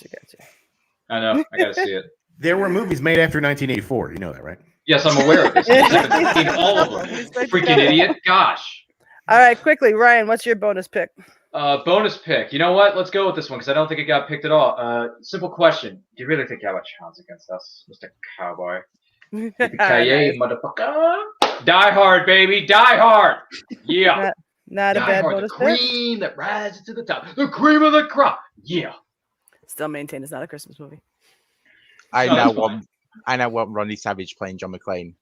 I: I know. I gotta see it.
H: There were movies made after 1984. You know that, right?
I: Yes, I'm aware of this. I haven't seen all of them. Freaking idiot. Gosh.
F: All right, quickly, Ryan, what's your bonus pick?
I: Bonus pick. You know what? Let's go with this one because I don't think it got picked at all. Simple question. Do you really think you have a chance against us, Mr. Cowboy? Yippee-ki-yay, motherfucker. Die Hard, baby. Die Hard. Yeah.
F: Not a bad bonus
I: pick. The cream that rises to the top. The cream of the crop. Yeah.
F: Still maintain it's not a Christmas movie.
G: I now want Randy Savage playing John McClane.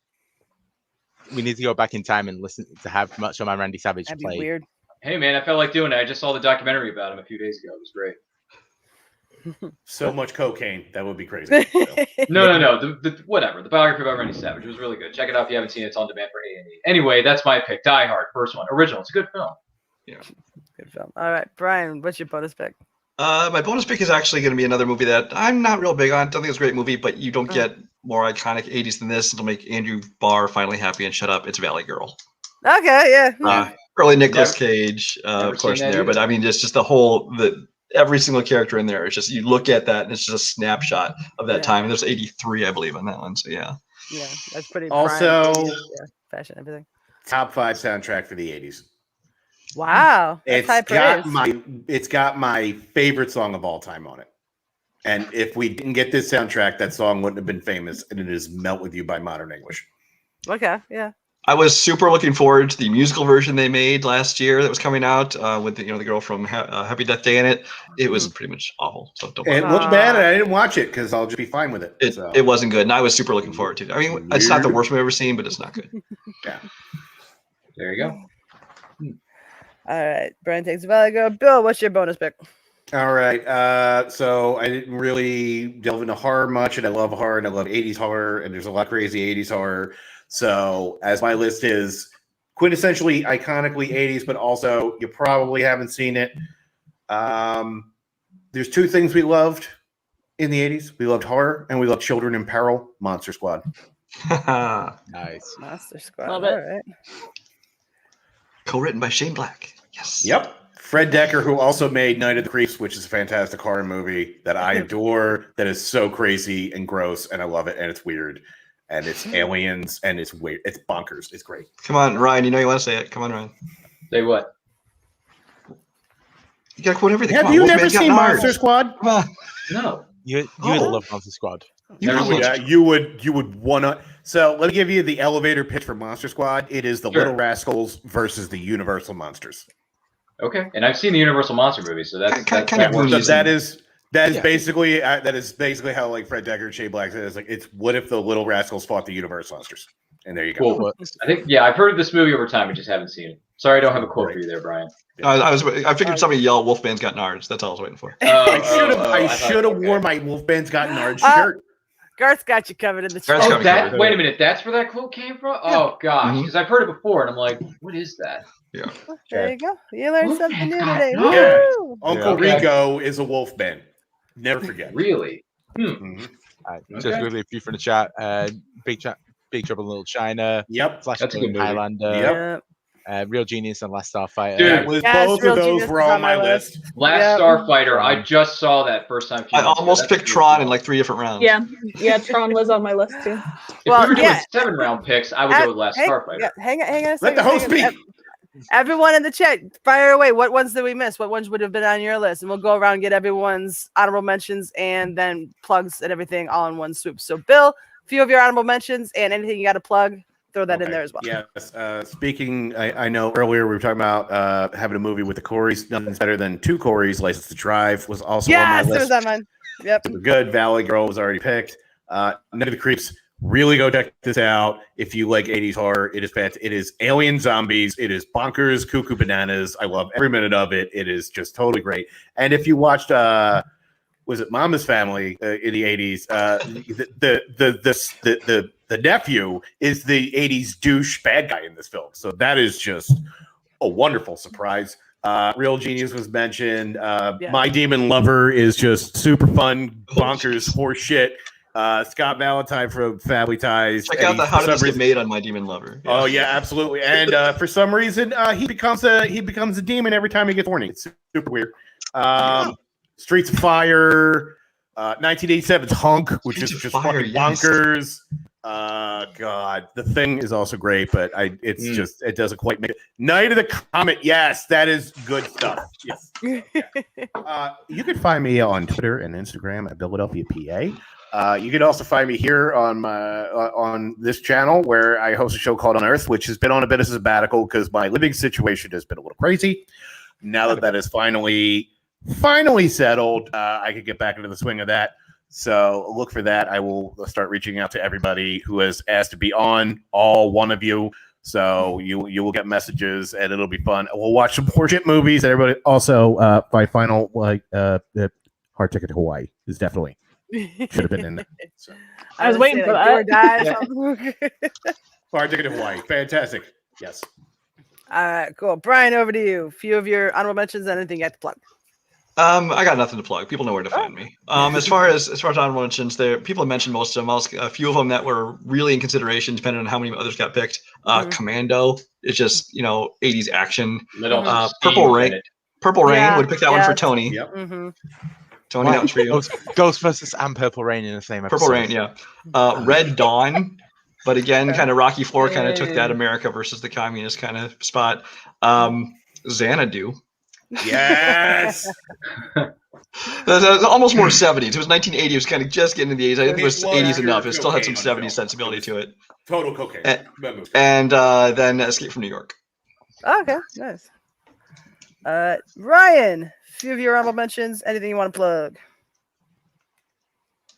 G: We need to go back in time and listen to have much on my Randy Savage
F: That'd
G: play.
F: be weird.
I: Hey man, I felt like doing it. I just saw the documentary about him a few days ago. It was great.
H: So much cocaine. That would be crazy.
I: No. The whatever. The biography about Randy Savage. It was really good. Check it out if you haven't seen it. It's on demand for A&E. Anyway, that's my pick. Die Hard, first one. Original. It's a good film.
E: Yeah.
F: Good film. All right, Brian, what's your bonus pick?
E: My bonus pick is actually going to be another movie that I'm not real big on. Don't think it's a great movie, but you don't get more iconic 80s than this. It'll make Andrew Barr finally happy and shut up. It's Valley Girl.
F: Okay, yeah.
E: Early Nicolas Cage, of course, in there. But I mean, just the every single character in there is just, you look at that and it's just a snapshot of that time. And there's 83, I believe, on that one. So yeah.
F: Yeah, that's pretty.
H: Also,
F: fashion, everything.
H: Top 5 soundtrack for the 80s.
F: Wow,
H: it's got my favorite song of all time on it. And if we didn't get this soundtrack, that song wouldn't have been famous. And it is "Melt with You" by Modern English.
F: Okay, yeah.
E: I was super looking forward to the musical version they made last year that was coming out with the girl from Happy Death Day in it. It was pretty much awful. So don't.
H: It looked bad, and I didn't watch it because I'll just be fine with it.
E: It wasn't good, and I was super looking forward to it. I mean, it's not the worst we've ever seen, but it's not good.
H: Yeah.
I: There you go.
F: All right, Brian takes a while ago. Bill, what's your bonus pick?
H: All right. So I didn't really delve into horror much, and I love horror, and I love 80s horror, and there's a lot of crazy 80s horror. So as my list is quintessentially iconically 80s, but also you probably haven't seen it. There's 2 things we loved in the 80s. We loved horror, and we loved Children in Peril, Monster Squad.
G: Nice.
F: Monster Squad.
J: Love it.
F: All right.
E: Co-written by Shane Black. Yes.
H: Yep. Fred Decker, who also made Night of the Creeps, which is a fantastic horror movie that I adore, that is so crazy and gross, and I love it, and it's weird. and it's aliens, and it's weird. It's bonkers. It's great.
E: Come on, Ryan. You know you want to say it. Come on, Ryan.
I: Say what?
E: You got to quote everything.
B: Have you never seen Monster Squad?
E: Come on.
I: No.
G: You would love Monster Squad.
H: You would wanna. So let me give you the elevator pitch for Monster Squad. It is the Little Rascals versus the Universal Monsters.
I: Okay, and I've seen the Universal Monster movie, so that
H: is basically how like Fred Decker, Shea Black said. It's like it's what if the Little Rascals fought the Universal Monsters, and there you go.
I: Cool. I think I've heard of this movie over time, I just haven't seen it. Sorry, I don't have a quote for you there, Brian.
E: I figured somebody yell "Wolfman's got nards." That's all I was waiting for.
H: I should have worn my Wolfman's got nards shirt.
F: Garth's got you covered in the chat.
I: Wait a minute, that's where that quote came from? Oh gosh, because I've heard it before, and I'm like, what is that?
E: Yeah.
F: There you go. You learned something new today.
H: Yeah.
F: Woo!
H: Uncle Rico is a Wolfman. Never forget.
I: Really?
G: Just really a few from the chat. Big Trouble in Little China.
H: Yep.
G: Flash
I: That's a good movie.
G: Highlander. Real Genius and Last Starfighter.
I: Dude,
H: both of those were on my list.
I: Last Starfighter, I just saw that first time.
E: I almost picked Tron in like 3 different rounds.
J: Yeah, Tron was on my list too.
I: If we were doing 7-round picks, I would go with Last Starfighter.
F: Hang on a second.
H: Let the host speak.
F: Everyone in the chat, fire away. What ones did we miss? What ones would have been on your list? And we'll go around and get everyone's honorable mentions and then plugs and everything all in one swoop. So, Bill, a few of your honorable mentions and anything you got to plug, throw that in there as well.
H: Yes. Speaking, I know earlier we were talking about having a movie with the Coreys. Nothing's better than 2 Coreys. License to Drive was also on my list.
F: Yes, it was on mine. Yep.
H: Good. Valley Girl was already picked. None of the Creeps. Really go check this out if you like 80s horror. It is fantastic. It is alien zombies. It is bonkers, cuckoo bananas. I love every minute of it. It is just totally great. And if you watched, was it Mama's Family in the 80s? The nephew is the 80s douche bad guy in this film. So that is just a wonderful surprise. Real Genius was mentioned. My Demon Lover is just super fun, bonkers, horse shit. Scott Valentine from Family Ties.
E: Check out the How Did This Get Made on My Demon Lover.
H: Yeah. Oh yeah, absolutely. And for some reason, he becomes a demon every time he gets horny. It's super weird. Streets of Fire, 1987's Hunk, which is just fucking bonkers. God, The Thing is also great, but it doesn't quite make it. Night of the Comet, yes, that is good stuff. Yes. You can find me on Twitter and Instagram at Philadelphia, PA. You can also find me here on this channel where I host a show called Unearthed, which has been on a bit of a sabbatical because my living situation has been a little crazy. Now that is finally settled, I could get back into the swing of that. So look for that. I will start reaching out to everybody who has asked to be on, all one of you. So you will get messages and it'll be fun. We'll watch some horseshit movies. And everybody also my final Hard Ticket to Hawaii is definitely. Should have been in there. So.
J: I was waiting for that.
H: Hard Ticket to Hawaii. Fantastic. Yes.
F: All right, cool. Brian, over to you. A few of your honorable mentions, anything you have to plug.
E: I got nothing to plug. People know where to find me. As far as honorable mentions, people have mentioned most of them. A few of them that were really in consideration, depending on how many others got picked. Commando is just 80s action. Purple Rain. Purple Rain would pick that one for Tony.
H: Yep.
F: Mm-hmm.
E: Tony, that was for you.
G: Ghostbusters and Purple Rain in the same episode.
E: Purple Rain, yeah. Red Dawn, but again, kind of Rocky IV kind of took that America versus the communist kind of spot. Xanadu.
H: Yes.
E: That's almost more 70s. It was 1980. It was kind of just getting into the 80s. I think it was 80s enough. It still had some 70s sensibility to it.
H: Total cocaine.
E: And then Escape from New York.
F: Okay, nice. Ryan, a few of your honorable mentions. Anything you want to plug?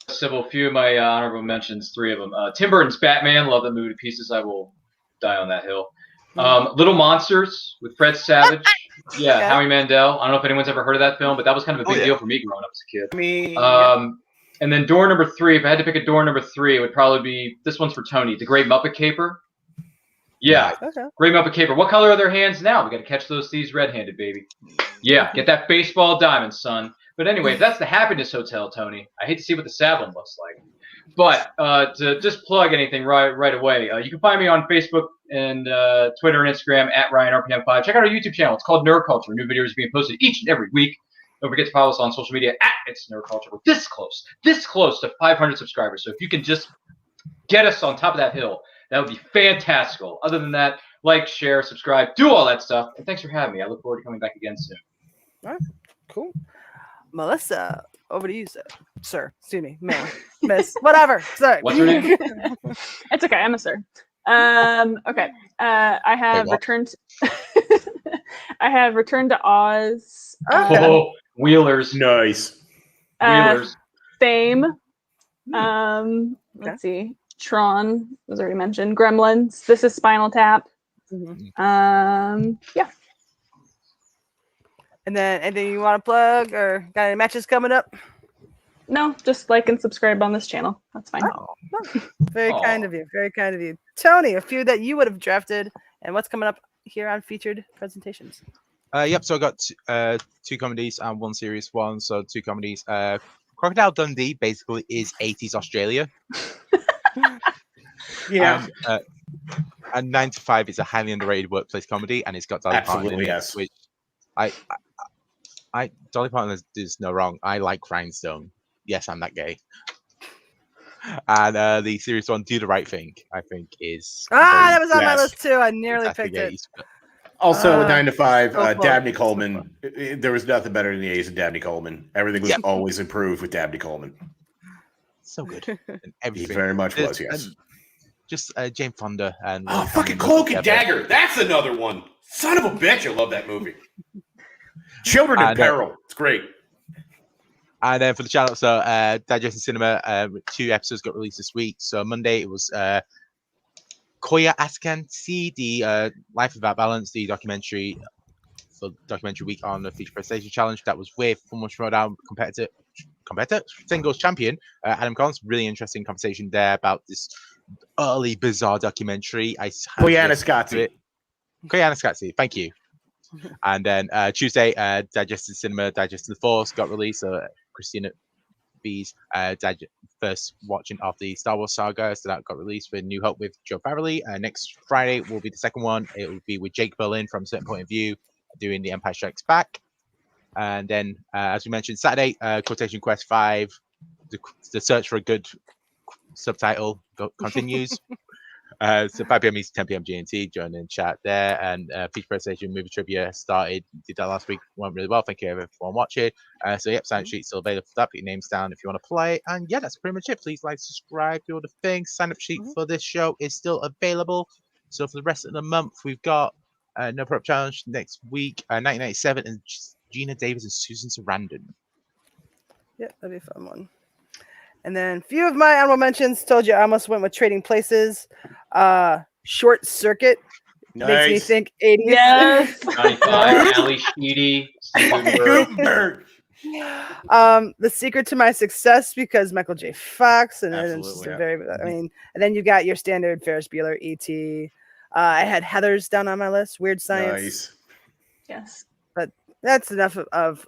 I: A few of my honorable mentions, 3 of them. Tim Burton's Batman. Love that movie to pieces. I will die on that hill. Little Monsters with Fred Savage. Yeah, Howie Mandel. I don't know if anyone's ever heard of that film, but that was kind of a big deal for me growing up as a kid. And then door number 3, if I had to pick a door number 3, it would probably be, this one's for Tony, The Great Muppet Caper. Yeah, Great Muppet Caper. What color are their hands now? We got to catch those thieves red-handed, baby. Yeah, get that baseball diamond, son. But anyway, if that's the Happiness Hotel, Tony, I hate to see what the sad one looks like. But to just plug anything right away, you can find me on Facebook and Twitter and Instagram at RyanRPM5. Check out our YouTube channel. It's called Nerd Culture. New videos are being posted each and every week. Don't forget to follow us on social media at It's Nerd Culture. We're this close to 500 subscribers. So if you can just get us on top of that hill. That would be fantastical. Other than that, like, share, subscribe, do all that stuff. And thanks for having me. I look forward to coming back again soon.
F: All right, cool. Melissa, over to you, sir. Excuse me, ma'am, miss, whatever. Sorry.
I: What's your name?
J: It's okay. I'm a sir. Okay. I have returned. I have Returned to Oz.
I: Oh, Wheelers.
H: Nice.
I: Wheelers.
J: Fame. Let's see. Tron was already mentioned. Gremlins. This is Spinal Tap. Yeah.
F: And then anything you want to plug or got any matches coming up?
J: No, just like and subscribe on this channel. That's fine.
F: Oh, very kind of you. Very kind of you. Tony, a few that you would have drafted and what's coming up here on featured presentations?
G: Yep, so I got two comedies and one serious one. So 2 comedies. Crocodile Dundee basically is 80s Australia.
H: Yeah.
G: And 9 to 5 is a highly underrated workplace comedy, and it's got Dolly Parton in it,
H: yes.
G: which Dolly Parton does no wrong. I like Rhinestone. Yes, I'm that gay. And the serious one, Do the Right Thing, I think is.
F: That was on my list too. I nearly picked it.
H: Also, 9 to 5,
F: so close.
H: Dabney Coleman. There was nothing better in the 80s than Dabney Coleman. Everything was always improved with Dabney Coleman.
G: So good. And everything.
H: He very much was, yes.
G: Just Jane Fonda and.
H: Fucking Cloak and Dagger. That's another one. Son of a bitch. I love that movie. Children in Peril. It's great.
G: And then for the channel, so Digesting Cinema, 2 episodes got released this week. So Monday it was Koya Askansi, the Life Without Balance, the documentary for Documentary Week on the Feature Presentation Challenge. That was with former Schmodown competitor, singles champion Adam Collins. Really interesting conversation there about this early bizarre documentary.
H: Koya
G: Askansi, thank you. And then Tuesday, Digested Cinema, Digested the Force got released. So Christina B's first watching of the Star Wars saga. So that got released with New Hope with Joe Farrelly. Next Friday will be the second one. It will be with Jake Berlin from a Certain Point of View doing The Empire Strikes Back. And then, as we mentioned, Saturday, Quotation Quest 5, the search for a good subtitle continues. So 5 p.m. East, 10 p.m. GMT, join in chat there. And Feature Presentation Movie Trivia started, did that last week, went really well. Thank you everyone watching. So yep, sign up sheet still available for that. Put your names down if you want to play. And yeah, that's pretty much it. Please like, subscribe, do all the things. Sign up sheet for this show is still available. So for the rest of the month, we've got No Prep Challenge next week, 1997, and Gina Davis and Susan Sarandon.
F: Yeah, that'd be a fun one. And then a few of my honorable mentions. Told you I almost went with Trading Places. Short Circuit.
H: Nice.
F: Makes me think 80s.
J: Yes.
I: 95, Ali Sheedy, Steve Gutenberg.
F: The Secret to My Success because Michael J. Fox, and then it's just and then you got your standard Ferris Bueller, E.T. I had Heathers down on my list. Weird Science.
H: Nice.
J: Yes.
F: But that's enough of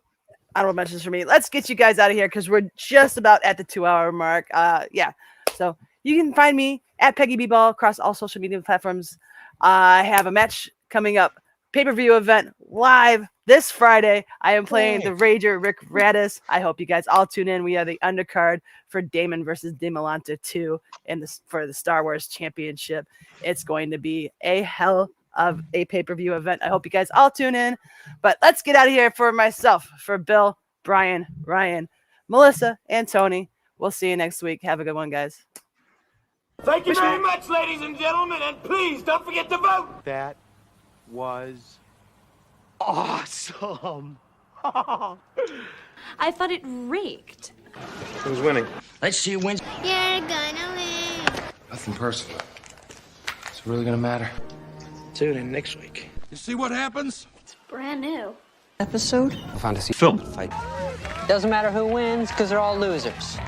F: honorable mentions for me. Let's get you guys out of here because we're just about at the 2-hour mark. Yeah. So you can find me at Peggy B Ball across all social media platforms. I have a match coming up, pay-per-view event live this Friday. I am playing the Rager Rick Radis. I hope you guys all tune in. We are the undercard for Damon versus Demolanta 2 for the Star Wars Championship. It's going to be a hell of a pay-per-view event. I hope you guys all tune in. But let's get out of here. For myself, for Bill, Brian, Ryan, Melissa, and Tony. We'll see you next week. Have a good one, guys.
A: Thank you very much, ladies and gentlemen, and please don't forget to vote.
K: That was awesome.
L: I thought it reeked.
K: Who's winning?
A: Let's see who wins.
L: You're gonna win.
K: Nothing personal. It's really gonna matter.
A: Tune in next week.
K: You see what happens?
L: It's brand new.
M: Episode?
K: A fantasy film fight.
M: Doesn't matter who wins because they're all losers.